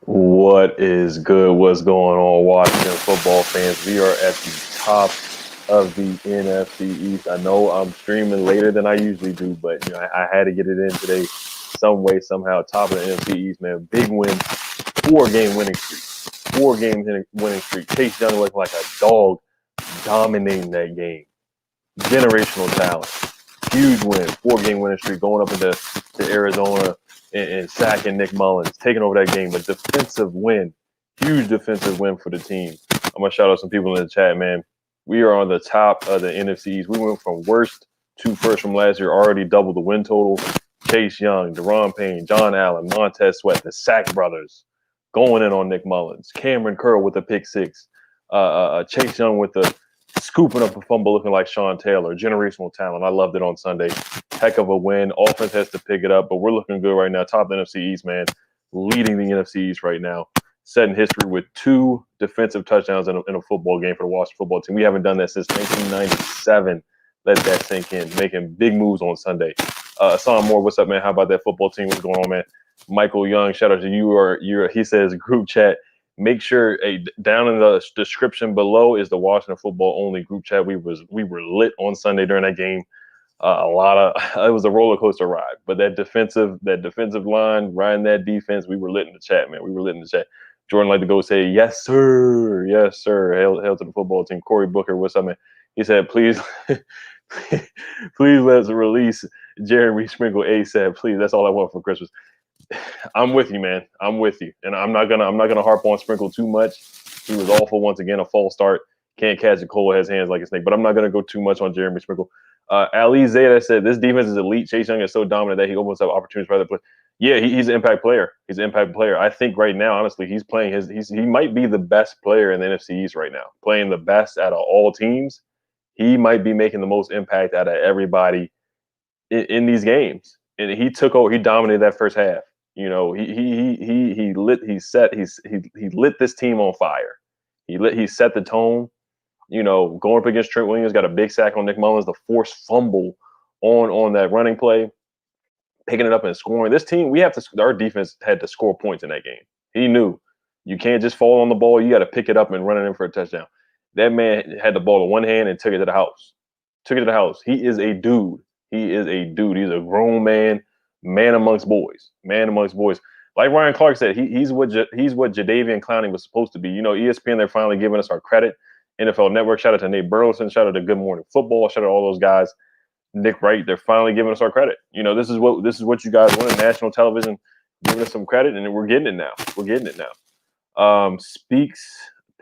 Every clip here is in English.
What is good? What's going on, Washington football fans? We are at the top of the NFC East. I know I'm streaming later than I usually do, but I had to get it in today, some way, somehow. Top of the NFC East, man. Big win, 4-game winning streak, 4-game winning streak. Chase Young looking like a dog, dominating that game. Generational talent, huge win, 4-game winning streak, going up into Arizona and sacking Nick Mullins, taking over that game. A defensive win, huge defensive win for the team. I'm going to shout out some people in the chat, man. We are on the top of the NFCs. We went from worst to first from last year, already doubled the win total. Chase Young, Deron Payne, John Allen, Montez Sweat, the Sack brothers going in on Nick Mullins. Cameron Curl with the pick six. Chase Young with the scooping up a fumble looking like Sean Taylor. Generational talent. I loved it on Sunday. Heck of a win. Offense has to pick it up, but we're looking good right now. Top of the NFC East, man. Leading the NFC East right now. Setting history with 2 defensive touchdowns in a football game for the Washington football team. We haven't done that since 1997. Let that sink in. Making big moves on Sunday. Hassan Moore, what's up, man? How about that football team? What's going on, man? Michael Young, shout out to you. He says group chat. Make sure down in the description below is the Washington football only group chat. We were lit on Sunday during that game. It was a roller coaster ride, but that defensive line, riding that defense, we were lit in the chat, man. We were lit in the chat. Jordan like to go say, yes, sir. Yes, sir. Hail to the football team. Corey Booker, what's up, man? He said, please, please let's release Jeremy Sprinkle ASAP. Please. That's all I want for Christmas. I'm with you, man. I'm with you. And I'm not gonna harp on Sprinkle too much. He was awful once again, a false start. Can't catch a cold, has hands like a snake. But I'm not gonna go too much on Jeremy Sprinkle. Ali Zeta said this defense is elite. Chase Young is so dominant that he opens up opportunities for other players. Yeah, he's an impact player. He's an impact player. I think right now, honestly, he's playing he might be the best player in the NFC East right now. Playing the best out of all teams. He might be making the most impact out of everybody in these games. And he took over, he dominated that first half. You know, he lit this team on fire. He set the tone. You know, going up against Trent Williams, got a big sack on Nick Mullins, the forced fumble on that running play, picking it up and scoring. This team, our defense had to score points in that game. He knew you can't just fall on the ball. You got to pick it up and run it in for a touchdown. That man had the ball in one hand and took it to the house. He is a dude. He's a grown man amongst boys. Like Ryan Clark said, he's what Jadeveon Clowney was supposed to be. You know, ESPN, they're finally giving us our credit. NFL Network, shout out to Nate Burleson, shout out to Good Morning Football, shout out to all those guys. Nick Wright, they're finally giving us our credit. You know, this is what you guys want on national television, giving us some credit, and we're getting it now. Speaks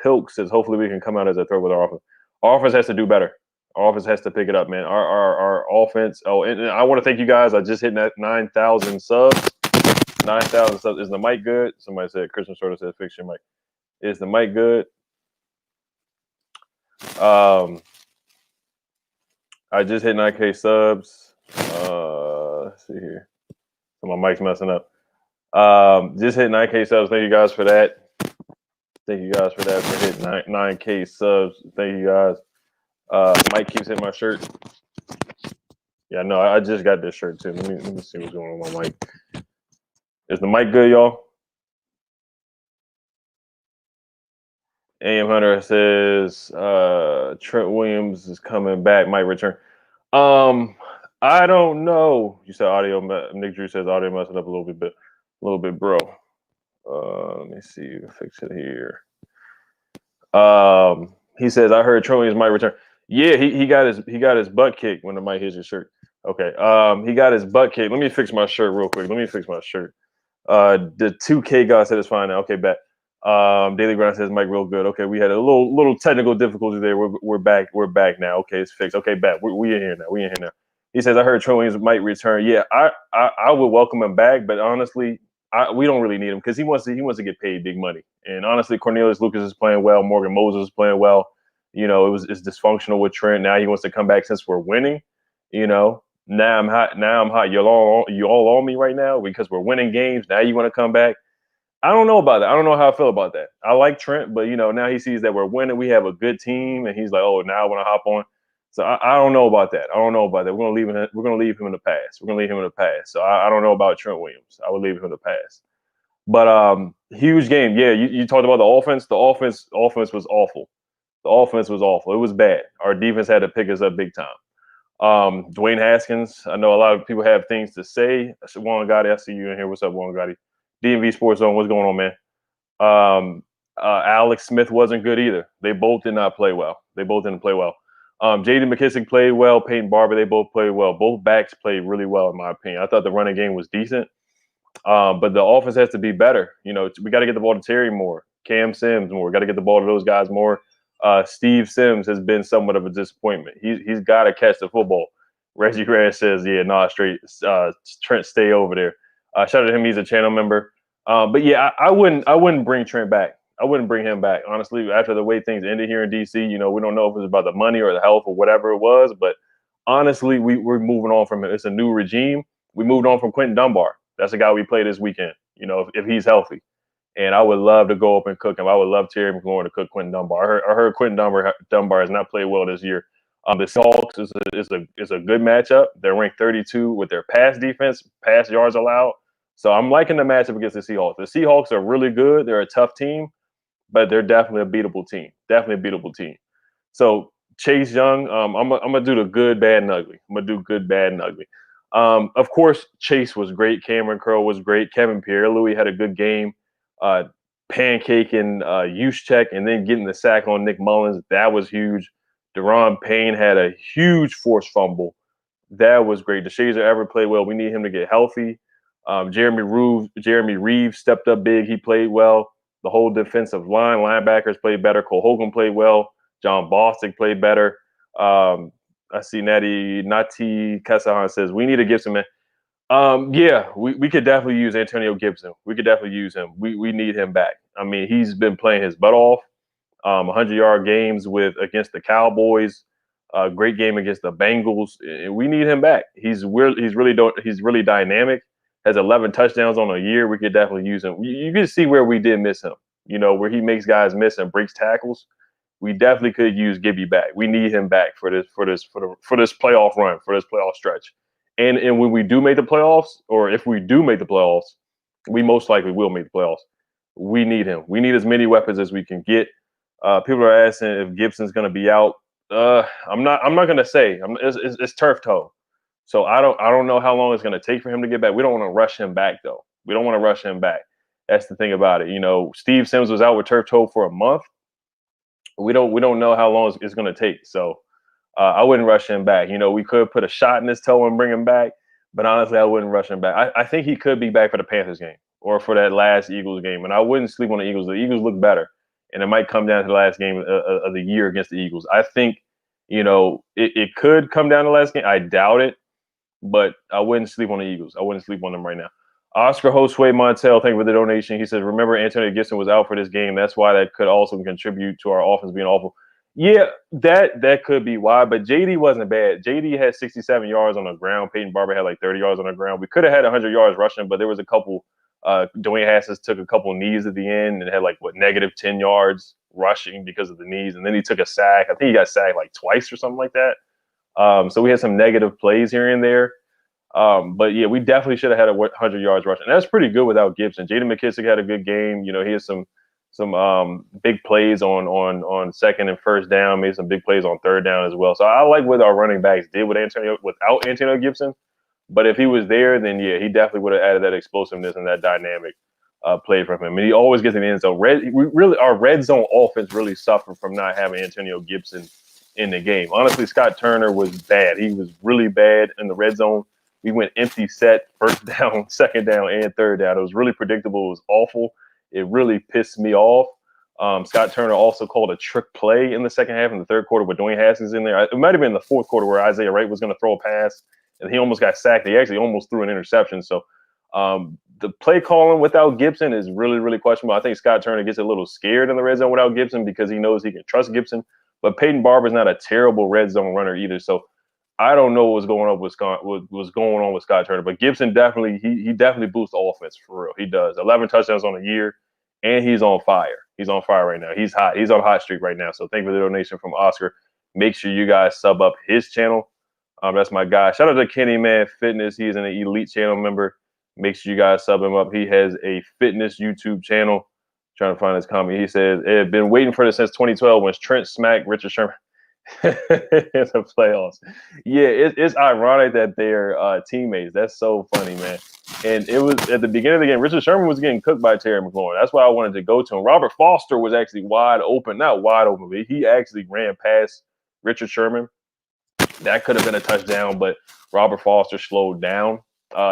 Pilk says, hopefully we can come out as a threat with our offense. Our offense has to do better. Our offense has to pick it up, man. Our offense. Oh, and I want to thank you guys. I just hit that 9,000 subs. 9,000 subs. Is the mic good? Somebody said, Christian sort of said, fix your mic. Is the mic good? I just hit 9K subs. Let's see here. So my mic's messing up. Just hit 9K subs. Thank you guys for that. For hitting 9K subs. Thank you guys. Mike keeps hitting my shirt. Yeah, no, I just got this shirt too. Let me see what's going on with my mic. Is the mic good, y'all? AM Hunter says Trent Williams is coming back, might return. I don't know. You said audio. Nick Drew says audio messing up a little bit, bro. Let me see. Fix it here. He says I heard Trent Williams might return. Yeah, he got his butt kicked when the mic hits your shirt. Okay. He got his butt kicked. Let me fix my shirt real quick. The 2K guy said it's fine now. Okay, bet. Daily Grind says Mike real good. Okay, we had a little technical difficulty there. We're back now. Okay, it's fixed. Okay, bet. We in here now. He says I heard Trent Williams might return. Yeah, I would welcome him back, but honestly, we don't really need him because he wants to get paid big money. And honestly, Cornelius Lucas is playing well. Morgan Moses is playing well. You know, it's dysfunctional with Trent. Now he wants to come back since we're winning. You know, now I'm hot. You all on me right now because we're winning games. Now you want to come back. I don't know about that. I don't know how I feel about that. I like Trent, but you know, now he sees that we're winning. We have a good team, and he's like, "Oh, now I want to hop on." So I don't know about that. We're gonna leave him in the past. So I don't know about Trent Williams. I would leave him in the past. But huge game. Yeah, you talked about the offense. The offense was awful. The offense was awful. It was bad. Our defense had to pick us up big time. Dwayne Haskins. I know a lot of people have things to say. Juan Gotti, I see you in here. What's up, Juan Gotti? DMV Sports Zone. What's going on, man? Alex Smith wasn't good either. They both did not play well. They both didn't play well. J.D. McKissick played well. Peyton Barber, they both played well. Both backs played really well, in my opinion. I thought the running game was decent. But the offense has to be better. We got to get the ball to Terry more, Cam Sims more. We got to get the ball to those guys more. Steve Sims has been somewhat of a disappointment. He's got to catch the football. Reggie Grant says, "Yeah, nah, straight. Trent, stay over there." Shout out to him. He's a channel member. But yeah, I wouldn't bring Trent back. I wouldn't bring him back. Honestly, after the way things ended here in DC, we don't know if it was about the money or the health or whatever it was. But honestly, we're moving on from it. It's a new regime. We moved on from Quentin Dunbar. That's a guy we play this weekend, if he's healthy. And I would love to go up and cook him. I would love Terry McLaurin to cook Quentin Dunbar. I heard Quentin Dunbar has not played well this year. The Seahawks is a good matchup. They're ranked 32 with their pass defense, pass yards allowed. So I'm liking the matchup against the Seahawks. The Seahawks are really good. They're a tough team, but they're definitely a beatable team. Definitely a beatable team. So Chase Young, I'm gonna do the good, bad, and ugly. I'm gonna do good, bad, and ugly. Of course, Chase was great. Cameron Curl was great. Kevin Pierre-Louis had a good game. Pancaking Juszczyk and then getting the sack on Nick Mullins, that was huge. Deron Payne had a huge forced fumble. That was great. DeShazer Everett played well. We need him to get healthy. Jeremy Reeves stepped up big. He played well. The whole defensive line, linebackers played better. Cole Hogan played well. John Bostic played better. I see Nati Kasahan says, we need a Gibson, man. Yeah, we could definitely use Antonio Gibson. We could definitely use him. We need him back. I mean, he's been playing his butt off. 100-yard games against the Cowboys. Great game against the Bengals. We need him back. He's really dynamic. Has 11 touchdowns on a year. We could definitely use him. You can see where we did miss him. Where he makes guys miss and breaks tackles. We definitely could use Gibby back. We need him back for this playoff run, for this playoff stretch. And when we do make the playoffs, or if we do make the playoffs, we most likely will make the playoffs. We need him. We need as many weapons as we can get. People are asking if Gibson's going to be out. I'm not going to say. It's turf toe, so I don't know how long it's going to take for him to get back. We don't want to rush him back though. We don't want to rush him back. That's the thing about it. Steve Sims was out with turf toe for a month. We don't know how long it's going to take. So I wouldn't rush him back. We could put a shot in his toe and bring him back, but honestly, I wouldn't rush him back. I think he could be back for the Panthers game or for that last Eagles game, and I wouldn't sleep on the Eagles. The Eagles look better, and it might come down to the last game of the year against the Eagles. I think, it could come down to the last game. I doubt it, but I wouldn't sleep on the Eagles. I wouldn't sleep on them right now. Oscar Josue Montel, thank you for the donation. He says, remember Antonio Gibson was out for this game. That's why that could also contribute to our offense being awful. Yeah, that could be why, but JD wasn't bad. JD had 67 yards on the ground. Peyton Barber had like 30 yards on the ground. We could have had 100 yards rushing, but there was a couple. Dwayne Haskins took a couple knees at the end and had like negative 10 yards rushing because of the knees, and then he took a sack. I think he got sacked like twice or something like that. So we had some negative plays here and there. But yeah, we definitely should have had 100 yards rushing. And that's pretty good without Gibson. J.D. McKissick had a good game. He had some big plays on second and first down, made some big plays on third down as well. So I like what our running backs did without Antonio Gibson. But if he was there, then yeah, he definitely would have added that explosiveness and that dynamic play from him. And he always gets in the end zone. Our red zone offense really suffered from not having Antonio Gibson in the game. Honestly, Scott Turner was bad. He was really bad in the red zone. We went empty set, first down, second down, and third down. It was really predictable. It was awful. It really pissed me off. Scott Turner also called a trick play in the second half in the third quarter with Dwayne Haskins in there. It might have been the fourth quarter where Isaiah Wright was going to throw a pass, and he almost got sacked. He actually almost threw an interception. So the play calling without Gibson is really, really questionable. I think Scott Turner gets a little scared in the red zone without Gibson because he knows he can trust Gibson. But Peyton Barber's not a terrible red zone runner either. So I don't know what's going on with Scott Turner, but Gibson definitely he definitely boosts the offense for real. He does. 11 touchdowns on the year, and he's on fire. He's on fire right now. He's hot. He's on a hot streak right now. So thank you for the donation from Oscar. Make sure you guys sub up his channel. That's my guy. Shout out to Kenny Man Fitness. He's an elite channel member. Make sure you guys sub him up. He has a fitness YouTube channel. Trying to find his comment. He says, "It had been waiting for this since 2012 when Trent smacked Richard Sherman in the playoffs." Yeah, it's ironic that they're teammates. That's so funny, man. And it was at the beginning of the game, Richard Sherman was getting cooked by Terry McLaurin. That's why I wanted to go to him. Robert Foster was actually wide open, not wide open, but he actually ran past Richard Sherman. That could have been a touchdown, but Robert Foster slowed down.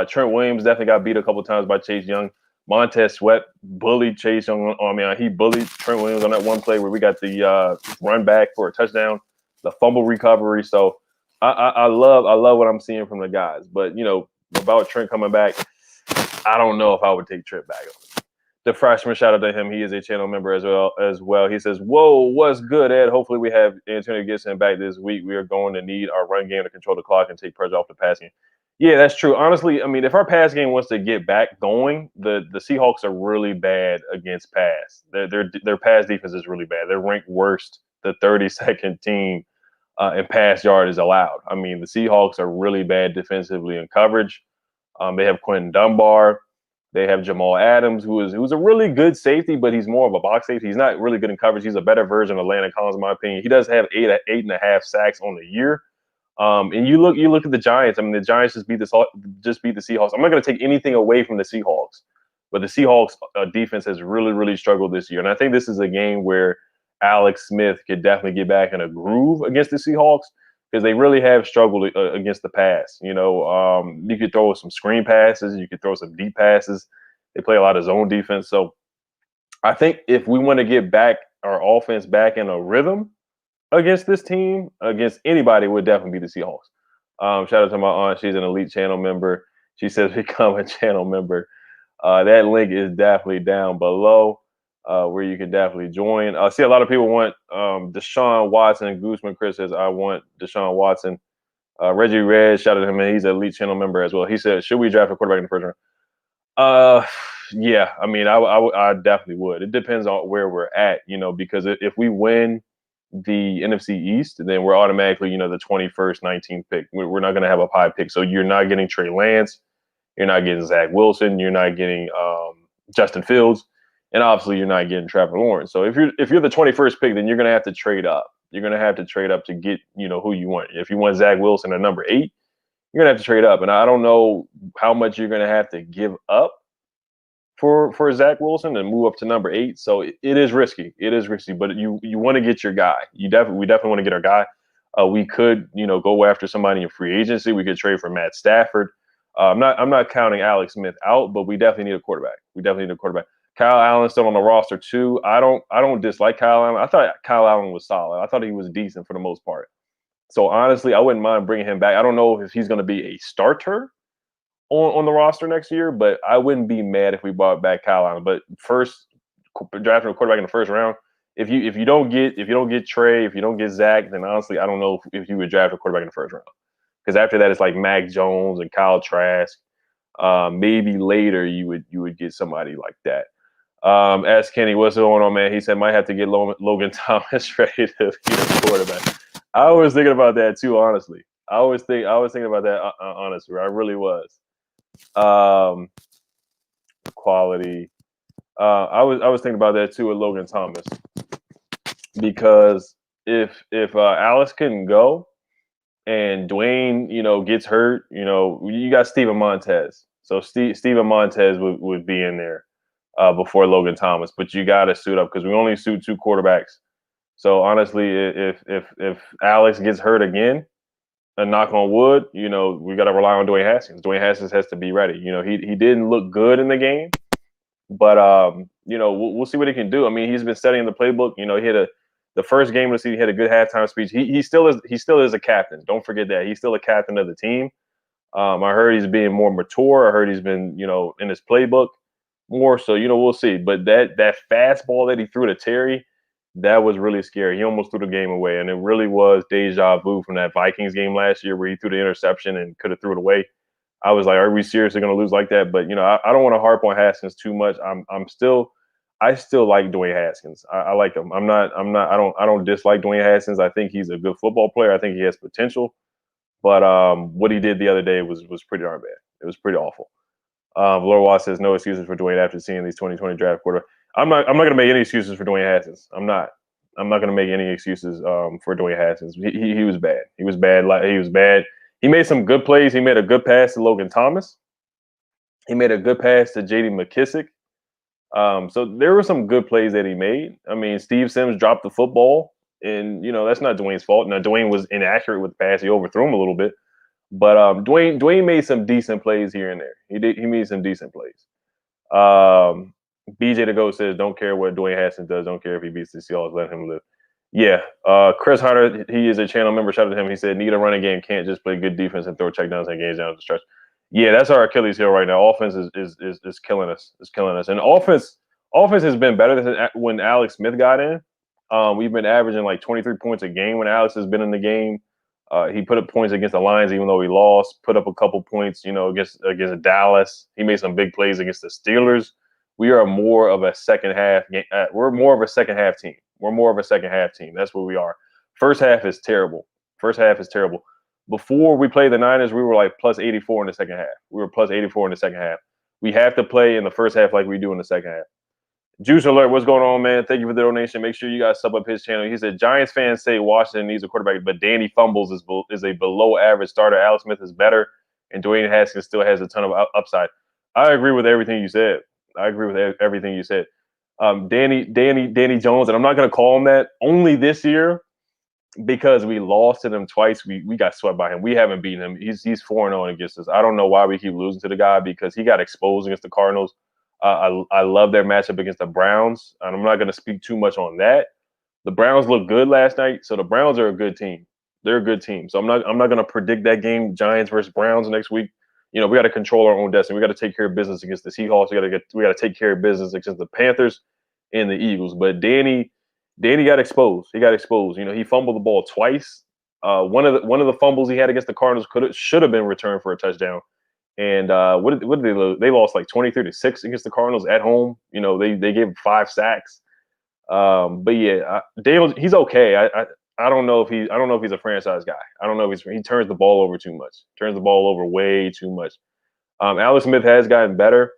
Trent Williams definitely got beat a couple of times by Chase Young. Montez Sweat bullied Chase Young. He bullied Trent Williams on that one play where we got the run back for a touchdown, the fumble recovery. So I love what I'm seeing from the guys. But about Trent coming back, I don't know if I would take Trent back. The freshman, shout out to him. He is a channel member as well. He says, "Whoa, what's good, Ed? Hopefully we have Antonio Gibson back this week. We are going to need our run game to control the clock and take pressure off the passing." Yeah, that's true. Honestly, if our pass game wants to get back going, the Seahawks are really bad against pass. Their pass defense is really bad. They're ranked worst, the 32nd team in pass yardage allowed. The Seahawks are really bad defensively in coverage. They have Quentin Dunbar. They have Jamal Adams, who's a really good safety, but he's more of a box safety. He's not really good in coverage. He's a better version of Landon Collins, in my opinion. He does have eight and a half sacks on the year. And you look at the Giants. The Giants just beat the Seahawks. I'm not going to take anything away from the Seahawks, but the Seahawks defense has really, really struggled this year. And I think this is a game where Alex Smith could definitely get back in a groove against the Seahawks because they really have struggled against the pass. You could throw some screen passes, you could throw some deep passes. They play a lot of zone defense. So I think if we want to get back our offense back in a rhythm against this team, against anybody, it would definitely be the Seahawks. Shout out to my aunt. She's an elite channel member. She says become a channel member. That link is definitely down below where you can definitely join. I see a lot of people want Deshaun Watson. Gooseman Chris says, I want Deshaun Watson. Reggie Red, shout out to him, man. He's an elite channel member as well. He said, should we draft a quarterback in the first round? Yeah, I definitely would. It depends on where we're at, because if we win the NFC East, then we're automatically, the 21st, 19th pick. We're not going to have a high pick. So you're not getting Trey Lance. You're not getting Zach Wilson. You're not getting Justin Fields. And obviously you're not getting Trevor Lawrence. So if you're the 21st pick, then you're going to have to trade up. You're going to have to trade up to get, who you want. If you want Zach Wilson at number 8, you're going to have to trade up. And I don't know how much you're going to have to give up for Zach Wilson and move up to number 8. So it is risky. It is risky, but you want to get your guy. We definitely want to get our guy. We could, go after somebody in free agency. We could trade for Matt Stafford. I'm not counting Alex Smith out, but we definitely need a quarterback. Kyle Allen's still on the roster too. I don't dislike Kyle Allen. I thought Kyle Allen was solid. I thought he was decent for the most part. So honestly, I wouldn't mind bringing him back. I don't know if he's going to be a starter on the roster next year, but I wouldn't be mad if we brought back Kyle Allen. But first, drafting a quarterback in the first round, if you don't get Trey, if you don't get Zach, then honestly, I don't know if you would draft a quarterback in the first round. Because after that, it's like Mac Jones and Kyle Trask. Maybe later you would get somebody like that. Ask Kenny, what's going on, man? He said might have to get Logan Thomas ready to be a quarterback. I was thinking about that too, honestly. I was thinking about that honestly. I really was. Quality. I was thinking about that too with Logan Thomas because if Alice couldn't go and Dwayne, gets hurt, you got Steven Montez. So Steven Montez would be in there before Logan Thomas, but you got to suit up because we only suit 2 quarterbacks. So honestly, if Alex gets hurt again, and knock on wood, we got to rely on Dwayne Haskins. Dwayne Haskins has to be ready. He didn't look good in the game, but we'll see what he can do. He's been studying the playbook. He had the first game of the season, he had a good halftime speech. He still is a captain. Don't forget that he's still a captain of the team. I heard he's being more mature. I heard he's been in his playbook more. So we'll see. But that fastball that he threw to Terry, that was really scary. He almost threw the game away, and it really was deja vu from that Vikings game last year where he threw the interception and could have threw it away. I was like, are we seriously going to lose like that? But, I don't want to harp on Haskins too much. I still like Dwayne Haskins. I like him. I don't dislike Dwayne Haskins. I think he's a good football player. I think he has potential. But what he did the other day was pretty darn bad. It was pretty awful. Laura Watts says no excuses for Dwayne after seeing these 2020 draft quarterbacks. I'm not gonna make any excuses for Dwayne Haskins. I'm not. I'm not gonna make any excuses for Dwayne Haskins. He was bad. He was bad. Like he was bad. He made some good plays. He made a good pass to Logan Thomas. He made a good pass to J.D. McKissick. So there were some good plays that he made. I mean, Steve Sims dropped the football, and that's not Dwayne's fault. Now Dwayne was inaccurate with the pass; he overthrew him a little bit. But Dwayne made some decent plays here and there. He made some decent plays. BJ the Goat says, "Don't care what Dwayne Haskins does. Don't care if he beats the Seahawks. Let him live." Yeah. Chris Hunter, he is a channel member. Shout out to him. He said, "Need a running game. Can't just play good defense and throw checkdowns and games down the stretch." Yeah, that's our Achilles heel right now. Offense is killing us. It's killing us. And offense has been better than when Alex Smith got in. We've been averaging like 23 points a game when Alex has been in the game. He put up points against the Lions, even though we lost. Put up a couple points, against Dallas. He made some big plays against the Steelers. We are more of a second half. We're more of a second half team. We're more of a second half team. That's what we are. First half is terrible. First half is terrible. Before we played the Niners, we were like plus 84 in the second half. We were plus 84 in the second half. We have to play in the first half like we do in the second half. Juice Alert, what's going on, man? Thank you for the donation. Make sure you guys sub up his channel. He said, Giants fans say Washington needs a quarterback, but Danny Fumbles is a below-average starter. Alex Smith is better, and Dwayne Haskins still has a ton of upside. I agree with everything you said. Danny Jones, and I'm not going to call him that only this year because we lost to him twice. We got swept by him. We haven't beaten him. He's 4-0 against us. I don't know why we keep losing to the guy because he got exposed against the Cardinals. I love their matchup against the Browns, and I'm not going to speak too much on that. The Browns looked good last night, so the Browns are a good team. They're a good team. So I'm not going to predict that game, Giants versus Browns next week. We got to control our own destiny. We got to take care of business against the Seahawks. We got to take care of business against the Panthers and the Eagles. But Danny got exposed. He got exposed. He fumbled the ball twice. One of the fumbles he had against the Cardinals should have been returned for a touchdown. And what did they lose? They lost like 23-6 against the Cardinals at home. They gave him 5 sacks. But yeah, Daniel, he's okay. I don't know if he's a franchise guy. I don't know if he turns the ball over too much. Turns the ball over way too much. Alex Smith has gotten better.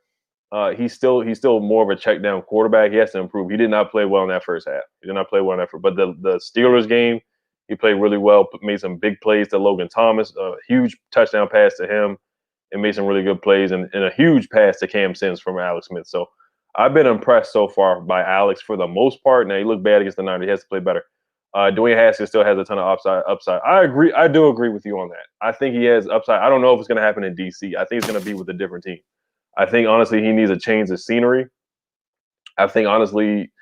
He's still more of a check down quarterback. He has to improve. He did not play well in that first half. But the Steelers game, he played really well. Made some big plays to Logan Thomas. A huge touchdown pass to him. And made some really good plays and a huge pass to Cam Sims from Alex Smith. So I've been impressed so far by Alex for the most part. Now, he looked bad against the Niners. He has to play better. Dwayne Haskins still has a ton of upside. I agree. I do agree with you on that. I think he has upside. I don't know if it's going to happen in D.C. I think it's going to be with a different team. I think, honestly, he needs a change of scenery. I think, honestly,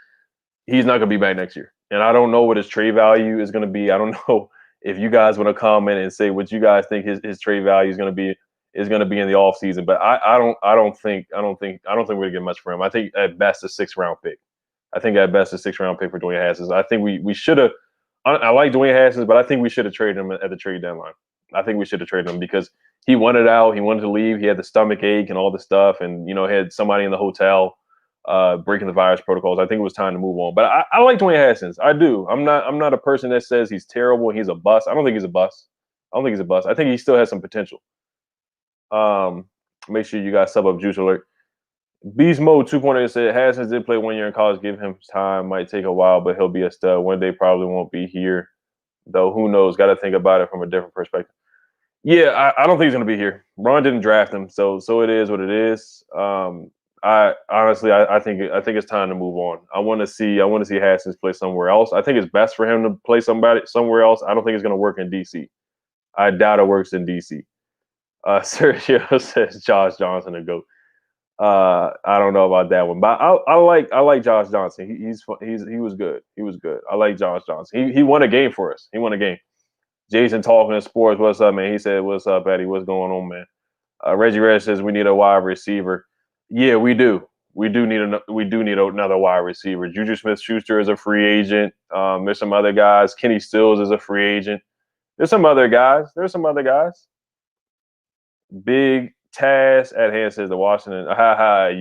he's not going to be back next year. And I don't know what his trade value is going to be. I don't know if you guys want to comment and say what you guys think his trade value is going to be in the offseason. But I don't think we're gonna get much for him. I think at best a 6th-round pick. I think at best a 6th-round pick for Dwayne Haskins. I think we should have. I like Dwayne Haskins, but I think we should have traded him at the trade deadline. I think we should have traded him because he wanted out. He wanted to leave. He had the stomach ache and all the stuff, and had somebody in the hotel breaking the virus protocols. I think it was time to move on. But I like Dwayne Haskins. I do. I'm not a person that says he's terrible and he's a bust. I don't think he's a bust. I think he still has some potential. Make sure you guys sub up Juice Alert. Beast Mode 2.0 said Haskins did play 1 year in college. Give him time. Might take a while, but he'll be a stud. One day probably won't be here, though. Who knows? Got to think about it from a different perspective. Yeah, I don't think he's gonna be here. Ron didn't draft him, so it is what it is. I honestly I think it's time to move on. I want to see Haskins play somewhere else. I think it's best for him to play somewhere else. I don't think it's gonna work in DC. I doubt it works in DC. Sergio says Josh Johnson a GOAT. I don't know about that one, but I like Josh Johnson. He was good. He was good. I like Josh Johnson. He won a game for us. He won a game. Jason talking to sports. What's up, man? He said, "What's up, Eddie? What's going on, man?" Reggie Red says we need a wide receiver. Yeah, we do. We do need another wide receiver. Juju Smith-Schuster is a free agent. There's some other guys. Kenny Stills is a free agent. There's some other guys. Big Taz at hand says the Washington.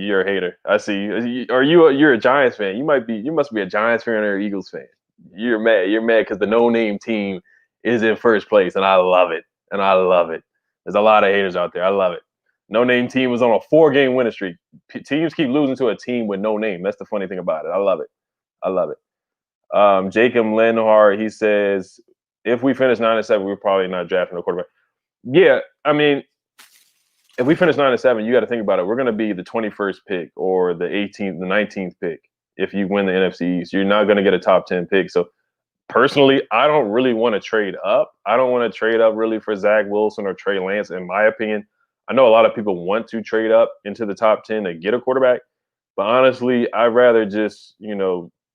You're a hater. I see you. You're a Giants fan. You must be a Giants fan or an Eagles fan. You're mad because the no-name team is in first place, and I love it. There's a lot of haters out there. I love it. No name team was on a 4-game winning streak. Teams keep losing to a team with no name. That's the funny thing about it. I love it. I love it. Jacob Lenhart, he says, if we finish 9-7, we're probably not drafting a quarterback. Yeah, I mean, if we finish 9-7, you got to think about it. We're going to be the 21st pick or the 18th, the 19th pick. If you win the NFC East, you're not going to get a top 10 pick. So personally, I don't really want to trade up. I don't want to trade up really for Zach Wilson or Trey Lance, in my opinion. I know a lot of people want to trade up into the top 10 to get a quarterback, but honestly, I'd rather just,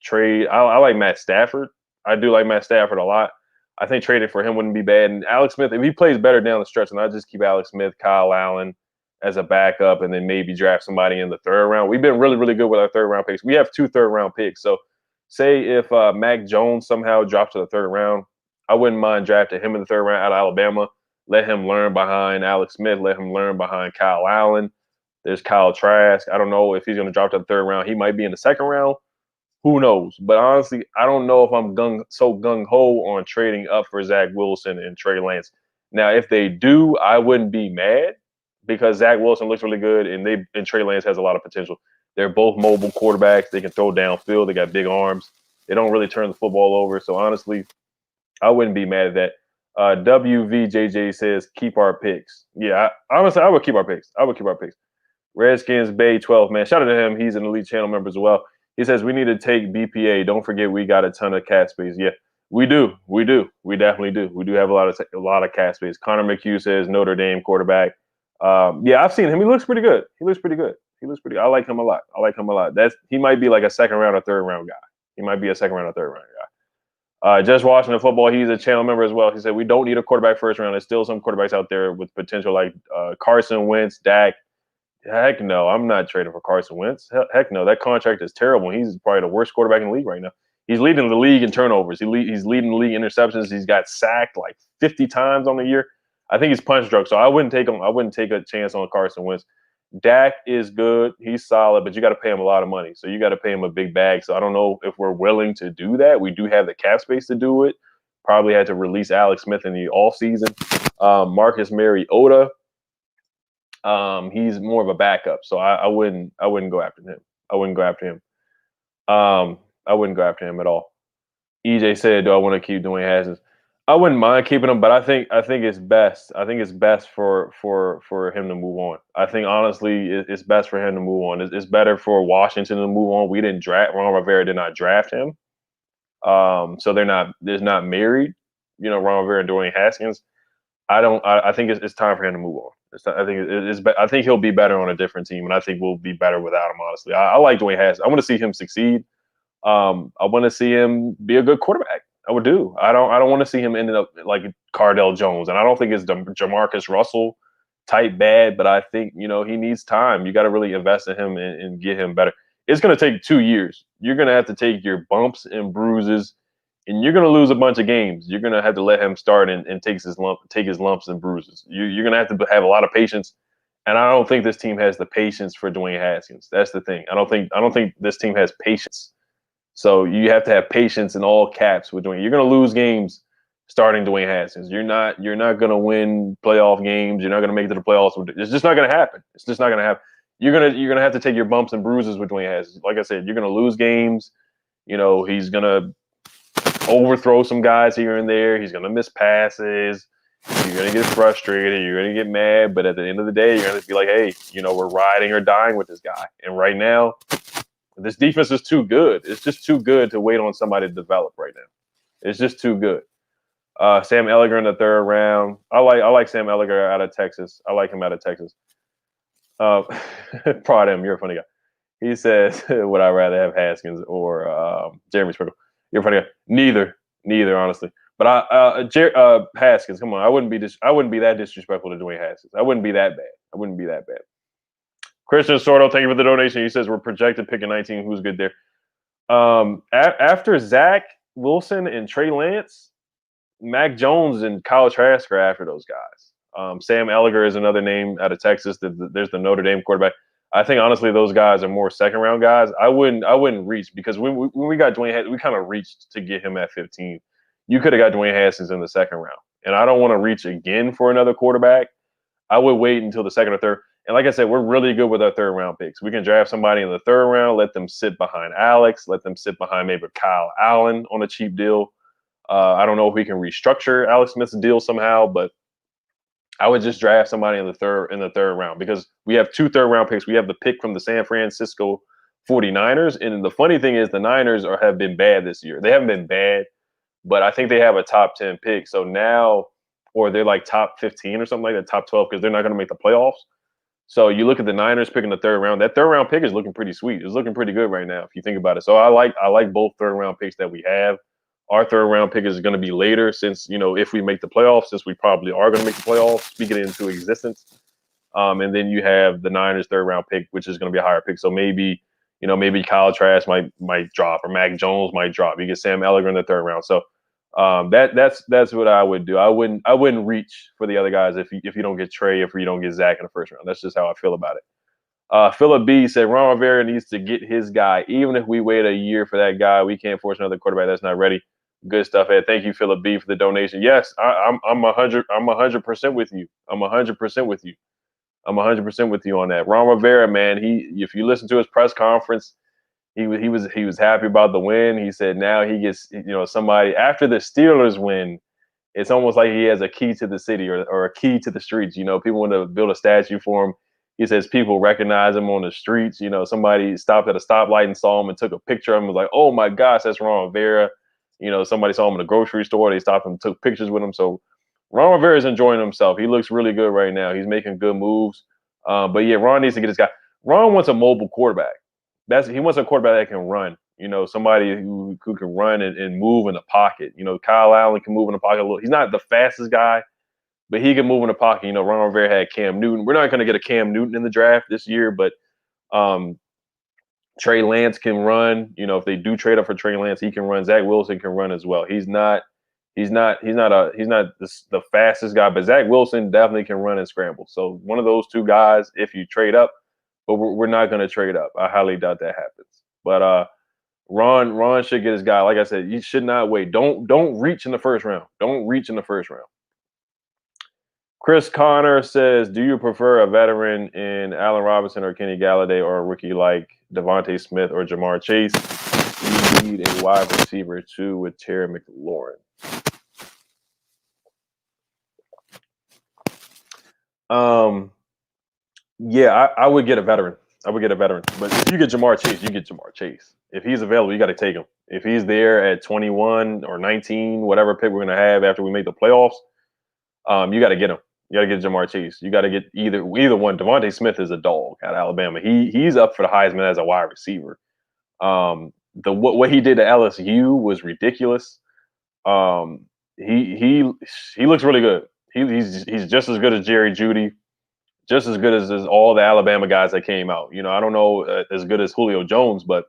trade. I like Matt Stafford. I do like Matt Stafford a lot. I think trading for him wouldn't be bad. And Alex Smith, if he plays better down the stretch, then I just keep Alex Smith, Kyle Allen as a backup, and then maybe draft somebody in the 3rd round. We've been really, really good with our 3rd round picks. We have 2 3rd-round picks. So say if Mac Jones somehow drops to the 3rd round, I wouldn't mind drafting him in the 3rd round out of Alabama. Let him learn behind Alex Smith. Let him learn behind Kyle Allen. There's Kyle Trask. I don't know if he's going to drop to the 3rd round. He might be in the 2nd round. Who knows? But honestly, I don't know if I'm so gung-ho on trading up for Zach Wilson and Trey Lance. Now, if they do, I wouldn't be mad because Zach Wilson looks really good and Trey Lance has a lot of potential. They're both mobile quarterbacks. They can throw downfield. They got big arms. They don't really turn the football over. So honestly, I wouldn't be mad at that. WVJJ says, keep our picks. Yeah, honestly, I would keep our picks. Redskins Bay 12, man. Shout out to him. He's an elite channel member as well. He says, we need to take BPA. Don't forget we got a ton of cap space. Yeah, we do. We definitely do. We do have a lot of cap space. Connor McHugh says Notre Dame quarterback. Yeah, I've seen him. He looks pretty good. I like him a lot. He might be like a 2nd round or 3rd round guy. Just watching the football, he's a channel member as well. He said, we don't need a quarterback 1st round. There's still some quarterbacks out there with potential like Carson Wentz, Dak. Heck no, I'm not trading for Carson Wentz. Heck no, that contract is terrible. He's probably the worst quarterback in the league right now. He's leading the league in turnovers. He's leading the league in interceptions. He's got sacked like 50 times on the year. I think he's punch drunk, so I wouldn't take him. I wouldn't take a chance on Carson Wentz. Dak is good. He's solid, but you got to pay him a lot of money. So you got to pay him a big bag. So I don't know if we're willing to do that. We do have the cap space to do it. Probably had to release Alex Smith in the offseason. Marcus Mariota. He's more of a backup, so I wouldn't go after him. I wouldn't go after him at all. EJ said, "Do I want to keep doing Haskins?" I wouldn't mind keeping him, but I think it's best. I think it's best for him to move on. I think honestly, it's best for him to move on. It's better for Washington to move on. We didn't draft Ron Rivera. Did not draft him, so they're not married. Ron Rivera and Dwayne Haskins. I think it's time for him to move on. I think he'll be better on a different team, and I think we'll be better without him. Honestly, I like Dwayne Haskins. I want to see him succeed. I want to see him be a good quarterback. I would do. I don't want to see him end up like Cardell Jones, and I don't think it's the Jamarcus Russell type bad, but I think he needs time. You got to really invest in him and get him better. It's going to take 2 years. You're going to have to take your bumps and bruises. And you're going to lose a bunch of games. You're going to have to let him start and take his lumps and bruises. You're going to have to have a lot of patience. And I don't think this team has the patience for Dwayne Haskins. That's the thing. I don't think this team has patience. So you have to have patience in all caps with Dwayne. You're going to lose games starting Dwayne Haskins. You're not going to win playoff games. You're not going to make it to the playoffs. It's just not going to happen. It's just not going to happen. You're going to have to take your bumps and bruises with Dwayne Haskins. Like I said, you're going to lose games. He's going to overthrow some guys here and there. He's going to miss passes. You're going to get frustrated. You're going to get mad. But at the end of the day, you're going to be like, hey, we're riding or dying with this guy. And right now, this defense is too good. It's just too good to wait on somebody to develop right now. It's just too good. Sam Ellinger in the 3rd round. I like Sam Ellinger out of Texas. I like him out of Texas. Proud of him. You're a funny guy. He says, would I rather have Haskins or Jeremy Sprinkle? You're a funny guy. Neither, honestly. But Haskins, come on. I wouldn't be that disrespectful to Dwayne Haskins. I wouldn't be that bad. Christian Sordo, thank you for the donation. He says we're projected picking 19. Who's good there? After Zach Wilson and Trey Lance, Mac Jones and Kyle Trask are after those guys. Sam Ellinger is another name out of Texas. There's the Notre Dame quarterback. I think honestly those guys are more 2nd round guys. I wouldn't reach because when we got Dwayne Haskins, we kind of reached to get him at 15. You could have got Dwayne Haskins in the 2nd round, and I don't want to reach again for another quarterback. I would wait until the 2nd or 3rd. And like I said, we're really good with our third round picks. We can draft somebody in the third round, let them sit behind Alex, let them sit behind maybe Kyle Allen on a cheap deal. I don't know if we can restructure Alex Smith's deal somehow, but I would just draft somebody in the third round because we have 2 third-round picks. We have the pick from the San Francisco 49ers. And the funny thing is the Niners have been bad this year. They haven't been bad, but I think they have a top 10 pick. So now, or they're like top 15 or something like that, top 12, because they're not going to make the playoffs. So you look at the Niners picking the third round. That third round pick is looking pretty sweet. It's looking pretty good right now if you think about it. So I like both third round picks that we have. Our third round pick is going to be later since, if we make the playoffs, since we probably are going to make the playoffs, speaking it into existence. And then you have the Niners third round pick, which is going to be a higher pick. So maybe Kyle Trask might drop or Mac Jones might drop. You get Sam Ehlinger in the third round. So that's what I would do. I wouldn't reach for the other guys if you don't get Trey, if you don't get Zach in the first round. That's just how I feel about it. Philip B said Ron Rivera needs to get his guy. Even if we wait a year for that guy, we can't force another quarterback that's not ready. Good stuff, Ed. Thank you, Philip B, for the donation. Yes, I'm 100% with you. I'm 100% with you. I'm 100% with you on that. Ron Rivera, man, if you listen to his press conference, he was happy about the win. He said now he gets somebody after the Steelers win. It's almost like he has a key to the city or a key to the streets. People want to build a statue for him. He says people recognize him on the streets. Somebody stopped at a stoplight and saw him and took a picture of him. Was like, oh my gosh, that's Ron Rivera. Somebody saw him in the grocery store. They stopped him, took pictures with him. So Ron Rivera is enjoying himself. He looks really good right now. He's making good moves. But yeah, Ron needs to get his guy. Ron wants a mobile quarterback. He wants a quarterback that can run. Somebody who can run and move in the pocket. Kyle Allen can move in the pocket a little. He's not the fastest guy, but he can move in the pocket. Ron Rivera had Cam Newton. We're not going to get a Cam Newton in the draft this year, but Trey Lance can run. If they do trade up for Trey Lance, he can run. Zach Wilson can run as well. He's not the fastest guy, but Zach Wilson definitely can run and scramble. So one of those two guys, if you trade up, but we're not going to trade up. I highly doubt that happens. But Ron should get his guy. Like I said, you should not wait. Don't reach in the first round. Don't reach in the first round. Chris Connor says, do you prefer a veteran in Allen Robinson or Kenny Galladay or a rookie like Devontae Smith or Jamar Chase? You need a wide receiver too with Terry McLaurin. Yeah, I would get a veteran. But if you get Jamar Chase, you get Jamar Chase. If he's available, you got to take him. If he's there at 21 or 19, whatever pick we're going to have after we make the playoffs, you got to get him. You got to get Jamar Chase. You got to get either one. Devontae Smith is a dog out of Alabama. He's up for the Heisman as a wide receiver. What he did to LSU was ridiculous. He looks really good. He's just as good as Jerry Jeudy, just as good as all the Alabama guys that came out. I don't know as good as Julio Jones, but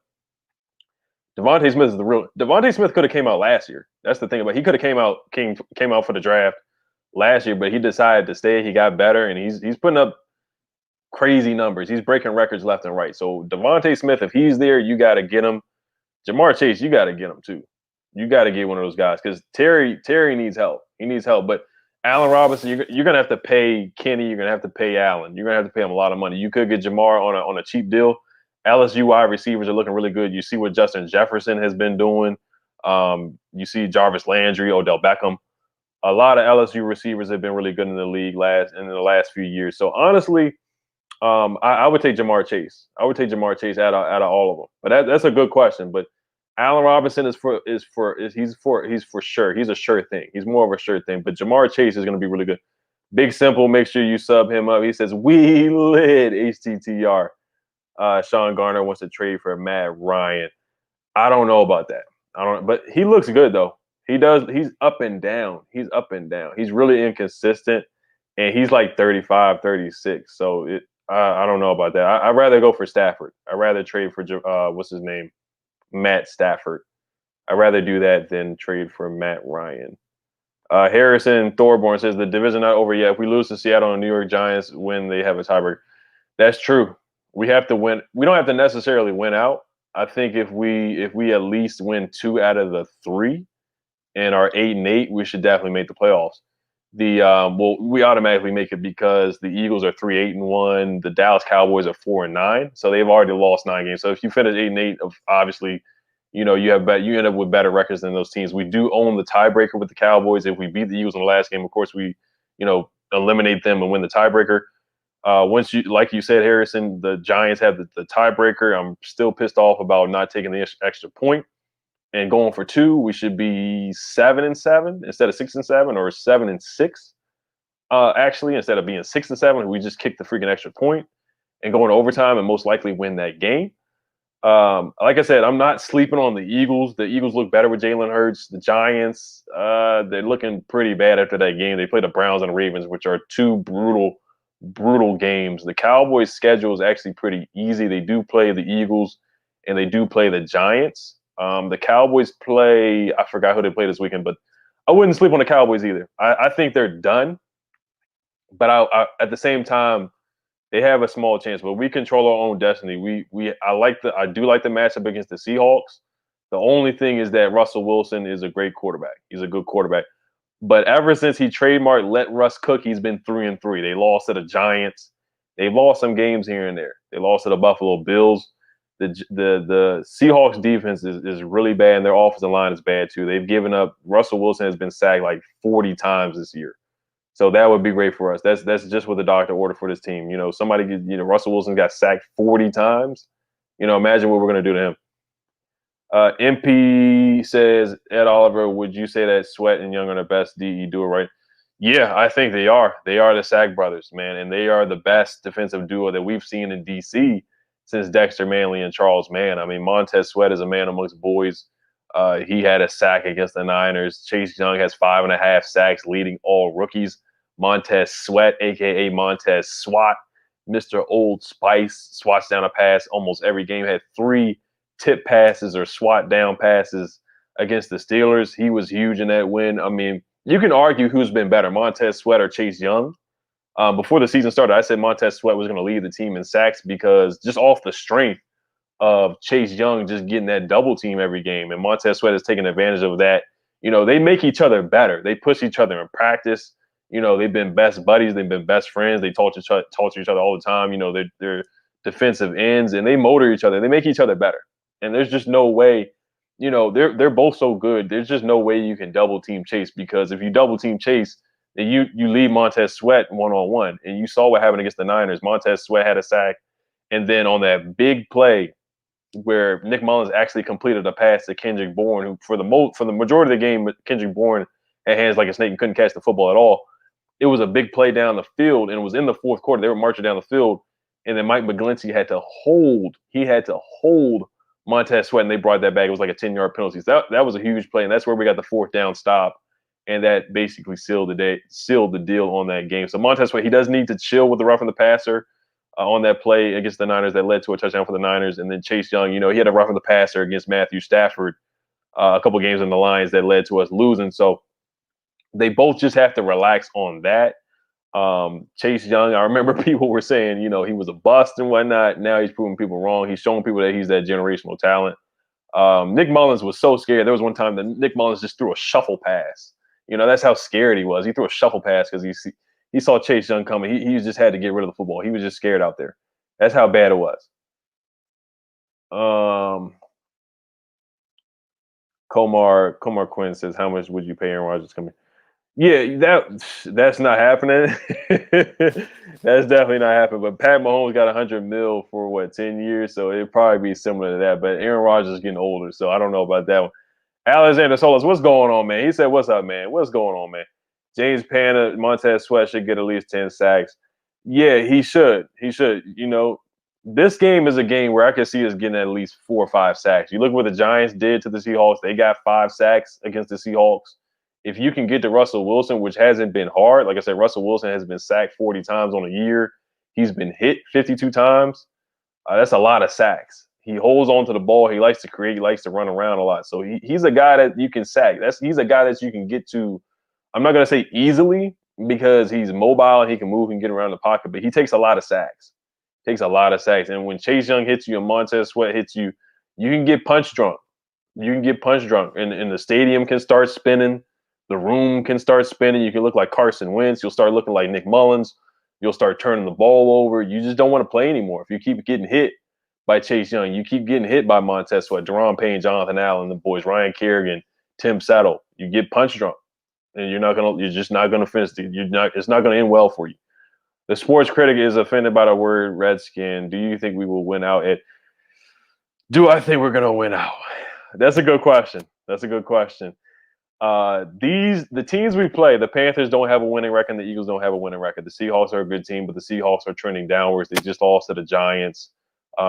Devontae Smith is the real. Devontae Smith could have came out last year. That's the thing about he could have came out for the draft last year, but he decided to stay. He got better, and he's putting up crazy numbers. He's breaking records left and right. So Devontae Smith, if he's there, you got to get him. Jamar Chase, you got to get him too. You got to get one of those guys because Terry needs help. He needs help. But Allen Robinson, you're gonna have to pay Kenny. You're gonna have to pay Allen. You're gonna have to pay him a lot of money. You could get Jamar on a cheap deal. LSU wide receivers are looking really good. You see what Justin Jefferson has been doing. You see Jarvis Landry, Odell Beckham. A lot of LSU receivers have been really good in the league in the last few years. So honestly, I would take Jamar Chase. I would take Jamar Chase out of all of them. But that's a good question. But Allen Robinson he's for sure. He's a sure thing. He's more of a sure thing. But Jamar Chase is going to be really good. Big Simple, make sure you sub him up. He says, we lit HTTR. Sean Garner wants to trade for Matt Ryan. I don't know about that. But he looks good though. He does. He's up and down. He's really inconsistent, and he's like 35, 36. So I don't know about that. I'd rather go for Stafford. I'd rather trade for what's his name, Matt Stafford. I'd rather do that than trade for Matt Ryan. Harrison Thorborn says the division not over yet. If we lose to Seattle and New York Giants win, they have a tiebreaker. That's true. We have to win. We don't have to necessarily win out. I think if we at least win 2 out of the 3 and are 8-8, we should definitely make the playoffs. we automatically make it because the Eagles are 3-8-1, the Dallas Cowboys are 4-9, so they've already lost 9 games. So if you finish 8-8, obviously, you end up with better records than those teams. We do own the tiebreaker with the Cowboys. If we beat the Eagles in the last game, of course we eliminate them and win the tiebreaker. Once like you said, Harrison, the Giants have the tiebreaker. I'm still pissed off about not taking the extra point and going for 2. We should be 7-7 instead of 6-7, or 7-6. Actually, instead of being 6-7, we just kick the freaking extra point and go into overtime and most likely win that game. Like I said, I'm not sleeping on the Eagles. The Eagles look better with Jalen Hurts. The Giants, they're looking pretty bad after that game. They play the Browns and the Ravens, which are 2 brutal games. The Cowboys' schedule is actually pretty easy. They do play the Eagles and they do play the Giants. The Cowboys play, I forgot who they play this weekend, but I wouldn't sleep on the Cowboys either. I think they're done, but I at the same time, they have a small chance. But we control our own destiny. I do like the matchup against the Seahawks. The only thing is that Russell Wilson is a great quarterback. He's a good quarterback. But ever since he trademarked "Let Russ cook," he's been 3-3. They lost to the Giants. They've lost some games here and there. They lost to the Buffalo Bills. The Seahawks defense is really bad, and their offensive line is bad too. They've given up. Russell Wilson has been sacked like 40 times this year. So that would be great for us. That's just what the doctor ordered for this team. Russell Wilson got sacked 40 times. Imagine what we're going to do to him. MP says, Ed Oliver, would you say that Sweat and Young are the best DE duo, right? Yeah, I think they are. They are the Sack brothers, man, and they are the best defensive duo that we've seen in DC since Dexter Manley and Charles Mann. I mean, Montez Sweat is a man amongst boys. He had a sack against the Niners. Chase Young has 5.5 sacks, leading all rookies. Montez Sweat, a.k.a. Montez Swat, Mr. Old Spice, swats down a pass almost every game, had 3 tip passes or swat down passes against the Steelers. He was huge in that win. I mean, you can argue who's been better, Montez Sweat or Chase Young. Before the season started, I said Montez Sweat was going to lead the team in sacks because just off the strength of Chase Young just getting that double team every game. And Montez Sweat is taking advantage of that. They make each other better. They push each other in practice. They've been best buddies. They've been best friends. They talk to each other all the time. They're defensive ends, and they motor each other. They make each other better. And there's just no way, they're both so good. There's just no way you can double team Chase, because if you double team Chase, then you leave Montez Sweat one-on-one. And you saw what happened against the Niners. Montez Sweat had a sack. And then on that big play where Nick Mullins actually completed a pass to Kendrick Bourne, who for the majority of the game, Kendrick Bourne had hands like a snake and couldn't catch the football at all. It was a big play down the field, and it was in the fourth quarter. They were marching down the field, and then Mike McGlinchey had to hold Montez Sweat, and they brought that back. It was like a 10-yard penalty. So that was a huge play, and that's where we got the 4th down stop, and that basically sealed the deal on that game. So Montez Sweat, he does need to chill with the roughing the passer on that play against the Niners that led to a touchdown for the Niners. And then Chase Young, he had a roughing the passer against Matthew Stafford a couple games in the Lions that led to us losing. So they both just have to relax on that. Chase Young, I remember people were saying, he was a bust and whatnot. Now he's proving people wrong. He's showing people that he's that generational talent. Nick Mullins was so scared. There was one time that Nick Mullins just threw a shuffle pass. That's how scared he was. He threw a shuffle pass because he saw Chase Young coming. He just had to get rid of the football. He was just scared out there. That's how bad it was. Comar Quinn says, how much would you pay Aaron Rodgers coming? Yeah, that's not happening. That's definitely not happening. But Pat Mahomes got $100 million for 10 years, so it'd probably be similar to that. But Aaron Rodgers is getting older, so I don't know about that one. Alexander Solis, what's going on, man? He said, "What's up, man? What's going on, man?" James Panna, Montez Sweat should get at least 10 sacks. Yeah, he should. He should. This game is a game where I can see us getting at least 4 or 5 sacks. You look what the Giants did to the Seahawks. They got 5 sacks against the Seahawks. If you can get to Russell Wilson, which hasn't been hard, like I said, Russell Wilson has been sacked 40 times on a year. He's been hit 52 times. That's a lot of sacks. He holds on to the ball. He likes to create. He likes to run around a lot. So he's a guy that you can sack. He's a guy that you can get to, I'm not going to say easily, because he's mobile and he can move and get around the pocket, but he takes a lot of sacks. And when Chase Young hits you and Montez Sweat hits you, you can get punch drunk. And the stadium can start spinning. The room can start spinning. You can look like Carson Wentz. You'll start looking like Nick Mullins. You'll start turning the ball over. You just don't want to play anymore. If you keep getting hit by Chase Young, you keep getting hit by Montez Sweat, Deron Payne, Jonathan Allen, the boys, Ryan Kerrigan, Tim Settle. You get punch drunk, and you're just not gonna finish. It's not gonna end well for you. The sports critic is offended by the word Redskin. Do you think we will win out? Do I think we're gonna win out? That's a good question. That's a good question. The teams we play, the Panthers don't have a winning record, and the Eagles don't have a winning record. The Seahawks are a good team, but the Seahawks are trending downwards. They just lost to the Giants.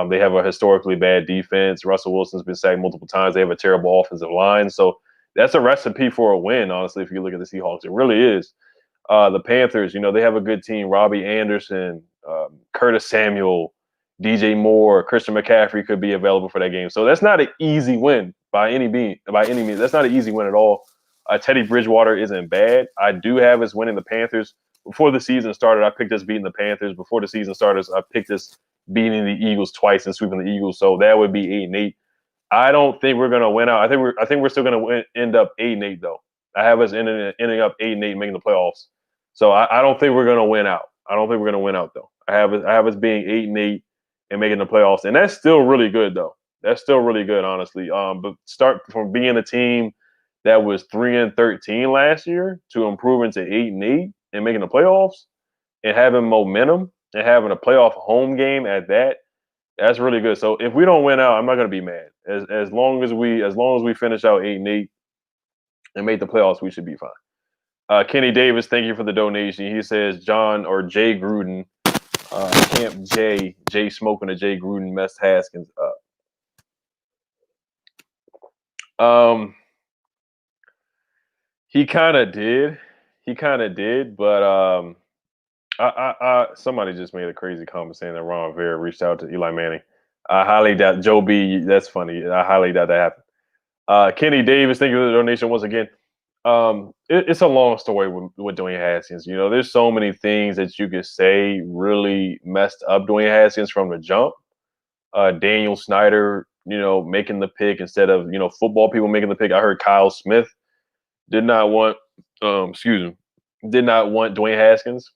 They have a historically bad defense. Russell Wilson's been sacked multiple times. They have a terrible offensive line. So that's a recipe for a win, honestly, if you look at the Seahawks. It really is. The Panthers, they have a good team. Robbie Anderson, Curtis Samuel, DJ Moore, Christian McCaffrey could be available for that game. So that's not an easy win by any means. That's not an easy win at all. Teddy Bridgewater isn't bad. I do have us winning the Panthers. Before the season started, I picked us beating the Panthers. Before the season started, I picked us beating the Eagles twice and sweeping the Eagles. So that would be 8-8. I don't think we're gonna win out. I think we're still gonna end up 8-8 though. I have us ending up 8-8, making the playoffs. So I don't think we're gonna win out. I don't think we're gonna win out though. I have us being 8-8 and making the playoffs, and that's still really good though. That's still really good, honestly. But start from being a team that was 3-13 last year to improving to 8-8 and making the playoffs and having momentum and having a playoff home game at that. That's really good. So if we don't win out, I'm not gonna be mad. As long as we finish out 8-8 and make the playoffs, we should be fine. Kenny Davis, thank you for the donation. He says John or Jay Gruden, Camp Jay smoking a Jay Gruden messed Haskins up. He kind of did, but somebody just made a crazy comment saying that Ron Rivera reached out to Eli Manning. I highly doubt Joe B. That's funny. I highly doubt that happened. Kenny Davis, thank you for the donation once again. It's a long story with Dwayne Haskins. There's so many things that you could say really messed up Dwayne Haskins from the jump. Daniel Snyder, making the pick instead of football people making the pick. I heard Kyle Smith did not want Dwayne Haskins.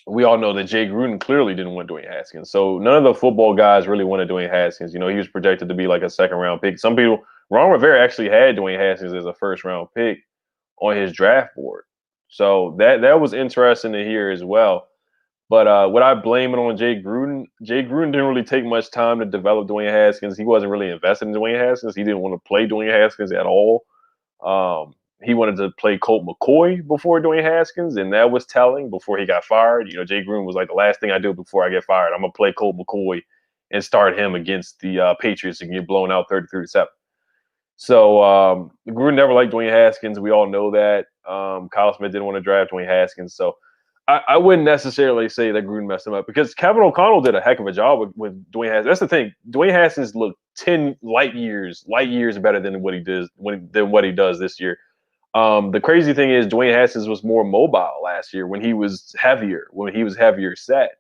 We all know that Jay Gruden clearly didn't want Dwayne Haskins. So none of the football guys really wanted Dwayne Haskins. He was projected to be like a second-round pick. Some people, Ron Rivera actually had Dwayne Haskins as a first-round pick on his draft board. So that was interesting to hear as well. But would I blame it on Jay Gruden? Jay Gruden didn't really take much time to develop Dwayne Haskins. He wasn't really invested in Dwayne Haskins. He didn't want to play Dwayne Haskins at all. He wanted to play Colt McCoy before Dwayne Haskins, and that was telling before he got fired. Jay Gruden was like, the last thing I do before I get fired, I'm going to play Colt McCoy and start him against the Patriots and get blown out 30-37. So Gruden never liked Dwayne Haskins. We all know that. Kyle Smith didn't want to draft Dwayne Haskins. So I wouldn't necessarily say that Gruden messed him up because Kevin O'Connell did a heck of a job with Dwayne Haskins. That's the thing. Dwayne Haskins looked 10 light years better than what he does this year. The crazy thing is Dwayne Haskins was more mobile last year when he was heavier set.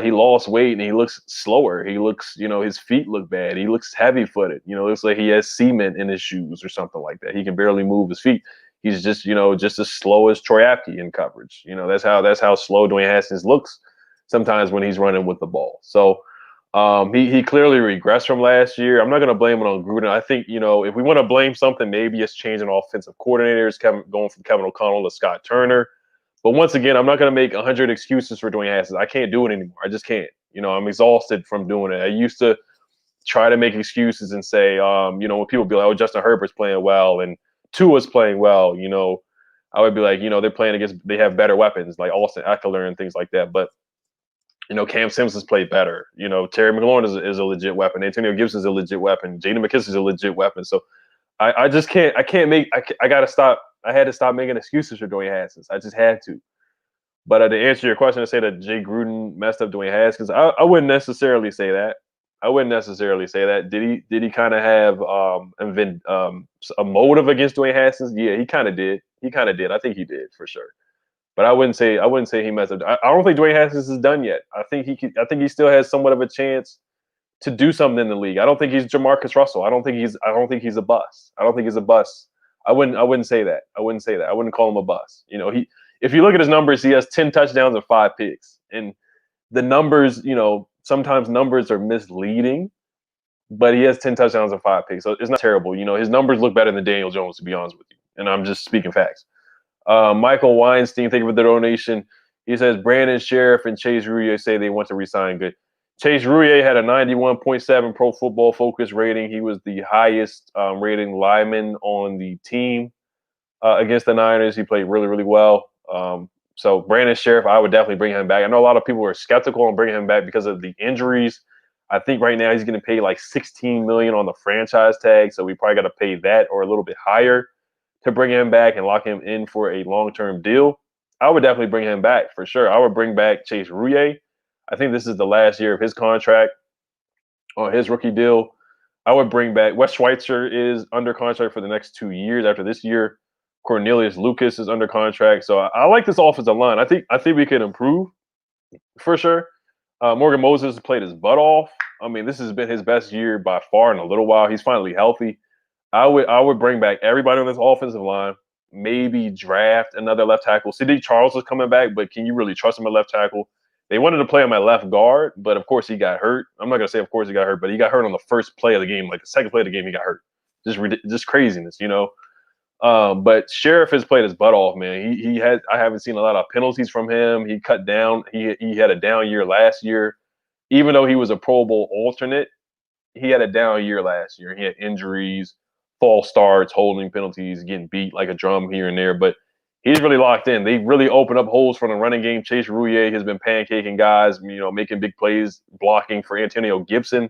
He lost weight and he looks slower. He looks, his feet look bad. He looks heavy footed. Looks like he has cement in his shoes or something like that. He can barely move his feet. He's just, just as slow as Troy Apke in coverage. That's how slow Dwayne Haskins looks sometimes when he's running with the ball. So he clearly regressed from last year. I'm not going to blame it on Gruden. I think, if we want to blame something, maybe it's changing offensive coordinators, going from Kevin O'Connell to Scott Turner. But once again, I'm not going to make 100 excuses for Dwayne Haskins. I can't do it anymore. I just can't. I'm exhausted from doing it. I used to try to make excuses and say, when people be like, oh, Justin Herbert's playing well and Tua's playing well, I would be like, they have better weapons like Austin Eckler and things like that. But Cam Simpson's played better. Terry McLaurin is a legit weapon. Antonio Gibson's a legit weapon. Jaden McKisson's a legit weapon. So I just can't. I got to stop. I had to stop making excuses for Dwayne Haskins. I just had to. But to answer your question, to say that Jay Gruden messed up Dwayne Haskins, I wouldn't necessarily say that. Did he kind of have a motive against Dwayne Haskins? Yeah, he kind of did. I think he did for sure. But I wouldn't say he messed up. I don't think Dwayne Haskins is done yet. I think he still has somewhat of a chance to do something in the league. I don't think he's Jamarcus Russell. I don't think he's a bust. I wouldn't say that. I wouldn't say that. I wouldn't call him a bust. If you look at his numbers, he has 10 touchdowns and 5 picks. And the numbers, sometimes numbers are misleading, but he has 10 touchdowns and 5 picks. So it's not terrible. His numbers look better than Daniel Jones, to be honest with you. And I'm just speaking facts. Michael Weinstein, thank you for the donation. He says Brandon Sheriff and Chase Rouillet say they want to resign. Good. Chase Rouillet had a 91.7 Pro Football Focus rating. He was the highest rating lineman on the team against the Niners. He played really, really well. So Brandon Sheriff, I would definitely bring him back. I know a lot of people were skeptical on bringing him back because of the injuries. I think right now he's getting paid like $16 million on the franchise tag, so we probably got to pay that or a little bit higher to bring him back and lock him in for a long-term deal. I would definitely bring him back for sure. I would bring back Chase Rouillet. I think this is the last year of his contract on his rookie deal. I would bring back Wes Schweitzer is under contract for the next 2 years. After this year, Cornelius Lucas is under contract. So I like this offensive line. I think we can improve for sure. Morgan Moses played his butt off. I mean, this has been his best year by far in a little while. He's finally healthy. I would bring back everybody on this offensive line. Maybe draft another left tackle. Sadiq Charles is coming back, but can you really trust him at left tackle? They wanted to play him at left guard, but of course he got hurt. I'm not gonna say of course he got hurt, but he got hurt on the first play of the game, like the second play of the game, he got hurt. Just craziness, But Sheriff has played his butt off, man. I haven't seen a lot of penalties from him. He cut down. He had a down year last year, even though he was a Pro Bowl alternate. He had a down year last year. He had injuries, false starts, holding penalties, getting beat like a drum here and there. But he's really locked in. They really opened up holes for the running game. Chase Rouillet has been pancaking guys, making big plays, blocking for Antonio Gibson,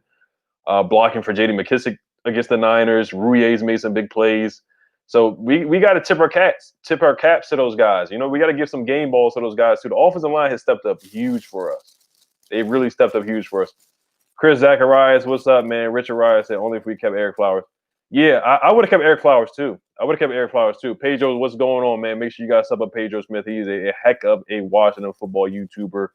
blocking for J.D. McKissick against the Niners. Rouillet's made some big plays. So we got to tip our caps to those guys. We got to give some game balls to those guys too. The offensive line has stepped up huge for us. They've really stepped up huge for us. Chris Zacharias, what's up, man? Richard Ryan said, only if we kept Eric Flowers. Yeah, I would have kept Eric Flowers too. Pedro, what's going on, man? Make sure you guys sub up Pedro Smith. He is a heck of a Washington football YouTuber.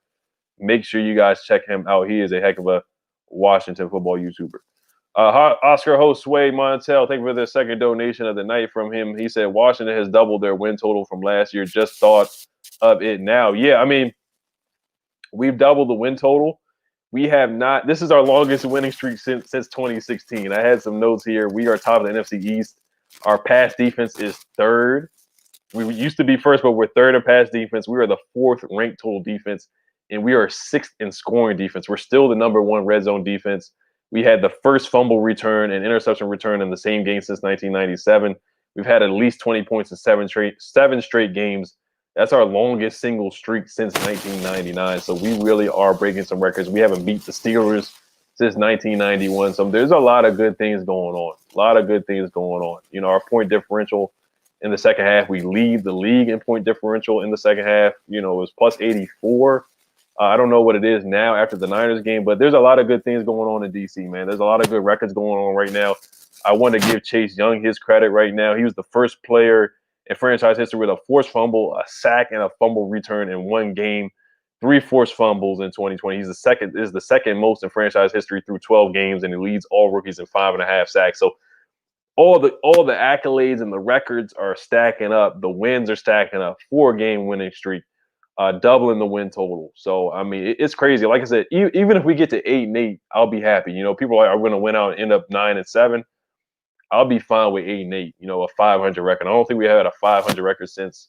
Make sure you guys check him out. He is a heck of a Washington football YouTuber. Oscar host Sway Montel, thank you for the second donation of the night from him. He said Washington has doubled their win total from last year. Just thought of it now. Yeah, I mean, we've doubled the win total. We have not. This is our longest winning streak since 2016. I had some notes here. We are top of the NFC East. Our pass defense is third. We used to be first, but we're third in pass defense. We are the fourth ranked total defense, and we are sixth in scoring defense. We're still the number one red zone defense. We had the first fumble return and interception return in the same game since 1997. We've had at least 20 points in seven straight games. That's our longest single streak since 1999. So we really are breaking some records. We haven't beat the Steelers since 1991. So there's a lot of good things going on. Our point differential in the second half, we lead the league in point differential in the second half. It was plus 84. I don't know what it is now after the Niners game, but there's a lot of good things going on in DC, man. There's a lot of good records going on right now. I want to give Chase Young his credit right now. He was the first player in franchise history with a forced fumble, a sack, and a fumble return in one game. 3 forced fumbles in 2020. He's the second most in franchise history through 12 games, and he leads all rookies in 5.5 sacks. So all the accolades and the records are stacking up. The wins are stacking up. 4-game winning streak. Doubling the win total. So, I mean, it's crazy. Like I said, even if we get to 8-8, I'll be happy. People are going to win out and end up 9-7. I'll be fine with 8-8, a 500 record. I don't think we had a 500 record since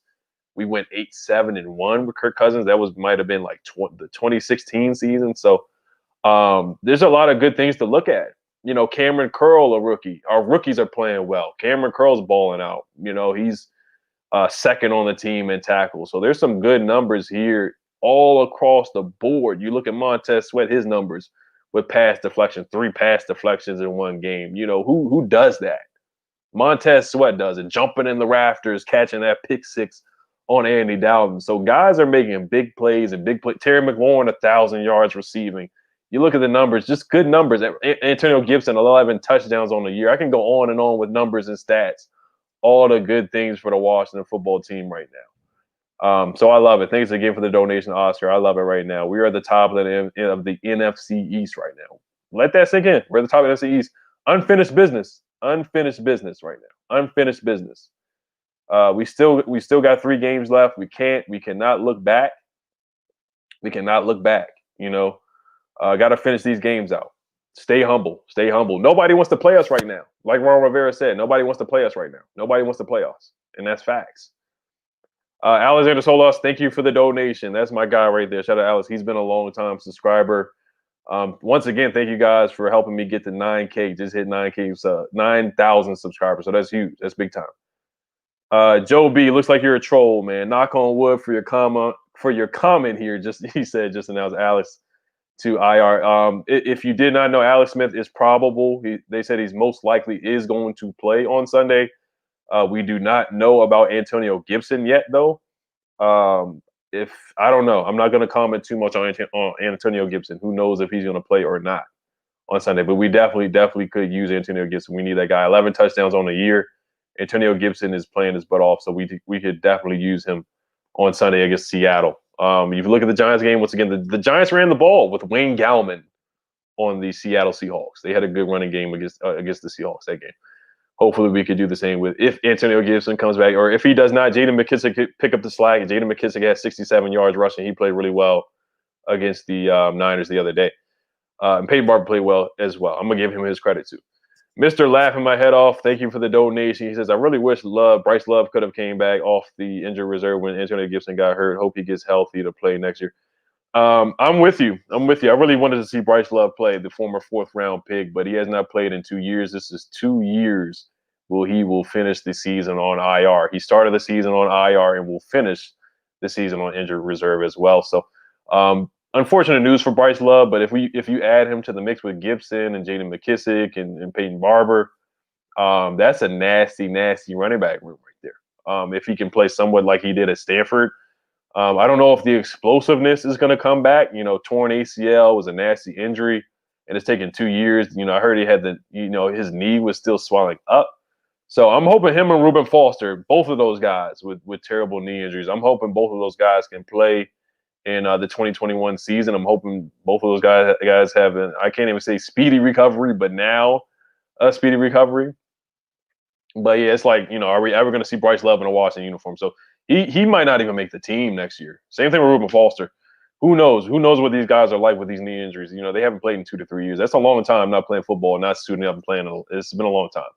we went 8-7-1 with Kirk Cousins. That might have been like the 2016 season. So there's a lot of good things to look at. Cameron Curl, a rookie. Our rookies are playing well. Cameron Curl's balling out. He's second on the team in tackles. So there's some good numbers here all across the board. You look at Montez Sweat, his numbers with pass deflection, 3 pass deflections in one game. Who does that? Montez Sweat does it, jumping in the rafters, catching that pick 6 on Andy Dalton. So guys are making big plays and big plays. Terry McLaurin, 1,000 yards receiving. You look at the numbers, just good numbers. Antonio Gibson, 11 touchdowns on the year. I can go on and on with numbers and stats. All the good things for the Washington football team right now. So I love it. Thanks again for the donation, Oscar. I love it right now. We are at the top of the NFC East right now. Let that sink in. We're at the top of the NFC East. Unfinished business right now. Unfinished business. We still got 3 games left. We cannot look back. We cannot look back. Got to finish these games out. Stay humble. Stay humble. Nobody wants to play us right now. Like Ron Rivera said, nobody wants to play us right now. Nobody wants to play us, and that's facts. Alexander Solas, thank you for the donation. That's my guy right there. Shout out Alex. He's been a long time subscriber. Once again, thank you guys for helping me get to 9K. Just hit 9K, 9,000 subscribers. So that's huge. That's big time. Joe B, looks like you're a troll, man. Knock on wood for your comment here. He said just announced Alex to IR. If you did not know, Alex Smith is probable. They said he's most likely is going to play on Sunday. We do not know about Antonio Gibson yet, though. If I don't know, I'm not going to comment too much on Antonio Gibson. Who knows if he's going to play or not on Sunday? But we definitely could use Antonio Gibson. We need that guy. 11 touchdowns on the year. Antonio Gibson is playing his butt off, so we could definitely use him on Sunday against Seattle. If you look at the Giants game, once again, the Giants ran the ball with Wayne Gallman on the Seattle Seahawks. They had a good running game against the Seahawks that game. Hopefully we could do the same with if Antonio Gibson comes back, or if he does not, Jaden McKissick could pick up the slack. Jaden McKissick had 67 yards rushing. He played really well against the Niners the other day. And Peyton Barber played well as well. I'm going to give him his credit too. Mr. Laughing My Head Off, thank you for the donation. He says, I really wish Bryce Love could have came back off the injured reserve when Antonio Gibson got hurt. Hope he gets healthy to play next year. I'm with you. I really wanted to see Bryce Love play, the former 4th-round pick, but he has not played in 2 years. This is 2 years he will finish the season on IR. He started the season on IR and will finish the season on injured reserve as well. So, unfortunate news for Bryce Love, but if you add him to the mix with Gibson and Jaden McKissick and Peyton Barber, that's a nasty running back room right there. If he can play somewhat like he did at Stanford. I don't know if the explosiveness is going to come back. Torn ACL was a nasty injury, and it's taken 2 years. I heard he had his knee was still swelling up. So I'm hoping him and Reuben Foster, both of those guys with terrible knee injuries, I'm hoping both of those guys can play in the 2021 season. I'm hoping both of those guys have I can't even say speedy recovery, but now a speedy recovery. But yeah, it's like, are we ever going to see Bryce Love in a Washington uniform? So he might not even make the team next year. Same thing with Reuben Foster. Who knows? Who knows what these guys are like with these knee injuries? They haven't played in 2 to 3 years. That's a long time not playing football, not suiting up and playing. It's been a long time.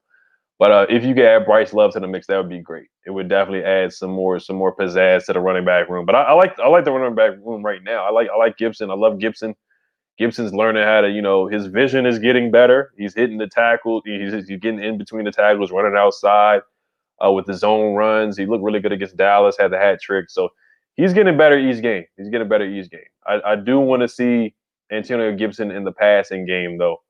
But if you could add Bryce Love to the mix, that would be great. It would definitely add some more pizzazz to the running back room. But I like the running back room right now. I like Gibson. I love Gibson. Gibson's learning how to, his vision is getting better. He's hitting the tackle. He's getting in between the tackles, running outside with the zone runs. He looked really good against Dallas, had the hat trick. So he's getting better each game. I do want to see Antonio Gibson in the passing game, though,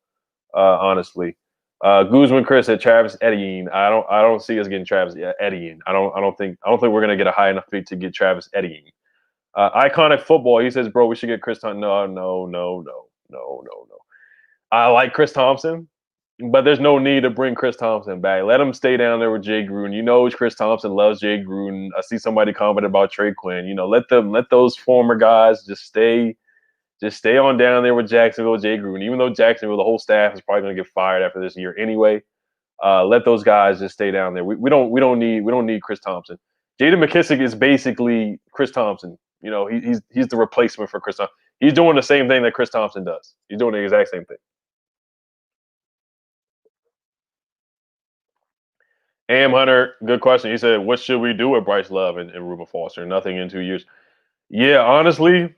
honestly. Guzman Chris said Travis Etienne. I don't see us getting Travis Etienne. I don't think we're gonna get a high enough pick to get Travis Etienne. Iconic Football. He says, bro, we should get Chris Thompson. No. I like Chris Thompson, but there's no need to bring Chris Thompson back. Let him stay down there with Jay Gruden. Chris Thompson loves Jay Gruden. I see somebody comment about Trey Quinn. Let those former guys just stay on down there with Jacksonville, Jay Gruden. Even though Jacksonville, the whole staff is probably going to get fired after this year anyway. Let those guys just stay down there. We don't need Chris Thompson. Jaden McKissick is basically Chris Thompson. He's the replacement for Chris Thompson. He's doing the same thing that Chris Thompson does. He's doing the exact same thing. Am Hunter, good question. He said, "What should we do with Bryce Love and Reuben Foster? Nothing in 2 years." Yeah, honestly,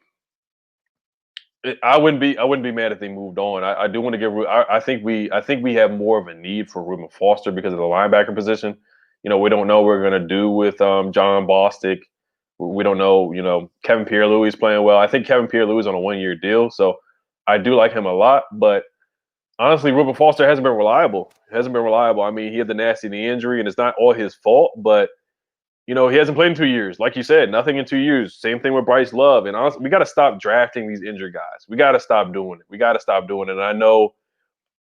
I wouldn't be mad if they moved on. I do want to give. I think we have more of a need for Reuben Foster because of the linebacker position. We don't know what we're gonna do with John Bostic. We don't know. Kevin Pierre-Louis is playing well. I think Kevin Pierre-Louis is on a 1-year deal, so I do like him a lot. But honestly, Reuben Foster hasn't been reliable. I mean, he had the nasty knee injury, and it's not all his fault, but he hasn't played in 2 years. Like you said, nothing in 2 years. Same thing with Bryce Love. And honestly, we got to stop drafting these injured guys. We got to stop doing it. And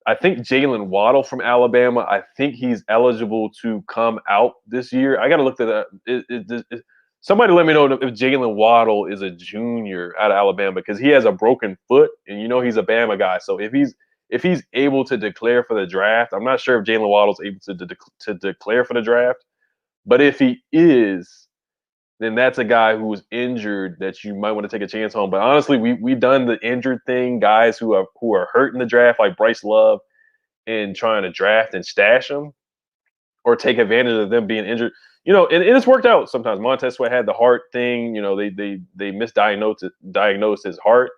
I think Jalen Waddle from Alabama, I think he's eligible to come out this year. I got to look at that. Somebody let me know if Jalen Waddle is a junior out of Alabama because he has a broken foot, and he's a Bama guy. So if he's able to declare for the draft, I'm not sure if Jalen Waddle's able to declare for the draft. But if he is, then that's a guy who was injured that you might want to take a chance on. But honestly, we done the injured thing, guys who are hurt in the draft, like Bryce Love, and trying to draft and stash them or take advantage of them being injured. And it's worked out sometimes. Montez Sweat had the heart thing. They diagnosed his heart.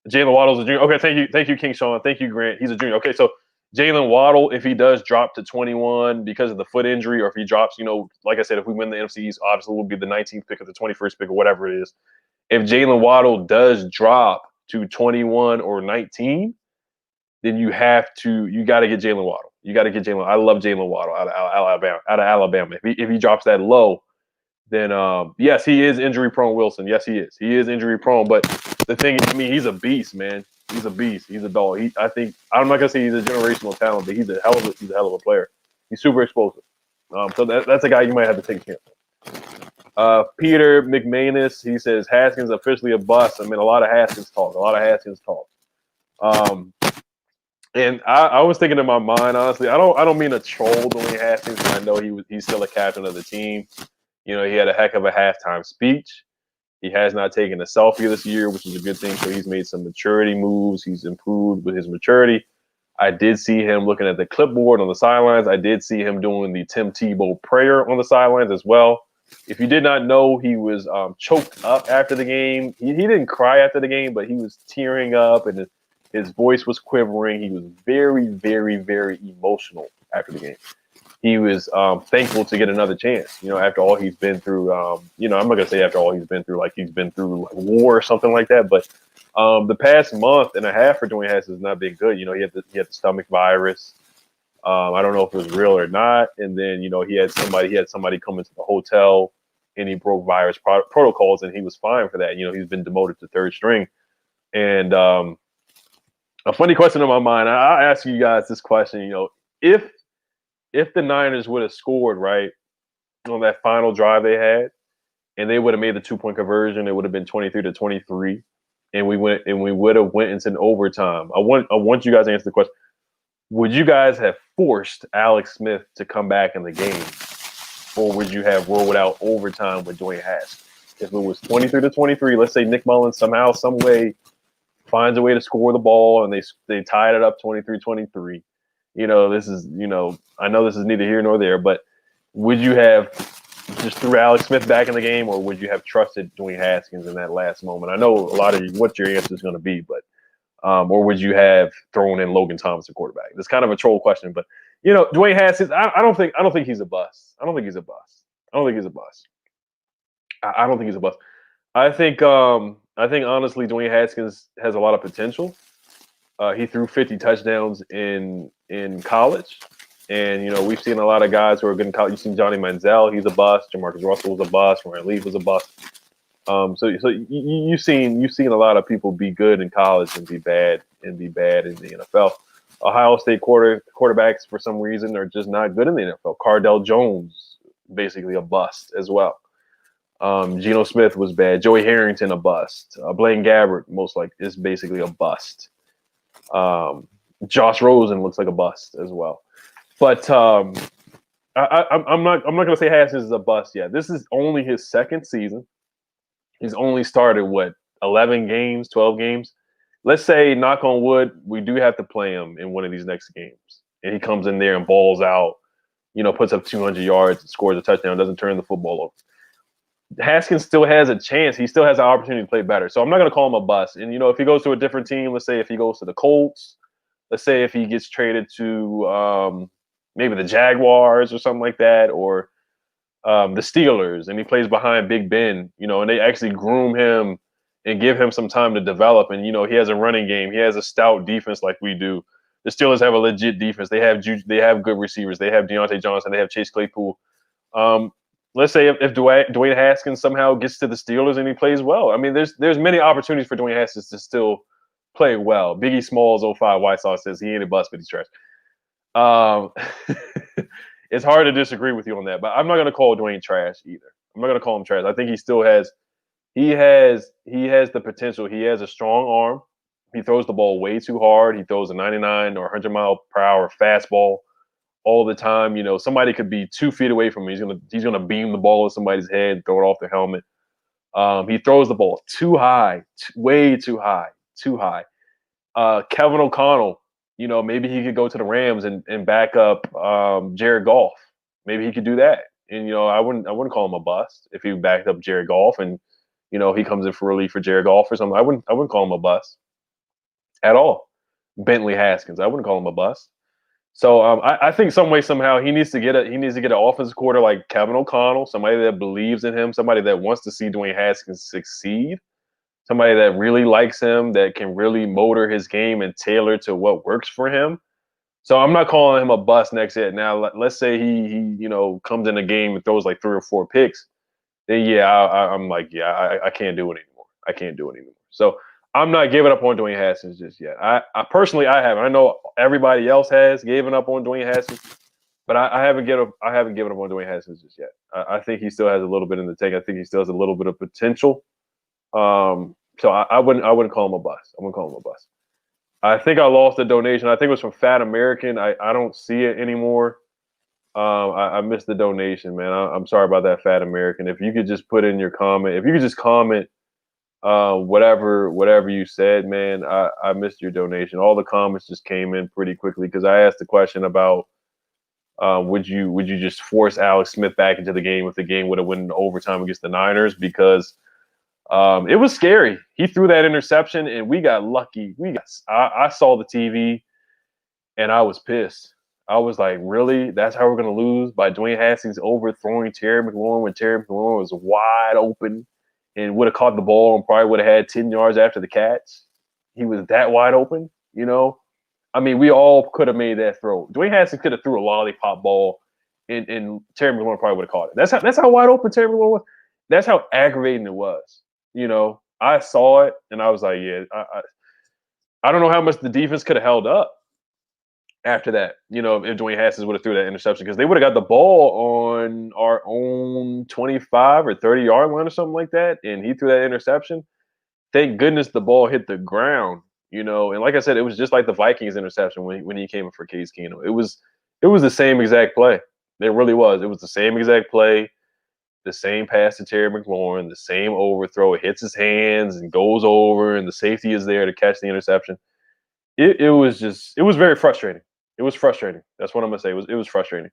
Jalen Waddle's a junior. Okay, thank you, King Sean. Thank you, Grant. He's a junior. Okay, so Jalen Waddle, if he does drop to 21 because of the foot injury, or if he drops, like I said, if we win the NFC East, obviously we'll be the 19th pick or the 21st pick or whatever it is. If Jalen Waddle does drop to 21 or 19, then you got to get Jalen Waddle. You got to get Jalen. I love Jalen Waddle out of Alabama. If he drops that low, then yes, he is injury prone. Wilson, yes, he is. He is injury prone. But the thing is, he's a beast, man. He's a beast. He's a dog. I think I'm not gonna say he's a generational talent, but he's a hell of a player. He's super explosive. So that's a guy you might have to take a chance. Peter McManus, he says Haskins officially a bust. A lot of Haskins talk. And I was thinking in my mind, honestly, I don't mean to troll Dwayne Haskins. I know he's still a captain of the team. He had a heck of a halftime speech. He has not taken a selfie this year, which is a good thing. So he's made some maturity moves. He's improved with his maturity. I did see him looking at the clipboard on the sidelines. I did see him doing the Tim Tebow prayer on the sidelines as well. If you did not know, he was choked up after the game. He didn't cry after the game, but he was tearing up and his voice was quivering. He was very, very, very emotional after the game. He was thankful to get another chance, after all he's been through. I'm not going to say after all he's been through, like he's been through like war or something like that. But the past month and a half for Dwayne Haskins has not been good. He had the stomach virus. I don't know if it was real or not. And then, he had somebody come into the hotel and he broke virus protocols and he was fine for that. He's been demoted to third string. And a funny question in my mind, I'll ask you guys this question, if the Niners would have scored right on that final drive they had, and they would have made the 2-point conversion, it would have been 23-23, and we would have went into an overtime. I want you guys to answer the question: would you guys have forced Alex Smith to come back in the game, or would you have rolled out overtime with Dwayne Haskins? If it was 23-23, let's say Nick Mullins somehow, some way finds a way to score the ball, and they tied it up 23-23. This is, I know this is neither here nor there, but would you have just threw Alex Smith back in the game, or would you have trusted Dwayne Haskins in that last moment? I know a lot of what your answer is going to be, but or would you have thrown in Logan Thomas, the quarterback? It's kind of a troll question, but Dwayne Haskins, I don't think he's a bust. I don't think he's a bust. I think honestly, Dwayne Haskins has a lot of potential. He threw 50 touchdowns in college. And, we've seen a lot of guys who are good in college. You've seen Johnny Manziel, he's a bust. Jamarcus Russell was a bust. Ryan Leaf was a bust. So you've seen a lot of people be good in college and be bad in the NFL. Ohio State quarterbacks, for some reason, are just not good in the NFL. Cardell Jones, basically a bust as well. Geno Smith was bad. Joey Harrington, a bust. Blaine Gabbert, most likely, is basically a bust. Josh Rosen looks like a bust as well. But I'm not going to say Haskins is a bust yet. This is only his second season. He's only started 11 games, 12 games. Let's say, knock on wood, we do have to play him in one of these next games, and he comes in there and balls out, puts up 200 yards, scores a touchdown, doesn't turn the football over. Haskins still has a chance. He still has an opportunity to play better. So I'm not going to call him a bust. And, if he goes to a different team, let's say if he goes to the Colts, let's say if he gets traded to maybe the Jaguars or something like that, or the Steelers, and he plays behind Big Ben, and they actually groom him and give him some time to develop. And, he has a running game. He has a stout defense like we do. The Steelers have a legit defense. They have good receivers. They have Deontay Johnson. They have Chase Claypool. Let's say if Dwayne Haskins somehow gets to the Steelers and he plays well. There's many opportunities for Dwayne Haskins to still play well. Biggie Smalls 05 White Sox says he ain't a bust, but he's trash. It's hard to disagree with you on that, but I'm not going to call Dwayne trash either. I'm not going to call him trash. I think he still has the potential. He has a strong arm. He throws the ball way too hard. He throws a 99 or 100 mile per hour fastball. all the time. You know, somebody could be 2 feet away from him. He's gonna beam the ball in somebody's head, throw it off their helmet. He throws the ball too high, way too high, too high. Kevin O'Connell, you know, maybe he could go to the Rams and back up Jared Goff. Maybe he could do that. And you know, I wouldn't call him a bust if he backed up Jared Goff and you know he comes in for relief for Jared Goff or something. I wouldn't call him a bust at all. Bentley Haskins, I wouldn't call him a bust. So I think some way somehow he needs to get an offensive coordinator like Kevin O'Connell, somebody that believes in him, somebody that wants to see Dwayne Haskins succeed, somebody that really likes him, that can really motor his game and tailor to what works for him. So I'm not calling him a bust next year. Now let's say he you know comes in a game and throws like 3 or 4 picks, then yeah I'm like I can't do it anymore. I can't do it anymore. So I'm not giving up on Dwayne Haskins just yet. I personally I haven't. I know everybody else has given up on Dwayne Haskins, but I haven't given up on Dwayne Haskins just yet. I think he still has a little bit in the tank. I think he still has a little bit of potential. So I wouldn't call him a bust. I wouldn't call him a bust. I think I lost a donation. I think it was from Fat American. I don't see it anymore. I missed the donation, man. I'm sorry about that, Fat American. If you could just put in your comment, if you could just comment whatever you said, man. I missed your donation. All the comments just came in pretty quickly because I asked the question about would you just force Alex Smith back into the game if the game would have won in overtime against the Niners, because it was scary. He threw that interception and we got lucky. I saw the TV and I was pissed. I was like, really? That's how we're gonna lose, by Dwayne Haskins overthrowing Terry McLaurin when Terry McLaurin was wide open and would have caught the ball and probably would have had 10 yards after the catch. He was that wide open, you know? I mean, we all could have made that throw. Dwayne Haskins could have threw a lollipop ball and Terry McLaurin probably would have caught it. That's how wide open Terry McLaurin was. That's how aggravating it was. You know, I saw it and I was like, yeah, I don't know how much the defense could have held up after that, you know, if Dwayne Haskins would have threw that interception, because they would have got the ball on our own 25 or 30-yard line or something like that, and he threw that interception. Thank goodness the ball hit the ground, you know. And like I said, it was just like the Vikings interception when he came in for Case Keenum. It was the same exact play. It really was. It was the same exact play, the same pass to Terry McLaurin, the same overthrow. It hits his hands and goes over, and the safety is there to catch the interception. It was very frustrating. It was frustrating. That's what I'm gonna say. It was frustrating.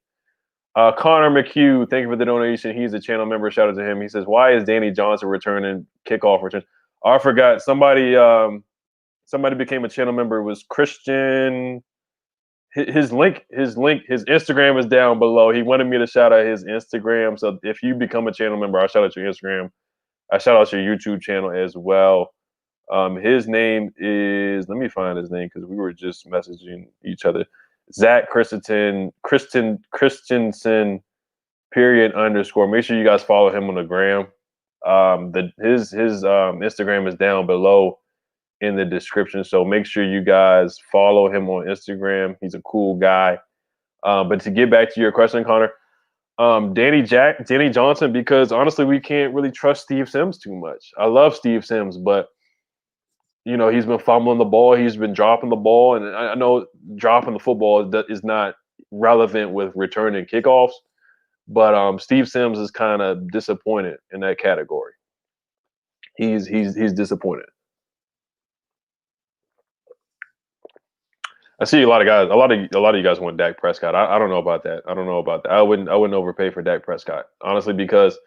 Connor McHugh, thank you for the donation. He's a channel member. Shout out to him. He says, "Why is Danny Johnson returning kickoff returns?" Oh, I forgot. Somebody became a channel member. It was Christian. His Instagram is down below. He wanted me to shout out his Instagram. So if you become a channel member, I'll shout out your Instagram. I shout out your YouTube channel as well. His name is, let me find his name because we were just messaging each other. Zach Christensen _. Make sure you guys follow him on the gram. His Instagram is down below in the description, so make sure you guys follow him on Instagram. He's a cool guy. But to get back to your question, Connor, Danny Johnson, because honestly, we can't really trust Steve Sims too much. I love Steve Sims, but you know, he's been fumbling the ball. He's been dropping the ball. And I know dropping the football is not relevant with returning kickoffs, but Steve Sims is kind of disappointed in that category. He's disappointed. I see a lot of guys. A lot of you guys want Dak Prescott. I don't know about that. I wouldn't overpay for Dak Prescott, honestly, because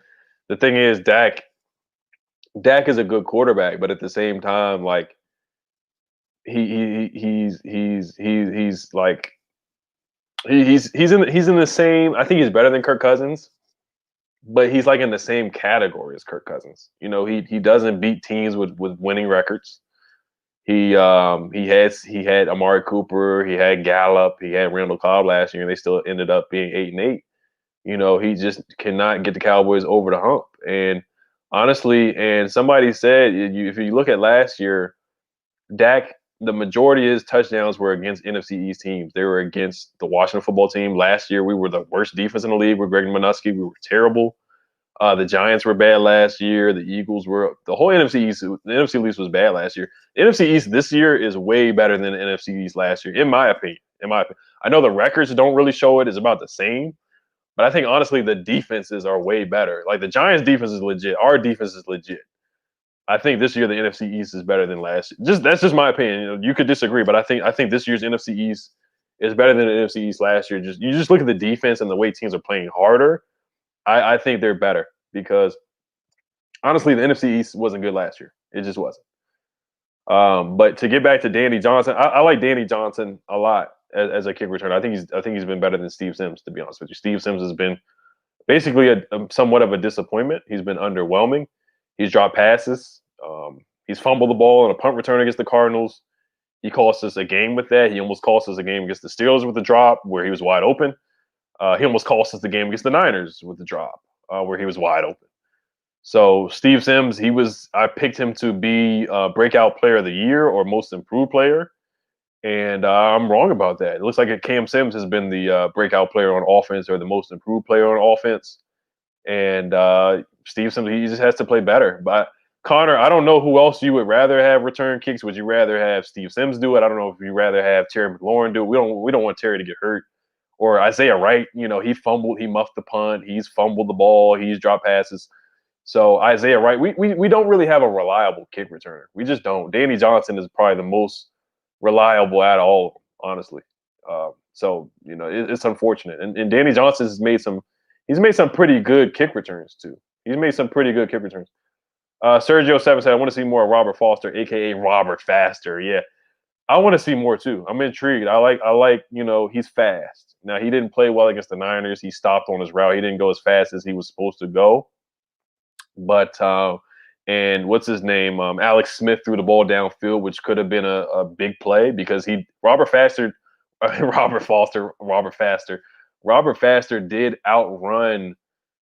the thing is, Dak is a good quarterback, but at the same time, like he's like he's in the same. I think he's better than Kirk Cousins, but he's like in the same category as Kirk Cousins. You know, he doesn't beat teams with winning records. He had Amari Cooper, he had Gallup, he had Randall Cobb last year, and they still ended up being 8-8. You know, he just cannot get the Cowboys over the hump. And honestly, and somebody said, if you look at last year, Dak, the majority of his touchdowns were against NFC East teams. They were against the Washington football team. Last year, we were the worst defense in the league with Greg Minuski. We were terrible. The Giants were bad last year. The Eagles were – the whole NFC East – the NFC East was bad last year. The NFC East this year is way better than the NFC East last year, in my opinion. I know the records don't really show it. It's about the same. But I think honestly the defenses are way better. Like the Giants' defense is legit. Our defense is legit. I think this year the NFC East is better than last year. That's just my opinion. You could disagree, but I think this year's NFC East is better than the NFC East last year. You just look at the defense and the way teams are playing harder. I think they're better because honestly the NFC East wasn't good last year. It just wasn't. But to get back to Danny Johnson, I like Danny Johnson a lot as a kick returner. I think he's been better than Steve Sims, to be honest with you. Steve Sims has been basically a somewhat of a disappointment. He's been underwhelming. He's dropped passes. He's fumbled the ball on a punt return against the Cardinals. He cost us a game with that. He almost cost us a game against the Steelers with the drop where he was wide open. He almost cost us the game against the Niners with the drop where he was wide open. So Steve Sims, I picked him to be breakout player of the year or most improved player. And I'm wrong about that. It looks like Cam Sims has been the breakout player on offense or the most improved player on offense. And Steve Sims, he just has to play better. But Connor, I don't know who else you would rather have return kicks. Would you rather have Steve Sims do it? I don't know if you'd rather have Terry McLaurin do it. We don't want Terry to get hurt. Or Isaiah Wright, he fumbled, he muffed the punt, he's fumbled the ball, he's dropped passes. So Isaiah Wright, we don't really have a reliable kick returner. We just don't. Danny Johnson is probably the most reliable out of all of them, honestly. So it's unfortunate. And Danny Johnson has made some pretty good kick returns too. He's made some pretty good kick returns. Sergio7 said, I want to see more of Robert Foster, aka Robert Faster. Yeah. I want to see more too. I'm intrigued. I like, he's fast. Now he didn't play well against the Niners. He stopped on his route. He didn't go as fast as he was supposed to go. But and what's his name? Alex Smith threw the ball downfield, which could have been a big play because Robert Faster did outrun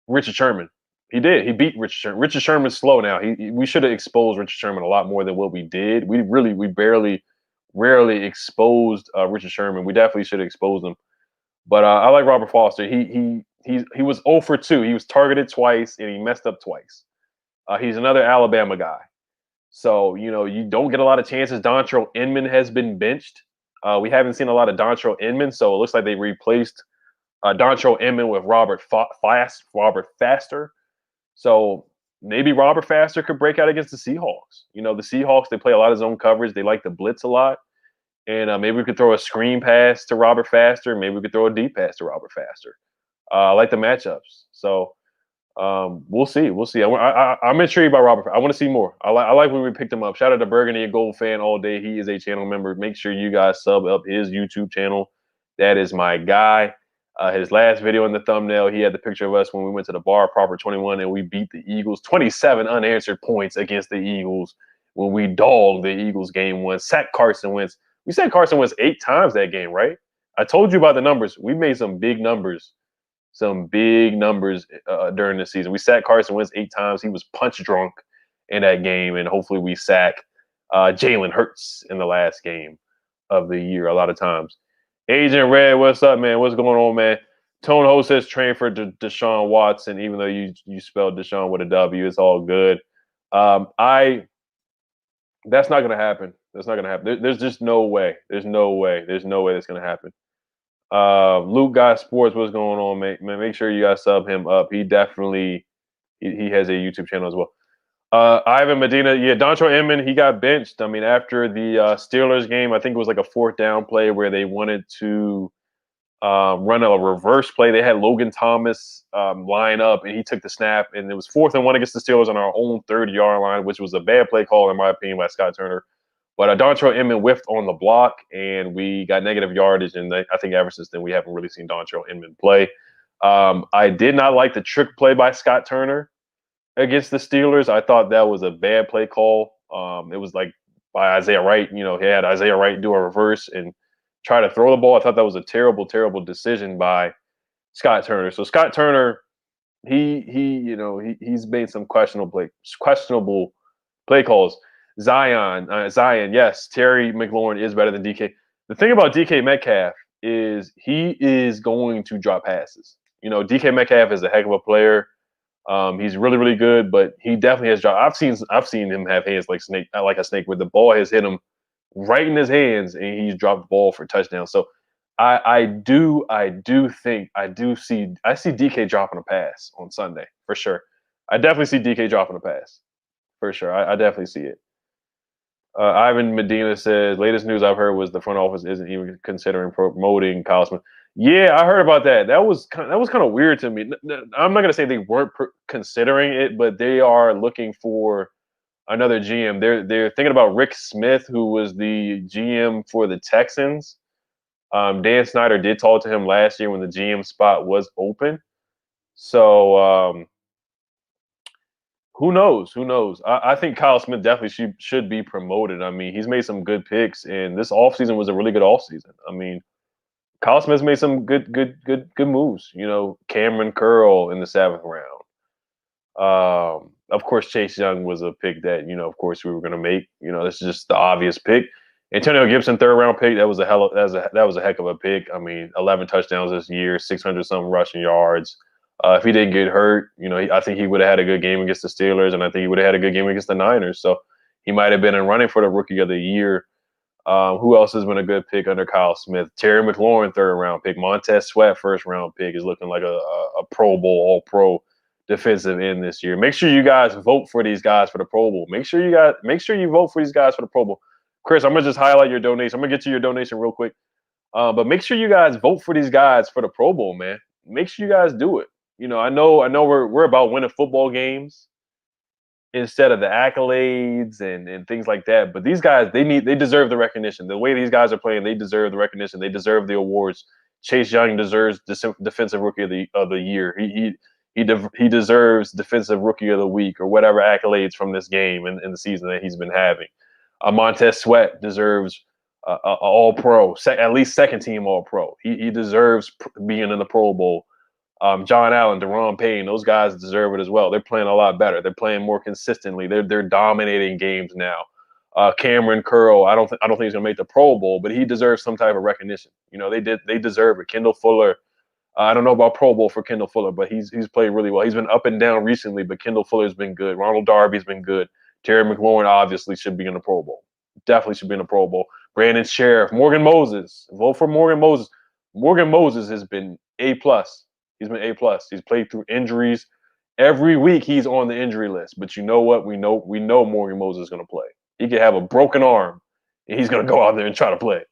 Richard Sherman. He did. He beat Richard Sherman. Richard Sherman's slow now. We should have exposed Richard Sherman a lot more than what we did. We rarely exposed Richard Sherman. We definitely should have exposed him. But I like Robert Foster. He was 0 for 2. He was targeted twice and he messed up twice. He's another Alabama guy. So, you don't get a lot of chances. Dontrell Inman has been benched. We haven't seen a lot of Dontrell Inman, so it looks like they replaced Dontrell Inman with Robert Faster. So maybe Robert Faster could break out against the Seahawks. The Seahawks, they play a lot of zone coverage. They like to blitz a lot. And maybe we could throw a screen pass to Robert Faster. Maybe we could throw a deep pass to Robert Faster. I like the matchups. So we'll see. I'm intrigued by Robert. I want to see more. I like when we picked him up. Shout out to Burgundy and Gold Fan all day. He is a channel member. Make sure you guys sub up his YouTube channel. That is my guy. His last video in the thumbnail, he had the picture of us when we went to the bar, Proper 21, and we beat the Eagles. 27 unanswered points against the Eagles when we dogged the Eagles game 1. Sacked Carson Wentz. We sacked Carson Wentz 8 times that game, right? I told you about the numbers. We made some big numbers during the season. We sacked Carson Wentz 8 times. He was punch drunk in that game, and hopefully we sack Jalen Hurts in the last game of the year a lot of times. Agent Red, what's up, man? What's going on, man? Tone Ho says transfer to Deshaun Watson, even though you spelled Deshaun with a W. It's all good. That's not going to happen. That's not going to happen. There's just no way. There's no way that's going to happen. Luke Guy Sports, what's going on, man? Make sure you guys sub him up. He definitely he has a YouTube channel as well. Ivan Medina, yeah, Dontrell Inman, he got benched. I mean, after the Steelers game, I think it was like a 4th down play where they wanted to run a reverse play. They had Logan Thomas line up, and he took the snap, and it was 4th and 1 against the Steelers on our own 30-yard line, which was a bad play call, in my opinion, by Scott Turner. But Dontrell Inman whiffed on the block, and we got negative yardage, and I think ever since then we haven't really seen Dontrell Inman play. I did not like the trick play by Scott Turner against the Steelers. I thought that was a bad play call. It was like by Isaiah Wright. He had Isaiah Wright do a reverse and try to throw the ball. I thought that was a terrible, terrible decision by Scott Turner. So Scott Turner, he's made some questionable play calls. Zion, yes, Terry McLaurin is better than DK. The thing about DK Metcalf is he is going to drop passes. DK Metcalf is a heck of a player. He's really, really good, but he definitely has dropped. I've seen him have hands like a snake, where the ball has hit him right in his hands and he's dropped the ball for touchdown. So I see DK dropping a pass on Sunday for sure. I definitely see DK dropping a pass for sure. I definitely see it. Ivan Medina says, latest news I've heard was the front office isn't even considering promoting Kyle Smith. Yeah, I heard about that. That was kind of weird to me. I'm not gonna say they weren't considering it, but they are looking for another GM. They're thinking about Rick Smith, who was the GM for the Texans. Dan Snyder did talk to him last year when the GM spot was open. So who knows? Who knows? I think Kyle Smith definitely should be promoted. I mean, he's made some good picks, and this offseason was a really good offseason. I mean, Kyle Smith's made some good moves. You know, Cameron Curl in the 7th round. Of course, Chase Young was a pick that of course we were going to make. This is just the obvious pick. Antonio Gibson, 3rd round pick. That was a heck of a pick. I mean, 11 touchdowns this year, 600 something rushing yards. If he didn't get hurt, I think he would have had a good game against the Steelers, and I think he would have had a good game against the Niners. So he might have been in running for the Rookie of the Year. Who else has been a good pick under Kyle Smith? Terry McLaurin, 3rd round pick. Montez Sweat, 1st round pick, is looking like a Pro Bowl, All Pro defensive end this year. Make sure you guys vote for these guys for the Pro Bowl. Make sure you vote for these guys for the Pro Bowl. Chris, I'm gonna just highlight your donation. I'm gonna get to your donation real quick. But make sure you guys vote for these guys for the Pro Bowl, man. Make sure you guys do it. I know we're about winning football games instead of the accolades and things like that. But these guys, they deserve the recognition. The way these guys are playing, they deserve the recognition. They deserve the awards. Chase Young deserves defensive rookie of the year. He deserves defensive rookie of the week or whatever accolades from this game in the season that he's been having. Montez Sweat deserves all pro, at least 2nd-team all pro. He deserves being in the Pro Bowl. John Allen, Deron Payne, those guys deserve it as well. They're playing a lot better. They're playing more consistently. They're dominating games now. Cameron Curl, I don't think he's gonna make the Pro Bowl, but he deserves some type of recognition. They deserve it. Kendall Fuller, I don't know about Pro Bowl for Kendall Fuller, but he's played really well. He's been up and down recently, but Kendall Fuller's been good. Ronald Darby's been good. Terry McLaurin obviously should be in the Pro Bowl. Definitely should be in the Pro Bowl. Brandon Sheriff, Morgan Moses. Vote for Morgan Moses. Morgan Moses has been A+. He's been A+. He's played through injuries. Every week he's on the injury list. But you know what? We know Morgan Moses is going to play. He could have a broken arm, and he's going to go out there and try to play.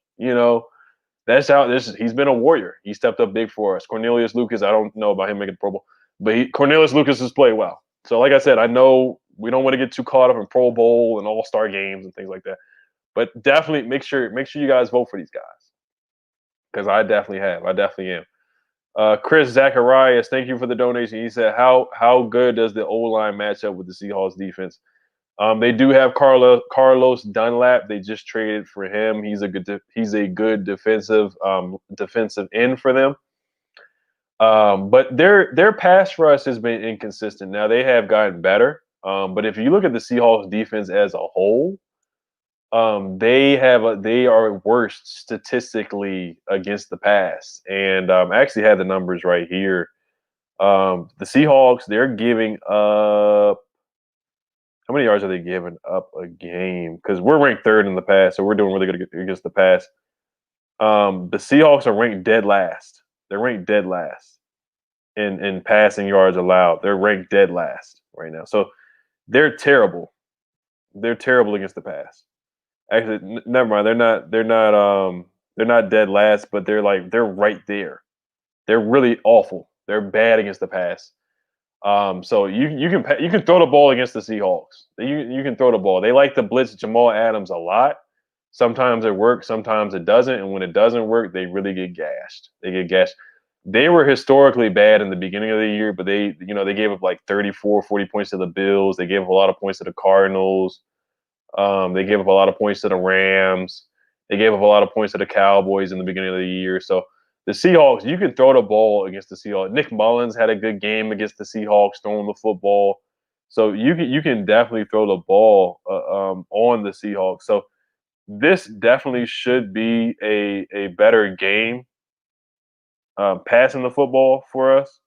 That's how he's been a warrior. He stepped up big for us. Cornelius Lucas, I don't know about him making the Pro Bowl, but Cornelius Lucas has played well. So like I said, I know we don't want to get too caught up in Pro Bowl and All-Star games and things like that. But definitely make sure you guys vote for these guys. Because I definitely have. I definitely am. Chris Zacharias, thank you for the donation. He said, how good does the O-line match up with the Seahawks defense? They do have Carlos Dunlap. They just traded for him. He's a good defensive end for them. But their pass rush has been inconsistent. Now they have gotten better. But if you look at the Seahawks defense as a whole, they are worst statistically against the pass. And I actually had the numbers right here. The Seahawks, they're giving up. How many yards are they giving up a game? Because we're ranked 3rd in the pass, so we're doing really good against the pass. The Seahawks are ranked dead last. They're ranked dead last in passing yards allowed. They're ranked dead last right now. So they're terrible. They're terrible against the pass. Actually, never mind. They're not dead last, but they're right there. They're really awful. They're bad against the pass. So you can throw the ball against the Seahawks. You can throw the ball. They like to blitz Jamal Adams a lot. Sometimes it works, sometimes it doesn't. And when it doesn't work, they really get gashed. They were historically bad in the beginning of the year, but they gave up like 34, 40 points to the Bills. They gave up a lot of points to the Cardinals. They gave up a lot of points to the Rams. They gave up a lot of points to the Cowboys in the beginning of the year. So the Seahawks, you can throw the ball against the Seahawks. Nick Mullins had a good game against the Seahawks throwing the football. So you can definitely throw the ball on the Seahawks. So this definitely should be a better game passing the football for us.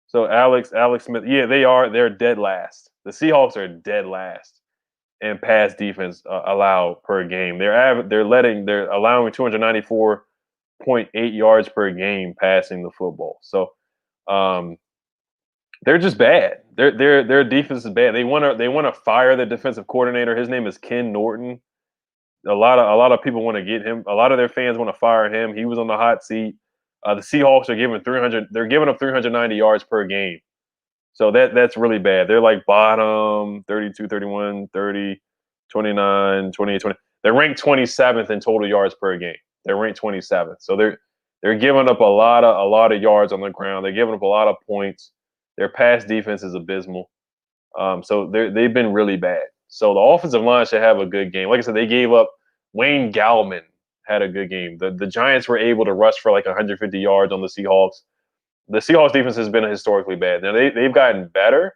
So Alex Smith, yeah, they're dead last. The Seahawks are dead last in pass defense allowed per game. They're allowing 0.8 yards per game passing the football. So they're just bad. Their defense is bad. They want to fire the defensive coordinator. His name is Ken Norton. A lot of people want to get him. A lot of their fans want to fire him. He was on the hot seat. The Seahawks are giving 300. They're giving up 390 yards per game. So that's really bad. They're like bottom 32, 31, 30, 29, 28, 20. They're ranked 27th in total yards per game. They're ranked 27th. So they're giving up a lot of yards on the ground. They're giving up a lot of points. Their pass defense is abysmal. So they've been really bad. So the offensive line should have a good game. Like I said, they gave up. Wayne Gallman had a good game. The Giants were able to rush for like 150 yards on the Seahawks. The Seahawks defense has been historically bad. Now they've gotten better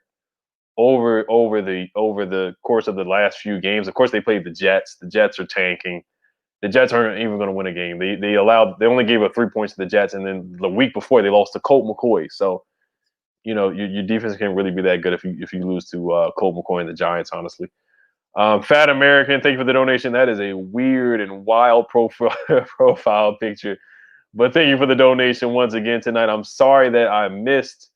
over the course of the last few games. Of course, they played the Jets. The Jets are tanking. The Jets aren't even going to win a game. They only gave up 3 points to the Jets, and then the week before they lost to Colt McCoy. So, your defense can't really be that good if you lose to Colt McCoy and the Giants, honestly. Fat American, thank you for the donation. That is a weird and wild profile picture. But thank you for the donation once again tonight. I'm sorry that I missed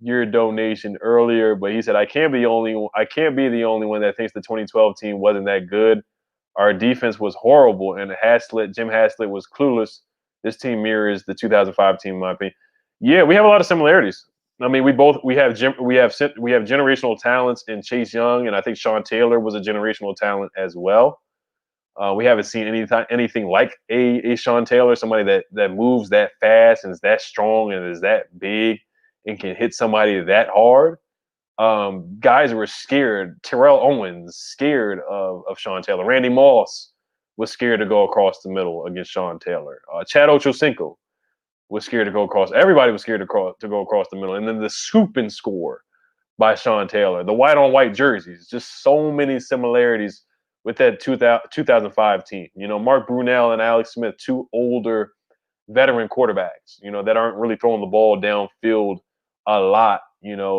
your donation earlier, but he said I can't be the only one that thinks the 2012 team wasn't that good. Our defense was horrible, and Jim Haslett was clueless. This team mirrors the 2005 team, in my opinion. Yeah, we have a lot of similarities. I mean, we have generational talents in Chase Young, and I think Sean Taylor was a generational talent as well. We haven't seen anything like a Sean Taylor, somebody that moves that fast and is that strong and is that big and can hit somebody that hard. Guys were scared. Terrell Owens scared of Sean Taylor. Randy Moss was scared to go across the middle against Sean Taylor. Chad Ochocinco was scared to go across. Everybody was scared to go across the middle. And then the scoop and score by Sean Taylor. The white-on-white jerseys. Just so many similarities with that 2005 team. Mark Brunell and Alex Smith, two older veteran quarterbacks, that aren't really throwing the ball downfield a lot,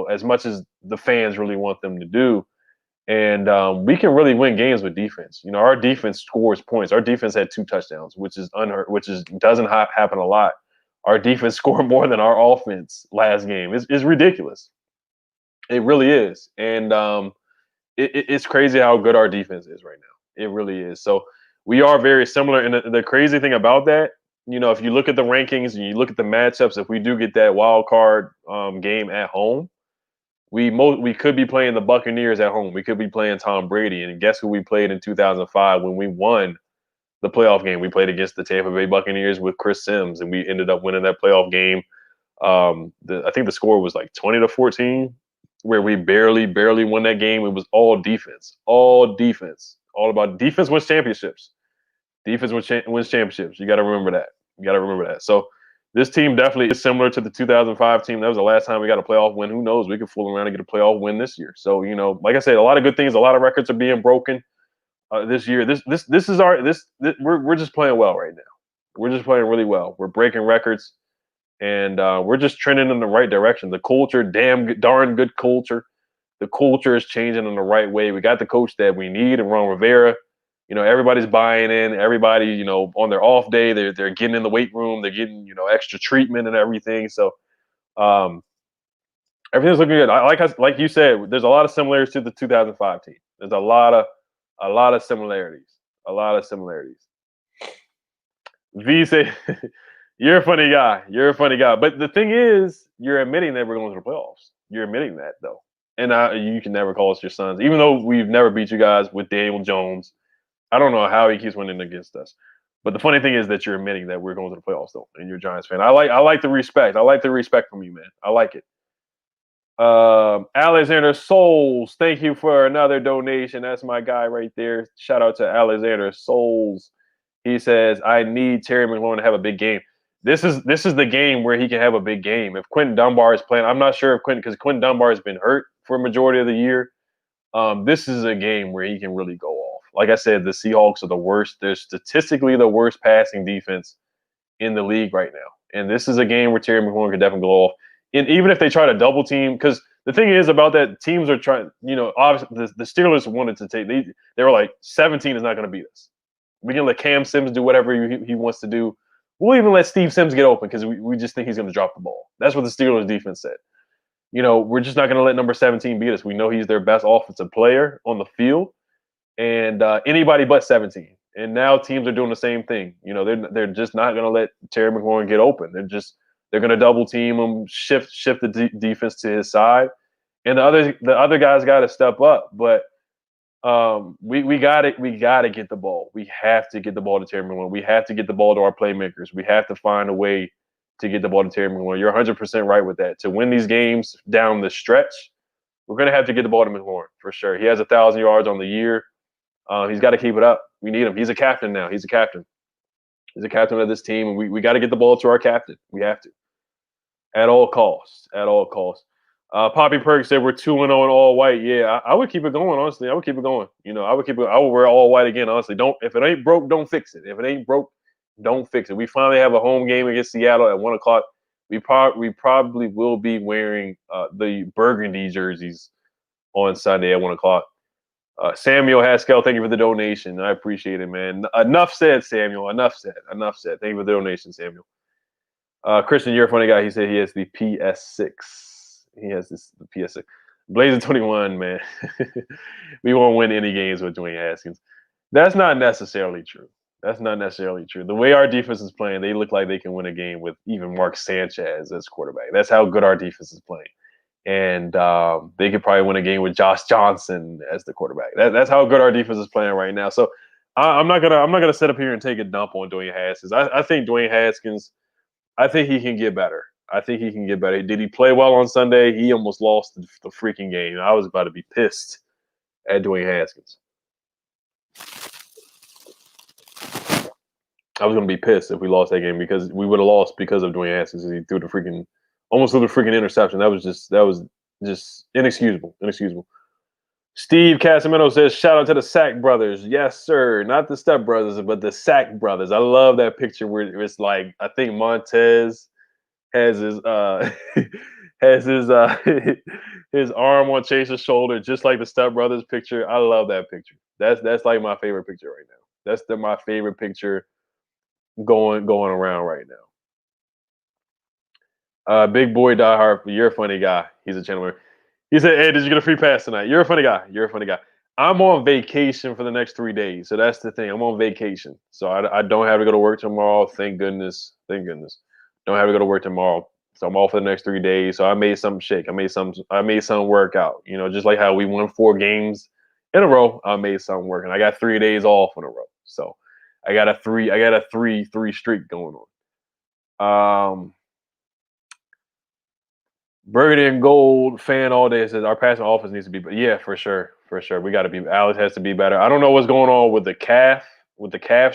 as much as the fans really want them to do. And we can really win games with defense. Our defense scores points. Our defense had 2 touchdowns, which is unheard, doesn't happen a lot. Our defense scored more than our offense last game. It's ridiculous. It really is. And it's crazy how good our defense is right now. It really is. So we are very similar. And the crazy thing about that, if you look at the rankings and you look at the matchups, if we do get that wild card game at home, we could be playing the Buccaneers at home. We could be playing Tom Brady. And guess who we played in 2005 when we won the playoff game? We played against the Tampa Bay Buccaneers with Chris Sims, and we ended up winning that playoff game. I think the score was like 20-14, where we barely won that game. It was all defense, all about defense wins championships. Defense wins championships. You got to remember that. So this team definitely is similar to the 2005 team. That was the last time we got a playoff win. Who knows? We could fool around and get a playoff win this year. So, like I said, a lot of good things, a lot of records are being broken this year. We're just playing well right now. We're just playing really well. We're breaking records, and we're just trending in the right direction. The culture, darn good culture. The culture is changing in the right way. We got the coach that we need, and Ron Rivera. Everybody's buying in. Everybody, on their off day, they're getting in the weight room. They're getting, extra treatment and everything. So, everything's looking good. Like you said, there's a lot of similarities to the 2005 team. There's a lot of similarities. V said, "You're a funny guy. But the thing is, you're admitting that we're going to the playoffs. You're admitting that, though. And you can never call us your sons, even though we've never beat you guys with Daniel Jones. I don't know how he keeps winning against us. But the funny thing is that you're admitting that we're going to the playoffs, though, and you're a Giants fan. I like the respect. I like the respect from you, man. I like it. Alexander Souls, thank you for another donation. That's my guy right there. Shout out to Alexander Souls. He says, I need Terry McLaurin to have a big game. This is the game where he can have a big game. If Quentin Dunbar is playing, I'm not sure if because Quentin Dunbar has been hurt for a majority of the year. This is a game where he can really go off. Like I said, the Seahawks are the worst. They're statistically the worst passing defense in the league right now. And this is a game where Terry McLaurin could definitely go off. And even if they try to double team, because the thing is about that, teams are trying, obviously the Steelers wanted to take, they were like, 17 is not going to beat us. We can let Cam Sims do whatever he wants to do. We'll even let Steve Sims get open because we just think he's going to drop the ball. That's what the Steelers defense said. We're just not going to let number 17 beat us. We know he's their best offensive player on the field, and anybody but 17. And now teams are doing the same thing. They're just not going to let Terry McLaurin get open. They're going to double team him, shift the defense to his side, and the other guys got to step up. But we got to get the ball. We have to get the ball to Terry McLaurin. We have to get the ball to our playmakers. We have to find a way to get the ball to Terry McLaurin. You're 100% right with that. To win these games down the stretch, we're going to have to get the ball to McLaurin for sure. He has 1,000 yards on the year. He's got to keep it up. We need him. He's a captain now. He's a captain. He's a captain of this team, and we got to get the ball to our captain. We have to. At all costs. At all costs. Poppy Perk said we're 2-0 in all white. Yeah, I would keep it going, honestly. I would keep it going. I would wear all white again, honestly. If it ain't broke, don't fix it. If it ain't broke, don't fix it. We finally have a home game against Seattle at 1 o'clock. We probably will be wearing the burgundy jerseys on Sunday at 1 o'clock. Samuel Haskell, thank you for the donation. I appreciate it, man. Enough said, Samuel. Enough said. Thank you for the donation, Samuel. Christian, you're a funny guy. He said he has the PS6. He has the PS6. Blazer 21, man. We won't win any games with Dwayne Haskins. That's not necessarily true. The way our defense is playing, they look like they can win a game with even Mark Sanchez as quarterback. That's how good our defense is playing. And they could probably win a game with Josh Johnson as the quarterback. That's how good our defense is playing right now. So I'm not gonna sit up here and take a dump on Dwayne Haskins. I think Dwayne Haskins. I think he can get better. Did he play well on Sunday? He almost lost the freaking game. I was about to be pissed at Dwayne Haskins. I was going to be pissed if we lost that game because we would have lost because of Dwayne Haskins. He almost threw the freaking interception. That was just inexcusable. Steve Casimiro says, shout out to the Sack brothers. Yes, sir. Not the Step brothers, but the Sack brothers. I love that picture where it's like, I think Montez has his his arm on Chase's shoulder, just like the Step brothers picture. I love that picture. That's like my favorite picture right now. That's my favorite picture going around right now. Big boy diehard, you're a funny guy. He's a channel member. He said, hey, did you get a free pass tonight? You're a funny guy. I'm on vacation for the next 3 days. So that's the thing. I'm on vacation. So I don't have to go to work tomorrow. Thank goodness. Don't have to go to work tomorrow. So I'm off for the next 3 days. So I made something shake. I made something work out. Just like how we won 4 games in a row, I made something work. And I got 3 days off in a row. So I got a three streak going on. Burgundy and gold fan all day says our passing offense needs to be better. Yeah, for sure. We got to be. Alex has to be better. I don't know what's going on with the calf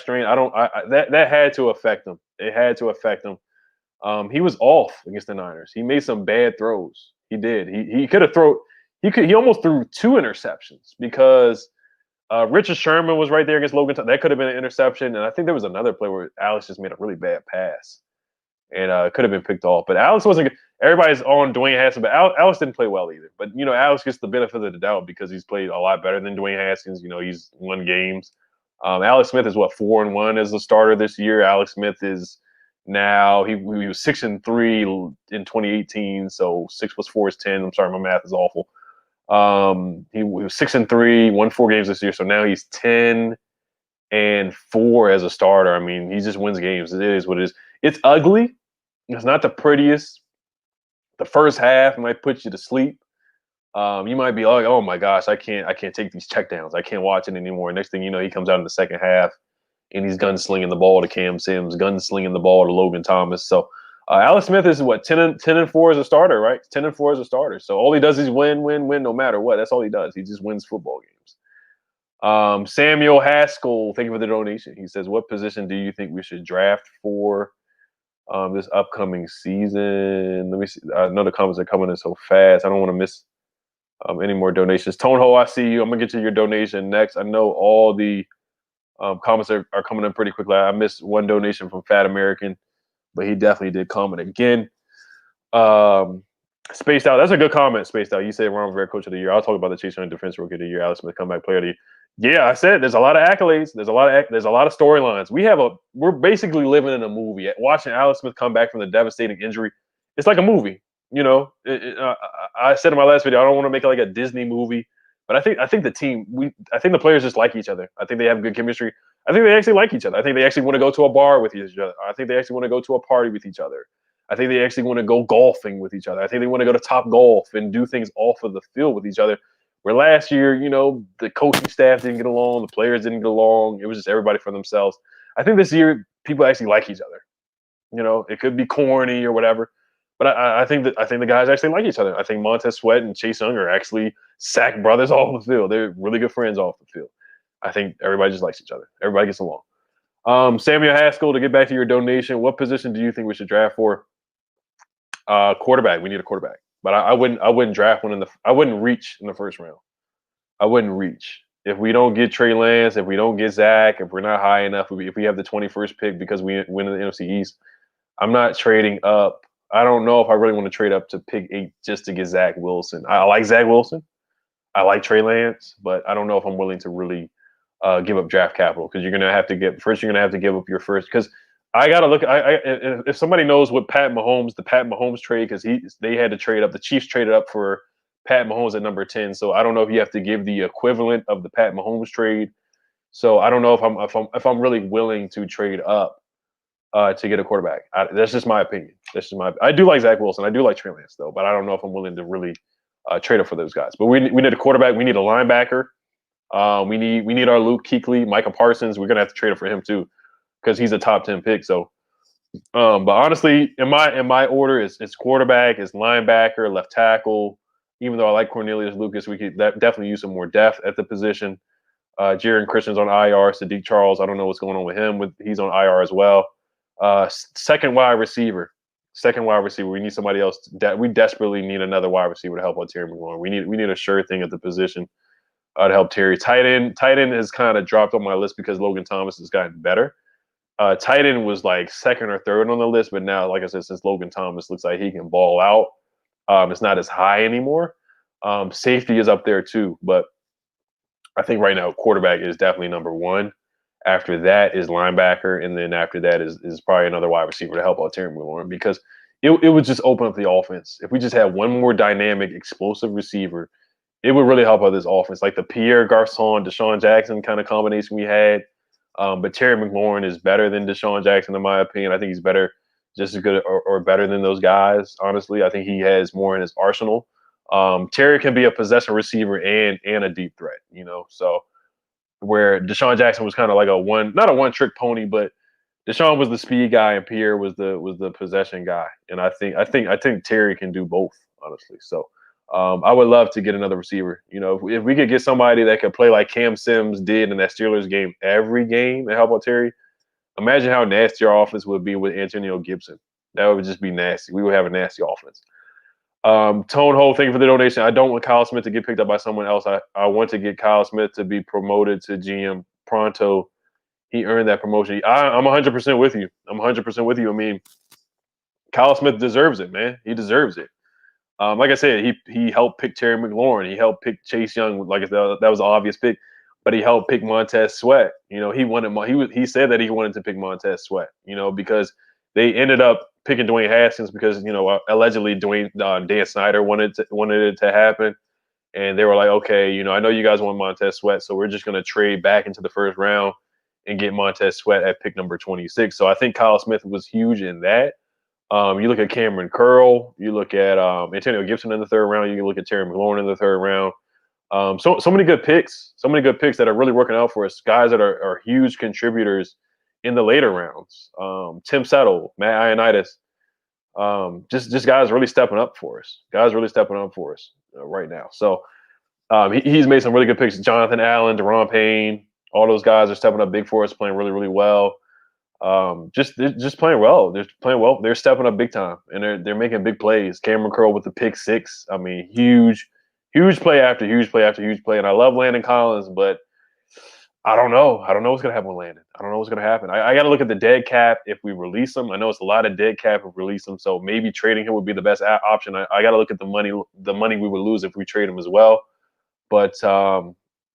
strain. That had to affect him. It had to affect him. He was off against the Niners. He made some bad throws. He did. He could have thrown. He almost threw 2 interceptions because Richard Sherman was right there against Logan. That could have been an interception, and I think there was another play where Alex just made a really bad pass, and it could have been picked off. But Alex wasn't good. Everybody's on Dwayne Haskins, but Alex didn't play well either. But Alex gets the benefit of the doubt because he's played a lot better than Dwayne Haskins. He's won games. Alex Smith is 4-1 as a starter this year. Alex Smith is now he was 6-3 in 2018. So 6 + 4 is 10. I'm sorry, my math is awful. He was 6-3, won 4 games this year. So now he's 10-4 as a starter. I mean, he just wins games. It is what it is. It's ugly. It's not the prettiest. The first half might put you to sleep. You might be like, oh my gosh, I can't take these checkdowns. I can't watch it anymore. Next thing you know, he comes out in the second half and he's gunslinging the ball to Cam Sims, gunslinging the ball to Logan Thomas. So Alex Smith is 10-4 as a starter, right? 10-4 as a starter. So all he does is win no matter what. That's all he does. He just wins football games. Samuel Haskell, thank you for the donation. He says, what position do you think we should draft for this upcoming season? Let me see. I know the comments are coming in so fast. I don't want to miss any more donations. Toneho, I see you. I'm going to get to your donation next. I know all the comments are coming in pretty quickly. I missed one donation from Fat American, but he definitely did comment again. Spaced Out. That's a good comment, Spaced Out. You said Ron Rivera Coach of the Year. I'll talk about the Chase Young Defense Rookie of the Year. Alex Smith Comeback Player of the Year. Yeah, I said there's a lot of accolades. There's a lot of storylines. We're basically living in a movie. Watching Alex Smith come back from the devastating injury, it's like a movie. You know, I said in my last video, I don't want to make it like a Disney movie, but I think the team, I think the players just like each other. I think they have good chemistry. I think they actually like each other. I think they actually want to go to a bar with each other. I think they actually want to go to a party with each other. I think they actually want to go golfing with each other. I think they want to go to Top Golf and do things off of the field with each other. Where last year, the coaching staff didn't get along, the players didn't get along. It was just everybody for themselves. I think this year people actually like each other. It could be corny or whatever, but I think the guys actually like each other. I think Montez Sweat and Chase Young are actually sack brothers off the field. They're really good friends off the field. I think everybody just likes each other. Everybody gets along. Samuel Haskell, to get back to your donation, what position do you think we should draft for? Quarterback. We need a quarterback, but I wouldn't draft one I wouldn't reach in the first round. I wouldn't reach. If we don't get Trey Lance, if we don't get Zach, if we're not high enough, if we have the 21st pick because we win in the NFC East, I'm not trading up. I don't know if I really want to trade up to pick 8 just to get Zach Wilson. I like Zach Wilson. I like Trey Lance, but I don't know if I'm willing to really give up draft capital because you're going to have to give up your first. Because I got to look. If somebody knows what the Pat Mahomes trade, because they had to trade up. The Chiefs traded up for Pat Mahomes at number 10. So I don't know if you have to give the equivalent of the Pat Mahomes trade. So I don't know if I'm really willing to trade up to get a quarterback. That's just my opinion. I do like Zach Wilson. I do like Trey Lance though, but I don't know if I'm willing to really trade up for those guys. But we need a quarterback. We need a linebacker. We need our Luke Kuechly, Micah Parsons. We're gonna have to trade up for him too because he's a top 10 pick. So, but honestly, in my order, it's quarterback, it's linebacker, left tackle. Even though I like Cornelius Lucas, we could definitely use some more depth at the position. Jaron Christian's on IR. Sadiq Charles, I don't know what's going on with him. He's on IR as well. Second wide receiver. We need somebody else. We desperately need another wide receiver to help out Terry McLaurin. We need a sure thing at the position to help Terry. Tight end has kind of dropped on my list because Logan Thomas has gotten better. Tight end was like second or third on the list, but now, like I said, since Logan Thomas looks like he can ball out, it's not as high anymore. Safety is up there too, but I think right now quarterback is definitely number one. After that is linebacker, and then after that is probably another wide receiver to help out Terry McLaurin because it would just open up the offense. If we just had one more dynamic, explosive receiver, it would really help out this offense. Like the Pierre Garçon, Deshaun Jackson kind of combination we had. But Terry McLaurin is better than Deshaun Jackson, in my opinion. I think he's better, just as good or better than those guys, honestly. I think he has more in his arsenal. Terry can be a possession receiver and a deep threat, so where Deshaun Jackson was kind of like not a one-trick pony, but Deshaun was the speed guy and Pierre was the possession guy. And I think Terry can do both, honestly. So I would love to get another receiver. If we could get somebody that could play like Cam Sims did in that Steelers game every game and help out Terry, imagine how nasty our offense would be with Antonio Gibson. That would just be nasty. We would have a nasty offense. Tone Ho, thank you for the donation. I don't want Kyle Smith to get picked up by someone else. I want to get Kyle Smith to be promoted to GM pronto. He earned that promotion. I'm 100% with you. I'm 100% with you. I mean, Kyle Smith deserves it, man. He deserves it. Like I said, he helped pick Terry McLaurin. He helped pick Chase Young. Like that was an obvious pick, but he helped pick Montez Sweat. He said that he wanted to pick Montez Sweat. Because they ended up picking Dwayne Haskins because allegedly Dan Snyder wanted it to happen, and they were like, okay, I know you guys want Montez Sweat, so we're just going to trade back into the first round and get Montez Sweat at pick number 26. So I think Kyle Smith was huge in that. You look at Cameron Curl, you look at Antonio Gibson in the third round, you can look at Terry McLaurin in the third round. So many good picks, that are really working out for us. Guys that are huge contributors in the later rounds. Tim Settle, Matt Ioannidis, just guys really stepping up for us. Right now. So he's made some really good picks. Jonathan Allen, Deron Payne, all those guys are stepping up big for us, playing really, really well. Just playing well. They're playing well. They're stepping up big time, and they're making big plays. Cameron Curl with the pick 6. I mean, huge play after huge play after huge play. And I love Landon Collins, but I don't know. I don't know what's gonna happen with Landon. I don't know what's gonna happen. I got to look at the dead cap if we release him. I know it's a lot of dead cap if we release him, so maybe trading him would be the best option. I got to look at the money we would lose if we trade him as well. But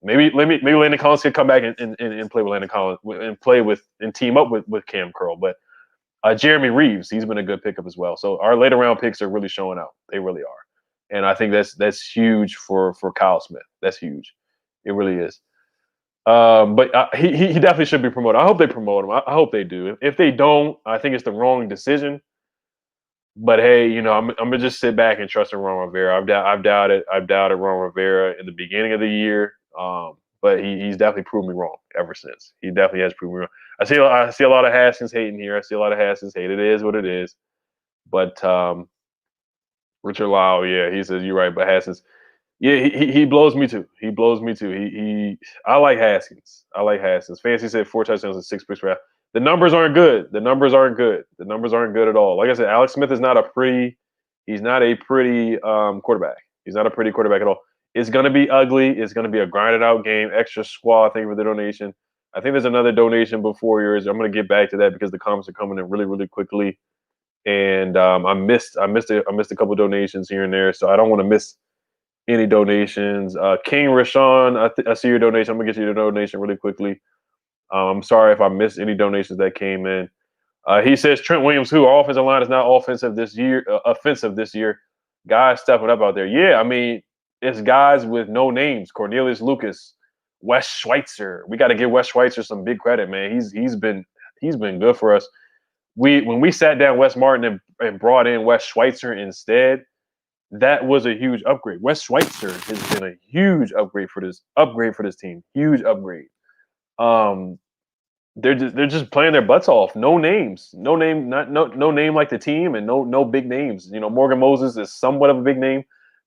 maybe Landon Collins could come back and play with Landon Collins and team up with Cam Curl. But Jeremy Reeves, he's been a good pickup as well. So our later round picks are really showing out. They really are. And I think that's huge for Kyle Smith. That's huge. It really is. But he definitely should be promoted. I hope they promote him. I hope they do. If they don't, I think it's the wrong decision. But hey, you know, I'm gonna just sit back and trust in Ron Rivera. I've doubted Ron Rivera in the beginning of the year. But he's definitely proved me wrong ever since. He definitely has proved me wrong. I see a lot of Haskins hating here. I see a lot of Haskins hate. It is what it is. But Richard Lyle, yeah, he says you're right. But Haskins, yeah, he blows me too. He blows me too. I like Haskins. I like Haskins. Fancy said 4 touchdowns and 6 picks for. The numbers aren't good. The numbers aren't good. The numbers aren't good at all. Like I said, Alex Smith is not a pretty. He's not a pretty quarterback. He's not a pretty quarterback at all. It's going to be ugly. It's going to be a grinded out game. Extra squad. Thank you for the donation. I think there's another donation before yours. I'm going to get back to that because the comments are coming in really, really quickly. And I missed a couple donations here and there, so I don't want to miss any donations. King Rashawn, I see your donation. I'm gonna get you the donation really quickly. I'm sorry if I missed any donations that came in. He says Trent Williams, who our offensive line is not offensive this year. Guys stepping up out there. Yeah, I mean it's guys with no names. Cornelius Lucas, Wes Schweitzer. We got to give Wes Schweitzer some big credit, man. He's been good for us. When we sat down Wes Martin and brought in Wes Schweitzer instead, that was a huge upgrade. Wes Schweitzer has been a huge upgrade for this team. Huge upgrade. They're just playing their butts off. No names, no name like the team, and no big names. You know, Morgan Moses is somewhat of a big name.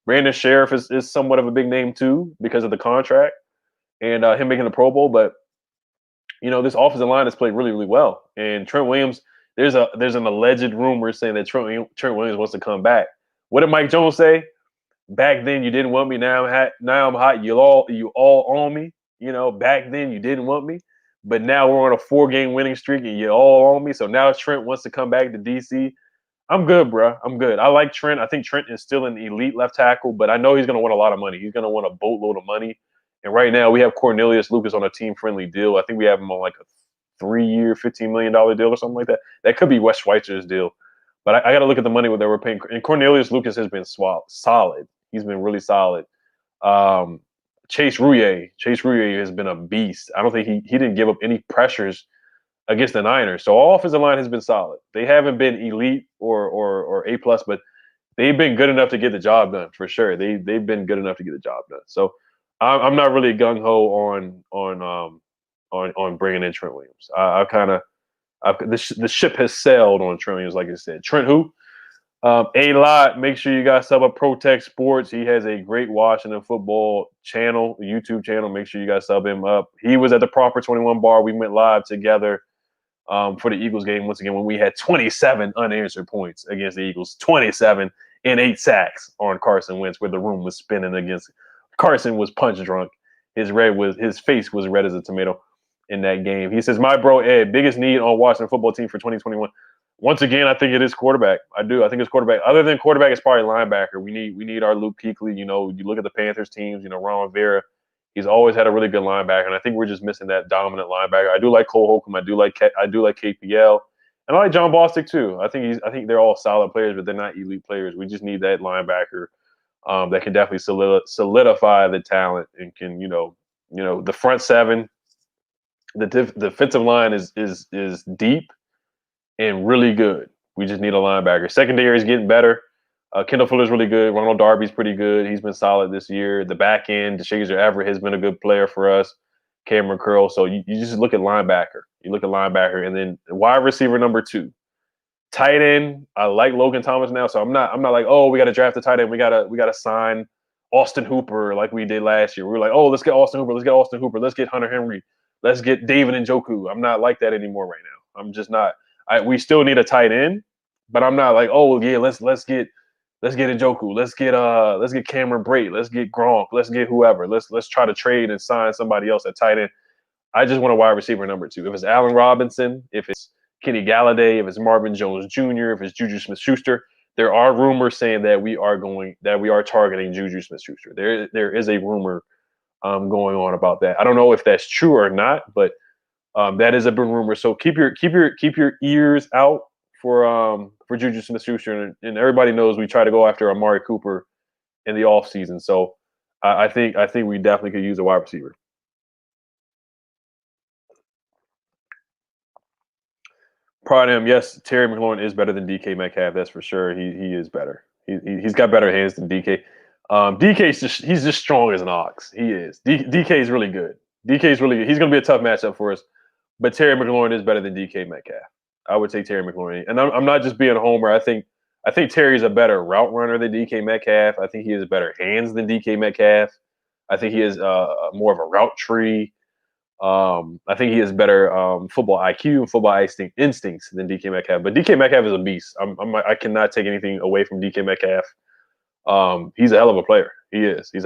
Brandon Sheriff is somewhat of a big name too because of the contract and him making the Pro Bowl. But you know, this offensive line has played really, really well. And Trent Williams, there's an alleged rumor saying that Trent Williams wants to come back. What did Mike Jones say? Back then you didn't want me. Now I'm hot. You all on me. You know, back then you didn't want me, but now we're on a 4-game winning streak and you're all on me. So now Trent wants to come back to DC. I'm good, bro. I'm good. I like Trent. I think Trent is still an elite left tackle, but I know he's going to want a lot of money. He's going to want a boatload of money. And right now we have Cornelius Lucas on a team-friendly deal. I think we have him on like a 3-year, $15 million deal or something like that. That could be Wes Schweitzer's deal. But I got to look at the money that we're paying. And Cornelius Lucas has been solid. He's been really solid. Chase Rouillet has been a beast. I don't think he didn't give up any pressures against the Niners. So our offensive line has been solid. They haven't been elite or A+, but they've been good enough to get the job done for sure. They've been good enough to get the job done. So I'm not really gung ho on bringing in Trent Williams. The ship has sailed on Trent Williams, like I said. Trent who? A-Lot, make sure you guys sub up Protect Sports. He has a great Washington football channel, YouTube channel. Make sure you guys sub him up. He was at the Proper 21 bar. We went live together for the Eagles game once again when we had 27 unanswered points against the Eagles, 27 and 8 sacks on Carson Wentz, where the room was spinning against. Carson was punch drunk. His face was red as a tomato in that game. He says, my bro Ed, biggest need on Washington football team for 2021. Once again, I think it is quarterback. I think it's quarterback. Other than quarterback, it's probably linebacker. We need our Luke Kuechly. You know, you look at the Panthers teams. You know, Ron Rivera. He's always had a really good linebacker, and I think we're just missing that dominant linebacker. I do like Cole Holcomb. I do like KPL, and I like John Bostic too. I think they're all solid players, but they're not elite players. We just need that linebacker that can definitely solidify the talent and can the front seven. The defensive line is deep and really good. We just need a linebacker. Secondary is getting better. Kendall Fuller's really good. Ronald Darby's pretty good. He's been solid this year. The back end, DeShazer Everett has been a good player for us. Cameron Curl. So you just look at linebacker. You look at linebacker, and then wide receiver number 2. Tight end, I like Logan Thomas now. So I'm not like, oh, we got to draft a tight end. We gotta sign Austin Hooper like we did last year. We were like, oh, let's get Austin Hooper. Let's get Hunter Henry. Let's get David Njoku. I'm not like that anymore right now. I'm just not. We still need a tight end, but I'm not like, oh yeah, let's get Njoku. Let's get Cameron Brate. Let's get Gronk. Let's get whoever. Let's try to trade and sign somebody else at tight end. I just want a wide receiver number 2. If it's Allen Robinson, if it's Kenny Galladay, if it's Marvin Jones Jr., if it's Juju Smith-Schuster, there are rumors saying that we are targeting Juju Smith-Schuster. There is a rumor going on about that. I don't know if that's true or not, but that is a big rumor. So keep your ears out for Juju Smith-Schuster, and everybody knows we try to go after Amari Cooper in the offseason. So I think we definitely could use a wide receiver. Proud of him. Yes, Terry McLaurin is better than DK Metcalf. That's for sure. He is better. He's got better hands than DK. DK's he's just strong as an ox. He is. DK is really good. DK is really good. He's going to be a tough matchup for us. But Terry McLaurin is better than DK Metcalf. I would take Terry McLaurin, and I'm not just being a homer. I think Terry's a better route runner than DK Metcalf. I think he has better hands than DK Metcalf. I think he is more of a route tree. I think he has better football IQ and football instincts than DK Metcalf. But DK Metcalf is a beast. I cannot take anything away from DK Metcalf. He's a hell of a player. He is. He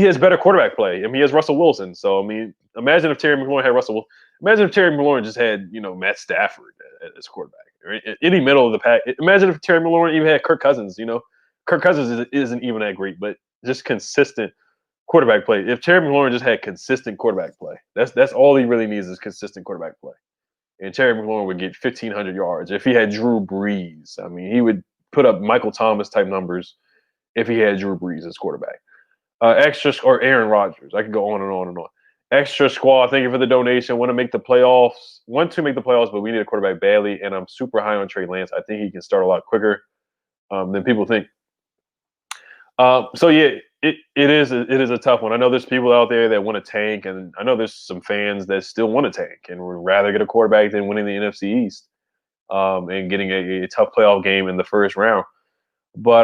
has better quarterback play. I mean, he has Russell Wilson. So I mean, imagine if Terry McLaurin had Russell. Imagine if Terry McLaurin just had Matt Stafford as quarterback. Right? Any middle of the pack. Imagine if Terry McLaurin even had Kirk Cousins. Kirk Cousins isn't even that great, but just consistent quarterback play. If Terry McLaurin just had consistent quarterback play, that's all he really needs is consistent quarterback play. And Terry McLaurin would get 1,500 yards. If he had Drew Brees, I mean, he would put up Michael Thomas type numbers if he had Drew Brees as quarterback. Or Aaron Rodgers. I could go on and on and on. Extra squad, thank you for the donation. Want to make the playoffs, but we need a quarterback badly, and I'm super high on Trey Lance. I think he can start a lot quicker than people think. So yeah, it is a tough one. I know there's people out there that want to tank, and I know there's some fans that still want to tank and would rather get a quarterback than winning the NFC East and getting a tough playoff game in the first round. But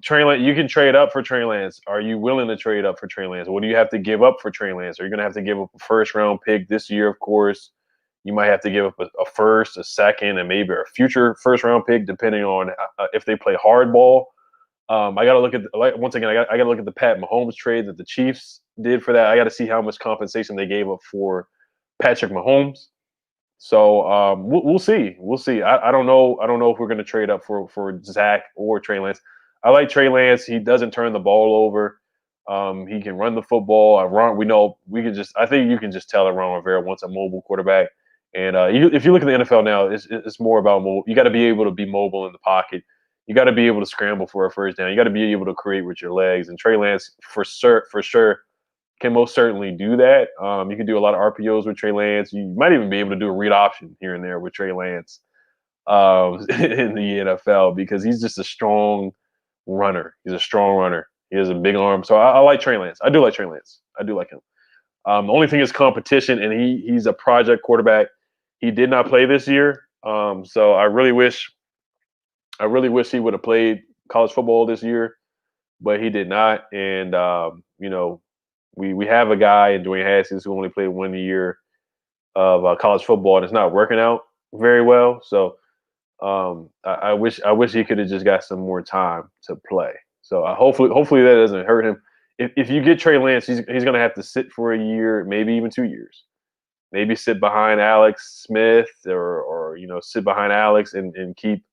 Trey Lance, you can trade up for Trey Lance. Are you willing to trade up for Trey Lance? What do you have to give up for Trey Lance? Are you going to have to give up a first-round pick this year, of course? You might have to give up a first, a second, and maybe a future first-round pick, depending on if they play hardball. I got to look at once again. I got to look at the Pat Mahomes trade that the Chiefs did for that. I got to see how much compensation they gave up for Patrick Mahomes. So we'll see. We'll see. I don't know. I don't know if we're going to trade up for Zach or Trey Lance. I like Trey Lance. He doesn't turn the ball over. He can run the football. I think you can just tell that Ron Rivera wants a mobile quarterback. And if you look at the NFL now, it's more about mobile. You got to be able to be mobile in the pocket. You got to be able to scramble for a first down. You got to be able to create with your legs. And Trey Lance, for sure, can most certainly do that. You can do a lot of RPOs with Trey Lance. You might even be able to do a read option here and there with Trey Lance in the NFL because he's just a strong runner. He's a strong runner. He has a big arm. So I like Trey Lance. I do like Trey Lance. I do like him. The only thing is competition, and he's a project quarterback. He did not play this year. So I really wish he would have played college football this year, but he did not. And we have a guy in Dwayne Haskins who only played 1 year of college football, and it's not working out very well. So I wish he could have just got some more time to play. So hopefully that doesn't hurt him. If you get Trey Lance, he's going to have to sit for a year, maybe even 2 years. Maybe sit behind Alex Smith or sit behind Alex and keep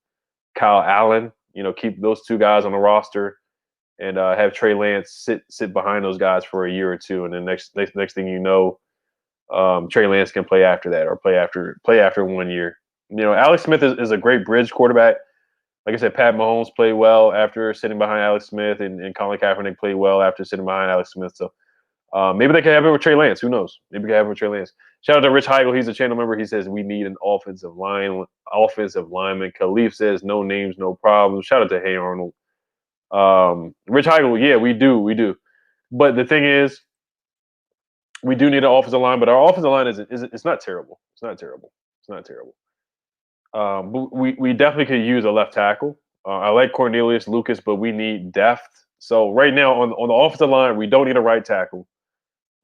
Kyle Allen, keep those two guys on the roster and have Trey Lance sit behind those guys for a year or two. And then next thing you know, Trey Lance can play after that or play after 1 year. Alex Smith is a great bridge quarterback. Like I said, Pat Mahomes played well after sitting behind Alex Smith, and Colin Kaepernick played well after sitting behind Alex Smith. So maybe they can have it with Trey Lance. Who knows? Maybe they can have it with Trey Lance. Shout out to Rich Heigl. He's a channel member. He says we need an offensive lineman. Khalif says no names, no problems. Shout out to Hey Arnold. Rich Heigl, yeah, we do. But the thing is, we do need an offensive line, but our offensive line it's not terrible. It's not terrible. But we definitely could use a left tackle. I like Cornelius Lucas, but we need depth. So right now on the offensive line, we don't need a right tackle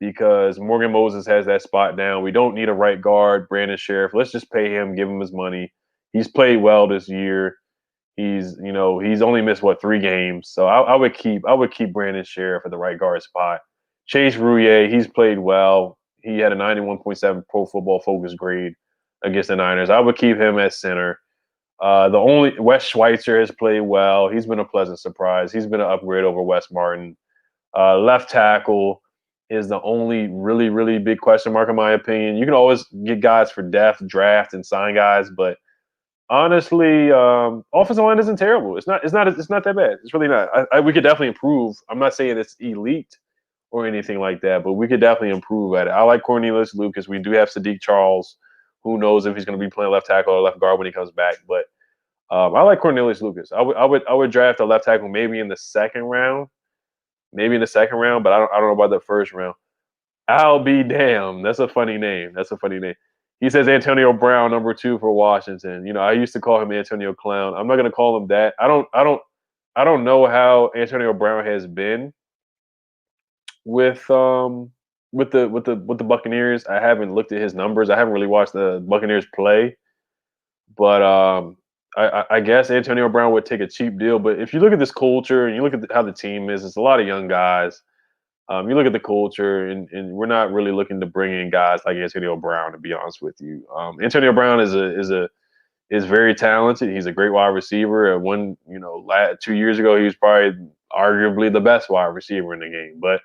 because Morgan Moses has that spot down. We don't need a right guard, Brandon Sheriff. Let's just pay him, give him his money. He's played well this year. He's only missed 3 games. So I would keep Brandon Sheriff at the right guard spot. Chase Rouillet, he's played well. He had a 91.7 Pro Football Focus grade against the Niners. I would keep him at center. The only Wes Schweitzer has played well. He's been a pleasant surprise. He's been an upgrade over Wes Martin. Left tackle, is the only really, really big question mark in my opinion. You can always get guys for depth, draft, and sign guys, but honestly, offensive line isn't terrible. It's not that bad. It's really not. We could definitely improve. I'm not saying it's elite or anything like that, but we could definitely improve at it. I like Cornelius Lucas. We do have Sadiq Charles. Who knows if he's going to be playing left tackle or left guard when he comes back? But I like Cornelius Lucas. I would draft a left tackle maybe in the second round, but I don't know about the first round. I'll be damned. That's a funny name. That's a funny name. He says Antonio Brown, number 2 for Washington. You know, I used to call him Antonio Clown. I'm not gonna call him that. I don't know how Antonio Brown has been with with the Buccaneers. I haven't looked at his numbers. I haven't really watched the Buccaneers play. But I guess Antonio Brown would take a cheap deal. But if you look at this culture and you look at how the team is, it's a lot of young guys. You look at the culture, and we're not really looking to bring in guys like Antonio Brown. To be honest with you, Antonio Brown is very talented. He's a great wide receiver. And 2 years ago, he was probably arguably the best wide receiver in the game. But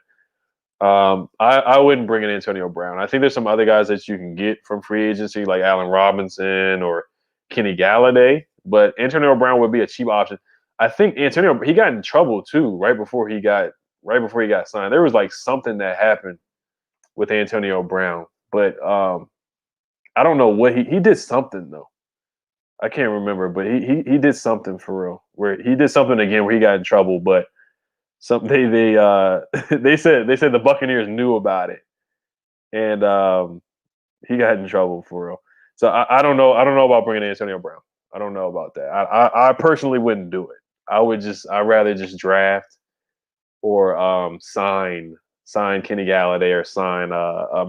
I wouldn't bring in Antonio Brown. I think there's some other guys that you can get from free agency, like Allen Robinson or Kenny Galladay. But Antonio Brown would be a cheap option. I think Antonio he got in trouble too right before he got signed. There was like something that happened with Antonio Brown, but I don't know what he did something though. I can't remember, but he did something for real where he did something again where he got in trouble. But some they they said the Buccaneers knew about it, and he got in trouble for real. So I don't know. I don't know about bringing in Antonio Brown. I don't know about that. I personally wouldn't do it. I'd rather just draft or sign Kenny Galladay or sign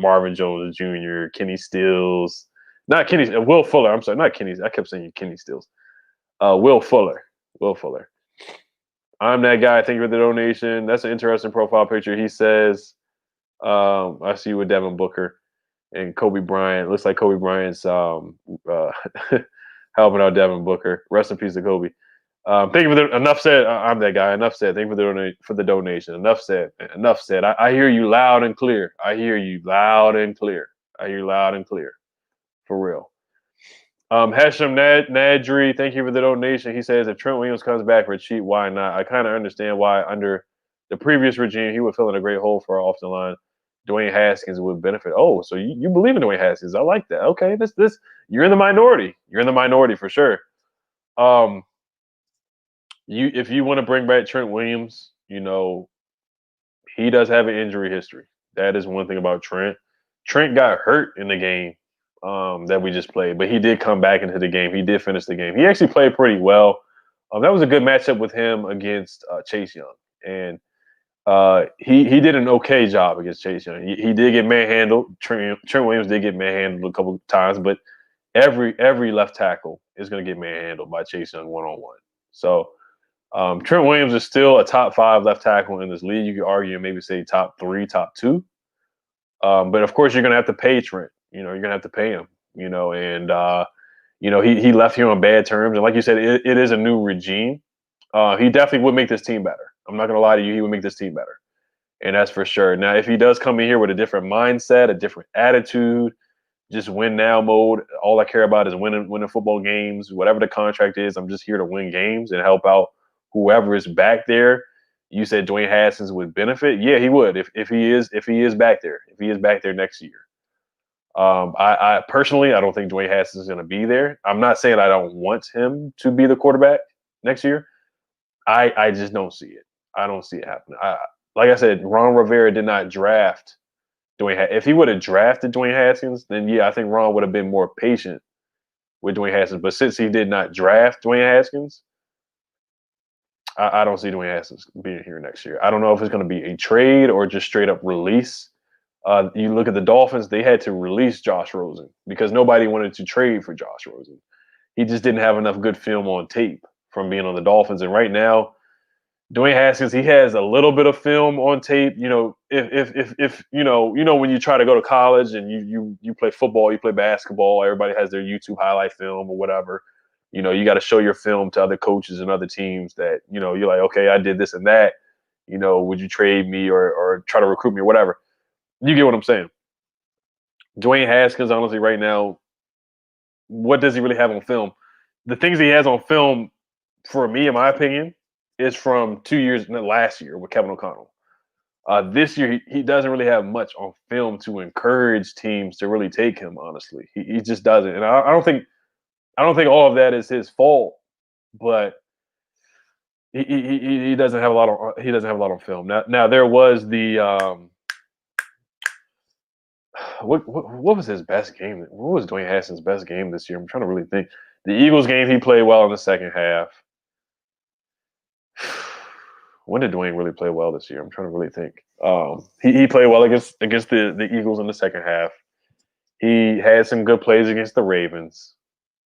Marvin Jones Jr., Kenny Stills, not Kenny Will Fuller. I'm sorry, not Kenny. I kept saying Kenny Stills. Will Fuller. Will Fuller. I'm that guy. Thank you for the donation. That's an interesting profile picture. He says, I see you with Devin Booker and Kobe Bryant. Looks like Kobe Bryant's helping out Devin Booker. Rest in peace to Kobe. Thank you for the enough said. I'm that guy. Enough said. Thank you for the donation. Enough said. Enough said. I hear you loud and clear. I hear you loud and clear. I hear you loud and clear. For real. Hesham Nadri, thank you for the donation. He says if Trent Williams comes back for cheap, why not? I kind of understand why under the previous regime he would fill in a great hole for our off the line. Dwayne Haskins would benefit. Oh, so you believe in Dwayne Haskins? I like that. Okay, this you're in the minority. You're in the minority for sure. If you want to bring back Trent Williams, he does have an injury history. That is one thing about Trent. Trent got hurt in the game that we just played, but he did come back into the game. He did finish the game. He actually played pretty well. That was a good matchup with him against Chase Young, and he did an okay job against Chase Young. He did get manhandled. Trent Williams did get manhandled a couple of times, but every left tackle is going to get manhandled by Chase Young one-on-one. So Trent Williams is still a top 5 left tackle in this league. You could argue and maybe say top 3, top 2. But of course, you're going to have to pay Trent. You're going to have to pay him. And he left here on bad terms. And like you said, it is a new regime. He definitely would make this team better. I'm not going to lie to you. He would make this team better. And that's for sure. Now, if he does come in here with a different mindset, a different attitude, just win now mode, all I care about is winning football games, whatever the contract is, I'm just here to win games and help out whoever is back there. You said Dwayne Haskins would benefit. Yeah, he would if he is back there. If he is back there next year. I personally, I don't think Dwayne Haskins is going to be there. I'm not saying I don't want him to be the quarterback next year. I just don't see it. I don't see it happening. Like I said, Ron Rivera did not draft Dwayne. If he would have drafted Dwayne Haskins, then yeah, I think Ron would have been more patient with Dwayne Haskins. But since he did not draft Dwayne Haskins, I don't see Dwayne Haskins being here next year. I don't know if it's going to be a trade or just straight up release. You look at the Dolphins; they had to release Josh Rosen because nobody wanted to trade for Josh Rosen. He just didn't have enough good film on tape from being on the Dolphins. And right now, Dwayne Haskins, he has a little bit of film on tape. If when you try to go to college and you play football, you play basketball, everybody has their YouTube highlight film or whatever. You got to show your film to other coaches and other teams that, you're like, okay, I did this and that. Would you trade me or try to recruit me or whatever? You get what I'm saying? Dwayne Haskins, honestly, right now, what does he really have on film? The things he has on film, for me, in my opinion, is from 2 years last year with Kevin O'Connell. This year, he doesn't really have much on film to encourage teams to really take him. Honestly, he just doesn't, and I don't think all of that is his fault, but he doesn't have a lot of he doesn't have a lot on film. Now there was the what was his best game? What was Dwayne Haskins' best game this year? I'm trying to really think. The Eagles game, he played well in the second half. When did Dwayne really play well this year? I'm trying to really think. He played well against the Eagles in the second half. He had some good plays against the Ravens.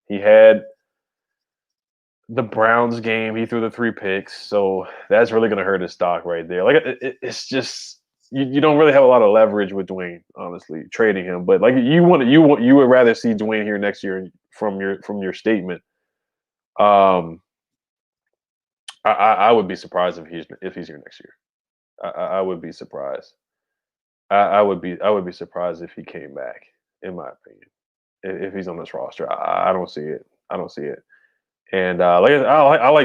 He had the Browns game. He threw the 3 picks, so that's really going to hurt his stock right there. Like it's just you don't really have a lot of leverage with Dwayne, honestly, trading him. But like you would rather see Dwayne here next year from your statement. I would be surprised if he's here next year. I would be surprised. I would be surprised if he came back. In my opinion, if he's on this roster, I don't see it. I don't see it. And I like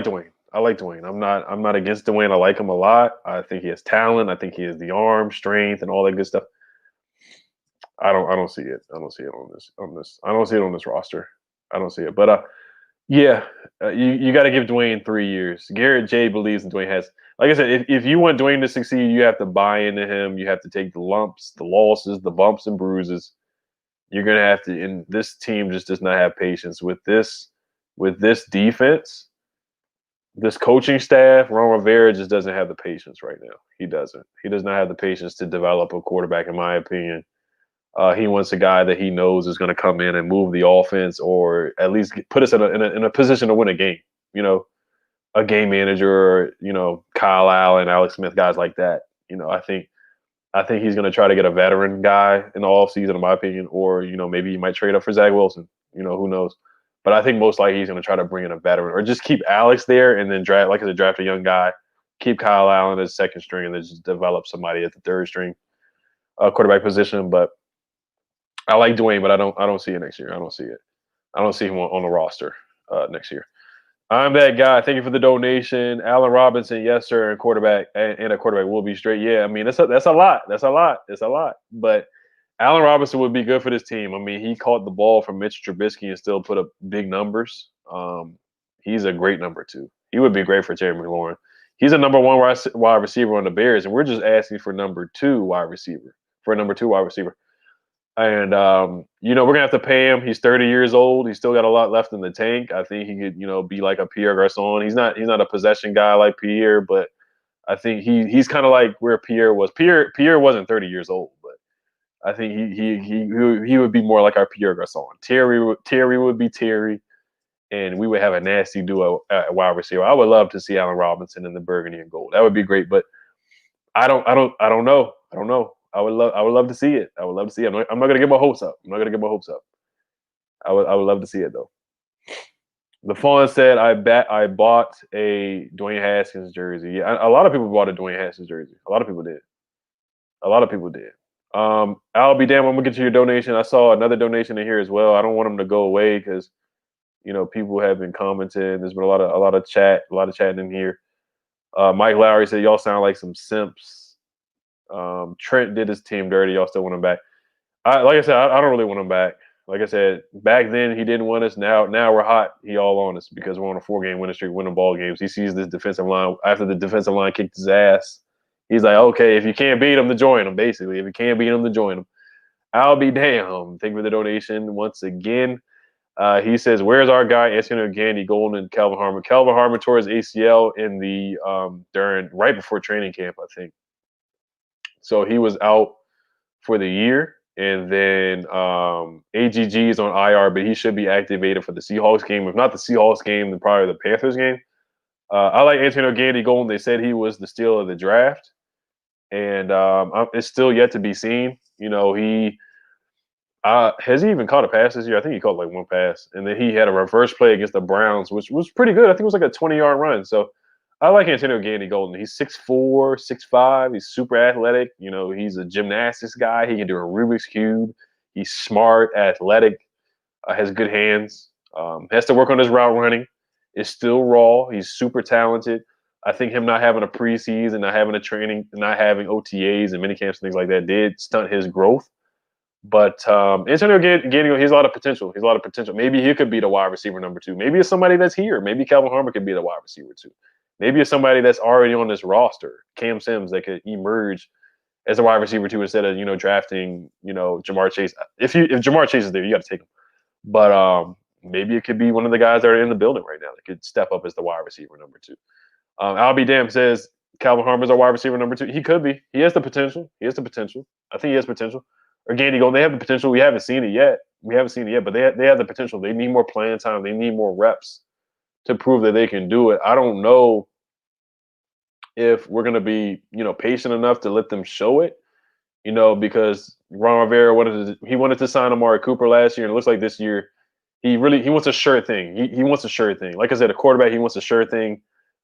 Dwayne. I like Dwayne. I'm not against Dwayne. I like him a lot. I think he has talent. I think he has the arm strength and all that good stuff. I don't see it. I don't see it on this. I don't see it on this roster. I don't see it. But yeah, you got to give Dwayne 3 years. Garrett J believes that Dwayne has. Like I said, if you want Dwayne to succeed, you have to buy into him. You have to take the lumps, the losses, the bumps and bruises. You're gonna have to. And this team just does not have patience with this defense. This coaching staff, Ron Rivera just doesn't have the patience right now. He doesn't. He does not have the patience to develop a quarterback, in my opinion. He wants a guy that he knows is going to come in and move the offense, or at least put us in a position to win a game. You know, a game manager, or, Kyle Allen, Alex Smith, guys like that. I think he's going to try to get a veteran guy in the offseason, in my opinion, or maybe he might trade up for Zach Wilson. Who knows? But I think most likely he's going to try to bring in a veteran, or just keep Alex there and then draft a young guy, keep Kyle Allen as second string, and then just develop somebody at the third string quarterback position. But I like Dwayne, but I don't see it next year. I don't see it. I don't see him on the roster next year. I'm that guy. Thank you for the donation, Allen Robinson. Yes, sir. And a quarterback will be straight. Yeah, I mean that's a lot. That's a lot. It's a lot. But Allen Robinson would be good for this team. I mean, he caught the ball from Mitch Trubisky and still put up big numbers. He's a great number 2. He would be great for Terry McLaurin. He's a number 1 wide receiver on the Bears, and we're just asking for number 2 wide receiver, for a number 2 wide receiver. And we're gonna have to pay him. He's 30 years old. He's still got a lot left in the tank. I think he could, be like a Pierre Garçon. He's not a possession guy like Pierre, but I think he's kind of like where Pierre was. Pierre wasn't 30 years old, but I think he would be more like our Pierre Garçon. Terry would be Terry, and we would have a nasty duo at wide receiver. I would love to see Allen Robinson in the burgundy and gold. That would be great, but I don't know. I don't know. I would love to see it. I would love to see it. I'm not gonna get my hopes up. I would love to see it though. The Fawn said, I bought a Dwayne Haskins jersey. Yeah, a lot of people bought a Dwayne Haskins jersey. A lot of people did. I'll be damned. I'm gonna get to your donation. I saw another donation in here as well. I don't want them to go away because people have been commenting. There's been a lot of chatting in here. Mike Lowry said, y'all sound like some simps. Trent did his team dirty. Y'all still want him back. Like I said, I don't really want him back. Like I said, back then he didn't want us. Now we're hot. He all on us because we're on a 4-game winning streak, winning ball games. He sees this defensive line after the defensive line kicked his ass. He's like, okay, if you can't beat him, to join him. Basically, if you can't beat him, to join him. I'll be damned. Thank you for the donation once again. He says, "Where's our guy Antonio Gandy, Golden, and Calvin Harmon?" Calvin Harmon tore his ACL in the right before training camp, I think. So he was out for the year, and then AGG is on IR, but he should be activated for the Seahawks game. If not the Seahawks game, then probably the Panthers game. I like Antonio Gandy Golden. They said he was the steal of the draft, and it's still yet to be seen. He has he even caught a pass this year? I think he caught like 1 pass, and then he had a reverse play against the Browns, which was pretty good. I think it was like a 20-yard run. So I like Antonio Gandy Golden. He's 6'4", 6'5". He's super athletic. He's a gymnastics guy. He can do a Rubik's Cube. He's smart, athletic, has good hands. Has to work on his route running. Is still raw. He's super talented. I think him not having a preseason, not having a training, not having OTAs and minicamps and things like that did stunt his growth. But Antonio Gandy, he has a lot of potential. He's a lot of potential. Maybe he could be the wide receiver number 2. Maybe it's somebody that's here. Maybe Calvin Harmon could be the wide receiver 2. Maybe it's somebody that's already on this roster, Cam Sims, that could emerge as a wide receiver 2 instead of drafting Jamar Chase. If Jamar Chase is there, you got to take him. But maybe it could be one of the guys that are in the building right now that could step up as the wide receiver number 2. I'll be damned says Calvin Harmon's our wide receiver number 2. He could be. He has the potential. I think he has potential. Or Gandy Golden, they have the potential. We haven't seen it yet. But they have the potential. They need more playing time. They need more reps to prove that they can do it. I don't know if we're going to be, patient enough to let them show it, because Ron Rivera wanted to sign Amari Cooper last year, and it looks like this year he wants a sure thing. He wants a sure thing. Like I said, a quarterback, he wants a sure thing.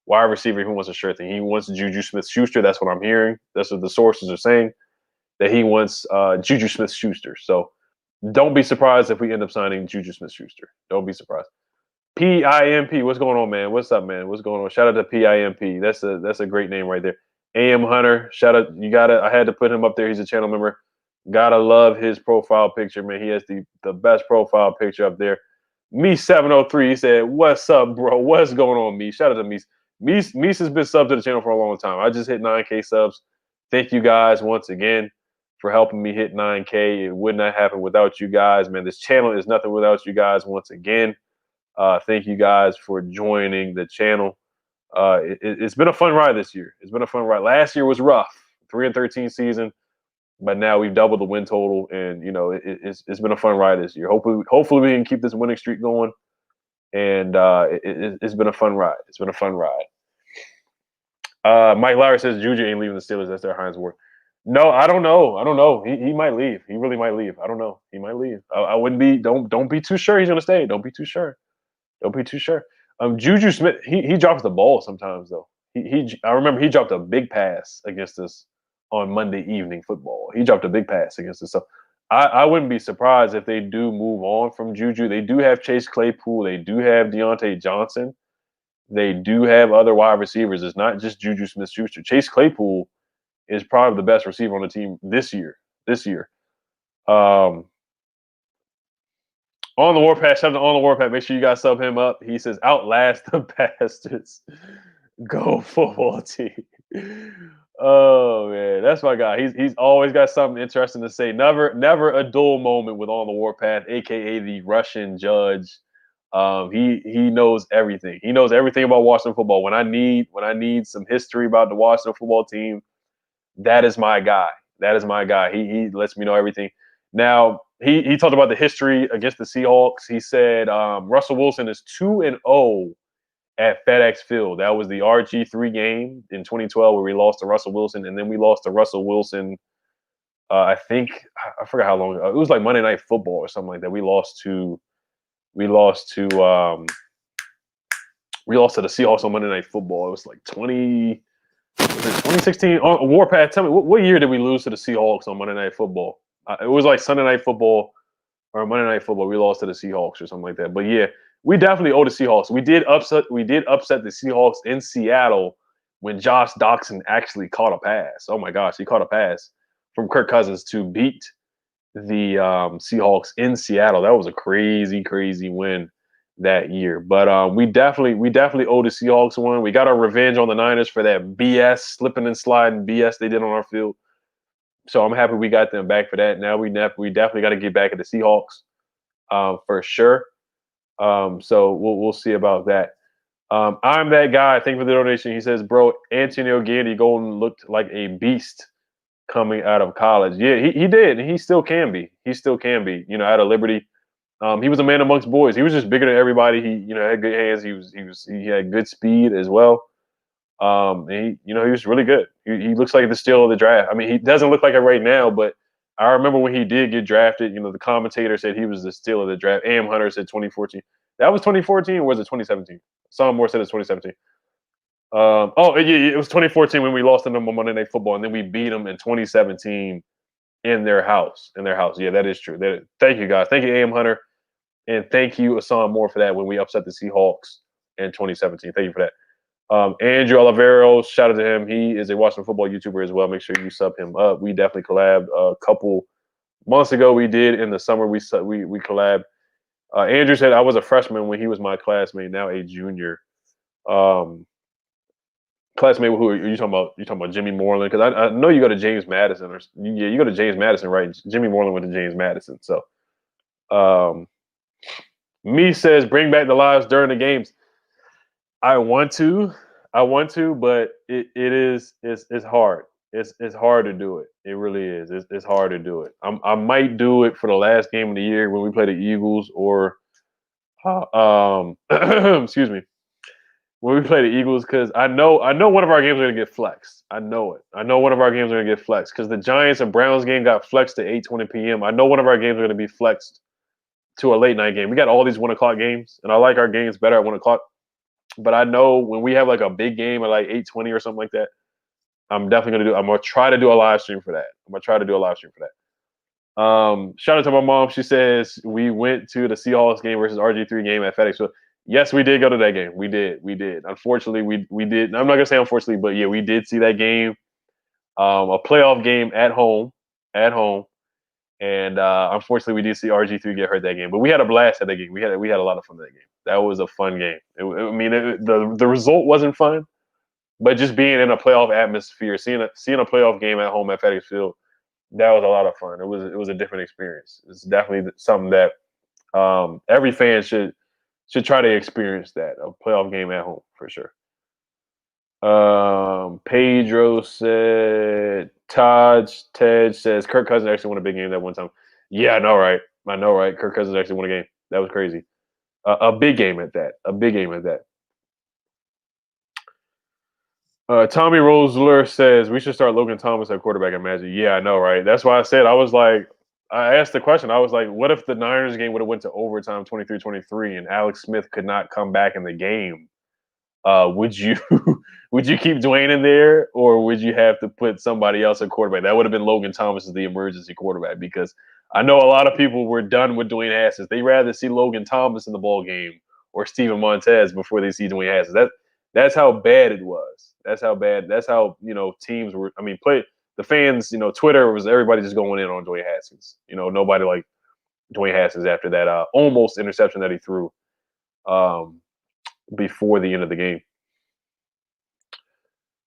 Wide receiver, he wants a sure thing. He wants Juju Smith-Schuster. That's what I'm hearing. That's what the sources are saying, that he wants Juju Smith-Schuster. So don't be surprised if we end up signing Juju Smith-Schuster. Don't be surprised. PIMP, what's going on, man? What's up, man? What's going on? Shout out to PIMP. That's a great name right there. AM Hunter, shout out. I had to put him up there. He's a channel member. Gotta love his profile picture, man. He has the best profile picture up there. Me703, he said, "What's up, bro? What's going on, me?" Shout out to me. Meese has been subbed to the channel for a long time. I just hit 9K subs. Thank you guys once again for helping me hit 9K. It would not happen without you guys, man. This channel is nothing without you guys once again. Thank you guys for joining the channel. It's been a fun ride this year. It's been a fun ride. Last year was rough, 3-13 season, but now we've doubled the win total, and it's been a fun ride this year. Hopefully we can keep this winning streak going. And it's been a fun ride. It's been a fun ride. Mike Lowry says Juju ain't leaving the Steelers. That's their Heinz Ward. No, I don't know. He might leave. He really might leave. I don't know. He might leave. I wouldn't be. Don't be too sure he's gonna stay. Don't be too sure. Juju Smith. He drops the ball sometimes though. I remember he dropped a big pass against us on Monday Evening Football. He dropped a big pass against us. So I wouldn't be surprised if they do move on from Juju. They do have Chase Claypool. They do have Deontay Johnson. They do have other wide receivers. It's not just Juju Smith-Schuster. Chase Claypool is probably the best receiver on the team this year. On the Warpath, shout out to On the Warpath. Make sure you guys sub him up. He says, "Outlast the bastards. Go football team." Oh man, that's my guy. He's always got something interesting to say. Never a dull moment with On the Warpath, aka the Russian judge. He knows everything. He knows everything about Washington football. When I need some history about the Washington football team, that is my guy. He lets me know everything. Now he talked about the history against the Seahawks. He said Russell Wilson is 2-0 at FedEx Field. That was the RG3 game in 2012 where we lost to Russell Wilson, and then we lost to Russell Wilson. I forgot how long ago. It was like Monday Night Football or something like that. We lost to the Seahawks on Monday Night Football. It was like 2016. Warpath, tell me what year did we lose to the Seahawks on Monday Night Football? It was like Sunday Night Football or Monday Night Football. We lost to the Seahawks or something like that. But yeah, we definitely owe the Seahawks. We did upset the Seahawks in Seattle when Josh Doxson actually caught a pass. Oh my gosh, he caught a pass from Kirk Cousins to beat the Seahawks in Seattle. That was a crazy, crazy win that year. But we definitely owe the Seahawks one. We got our revenge on the Niners for that BS, slipping and sliding BS they did on our field. So I'm happy we got them back for that. Now we definitely got to get back at the Seahawks for sure. So we'll see about that. I'm that guy. Thank you for the donation. He says, "Bro, Antonio Gandy Golden looked like a beast coming out of college." Yeah, he did. And he still can be. Out of Liberty. He was a man amongst boys. He was just bigger than everybody. He had good hands. He had good speed as well. And he was really good. He looks like the steal of the draft. I mean, he doesn't look like it right now, but I remember when he did get drafted, the commentator said he was the steal of the draft. Am Hunter said 2014. That was 2014, or was it 2017? Some more said it's 2017. It was 2014 when we lost to them on Monday Night Football, and then we beat them in 2017 in their house. Yeah, that is true. Thank you, guys. Thank you, AM Hunter, and thank you, Asan Moore, for that when we upset the Seahawks in 2017. Thank you for that. Andrew Oliveros, shout out to him. He is a Washington football YouTuber as well. Make sure you sub him up. We definitely collabed a couple months ago. We did in the summer. We collabed. Andrew said I was a freshman when he was my classmate, now a junior. Classmate, who are you talking about? You talking about Jimmy Moreland? Because I know you go to James Madison, you go to James Madison, right? Jimmy Moreland went to James Madison. So, me says bring back the lives during the games. I want to, but it's hard. It's hard to do it. It really is. It's hard to do it. I might do it for the last game of the year when we play the Eagles, or excuse me, when we play the Eagles, because I know one of our games are gonna get flexed. I know it. I know one of our games are gonna get flexed because the Giants and Browns game got flexed to 8:20 p.m. I know one of our games are gonna be flexed to a late night game. We got all these 1:00 games, and I like our games better at 1:00. But I know when we have like a big game at like 8:20 or something like that, I'm gonna try to do a live stream for that. Shout out to my mom. She says we went to the Seahawks game versus RG3 game at FedEx Field. Yes, we did go to that game. We did. Unfortunately, we did. I'm not gonna say unfortunately, but yeah, we did see that game. A playoff game at home. And unfortunately, we did see RG3 get hurt that game. But we had a blast at that game. We had a lot of fun that game. That was a fun game. The result wasn't fun, but just being in a playoff atmosphere, seeing a playoff game at home at FedEx Field, that was a lot of fun. It was a different experience. It's definitely something that every fan should try to experience, that a playoff game at home for sure. Pedro said, Ted says Kirk Cousins actually won a big game that one time. Yeah, I know, right? Kirk Cousins actually won a game. That was crazy. A big game at that. Tommy Rosler says we should start Logan Thomas at quarterback at Magic. Yeah, I know, right? That's why I said, I asked the question. I was like, what if the Niners game would have went to overtime 23-23 and Alex Smith could not come back in the game? Would you keep Dwayne in there, or would you have to put somebody else at quarterback? That would have been Logan Thomas as the emergency quarterback, because I know a lot of people were done with Dwayne Haskins. They rather see Logan Thomas in the ball game or Steven Montez before they see Dwayne Haskins. That's how bad it was. That's how teams were. The fans, Twitter was everybody just going in on Dwayne Haskins. Nobody liked Dwayne Haskins after that almost interception that he threw before the end of the game.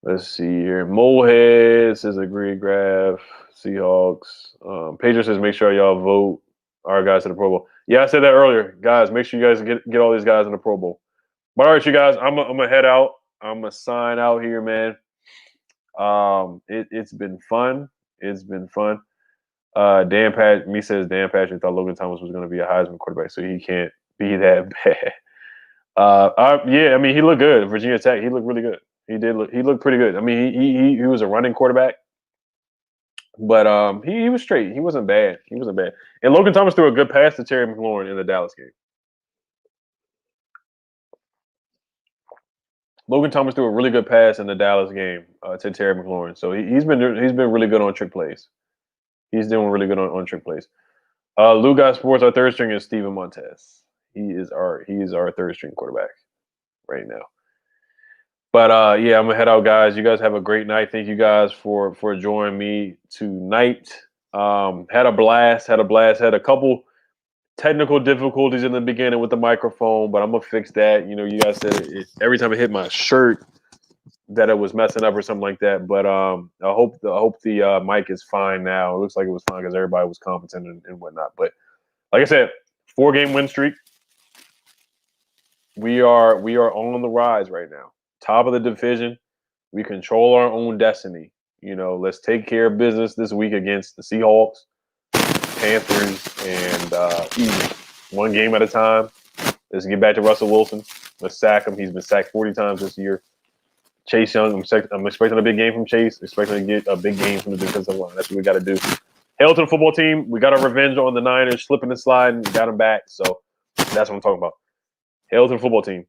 Let's see here. Molehead says agree, graph. Seahawks. Pedro says make sure y'all vote our guys to the Pro Bowl. Yeah, I said that earlier. Guys, make sure you guys get all these guys in the Pro Bowl. But all right, you guys, I'm gonna head out. I'm gonna sign out here, man. It's been fun. Dan Patrick thought Logan Thomas was gonna be a Heisman quarterback, so he can't be that bad. He looked good. Virginia Tech, he looked really good. He looked pretty good. He was a running quarterback, but he was straight. He wasn't bad. And Logan Thomas threw a good pass to Terry McLaurin in the Dallas game. Logan Thomas threw a really good pass in the Dallas game to Terry McLaurin. So he's been really good on trick plays. He's doing really good on trick plays. Lou Guy Sports, our third string is Steven Montez. He is our third string quarterback right now. But I'm gonna head out, guys. You guys have a great night. Thank you guys for joining me tonight. Had a blast. Had a couple technical difficulties in the beginning with the microphone, but I'm gonna fix that. You guys said every time it hit my shirt that it was messing up or something like that. But I hope the mic is fine now. It looks like it was fine because everybody was competent and whatnot. But like I said, 4-game win streak. We are on the rise right now. Top of the division. We control our own destiny. Let's take care of business this week against the Seahawks, Panthers, and Eagles. One game at a time. Let's get back to Russell Wilson. Let's sack him. He's been sacked 40 times this year. Chase Young, I'm expecting a big game from Chase. Expecting to get a big game from the defensive line. That's what we got to do. Hail to the football team. We got our revenge on the Niners, slipping and sliding. We got them back. So that's what I'm talking about. Hail to the football team.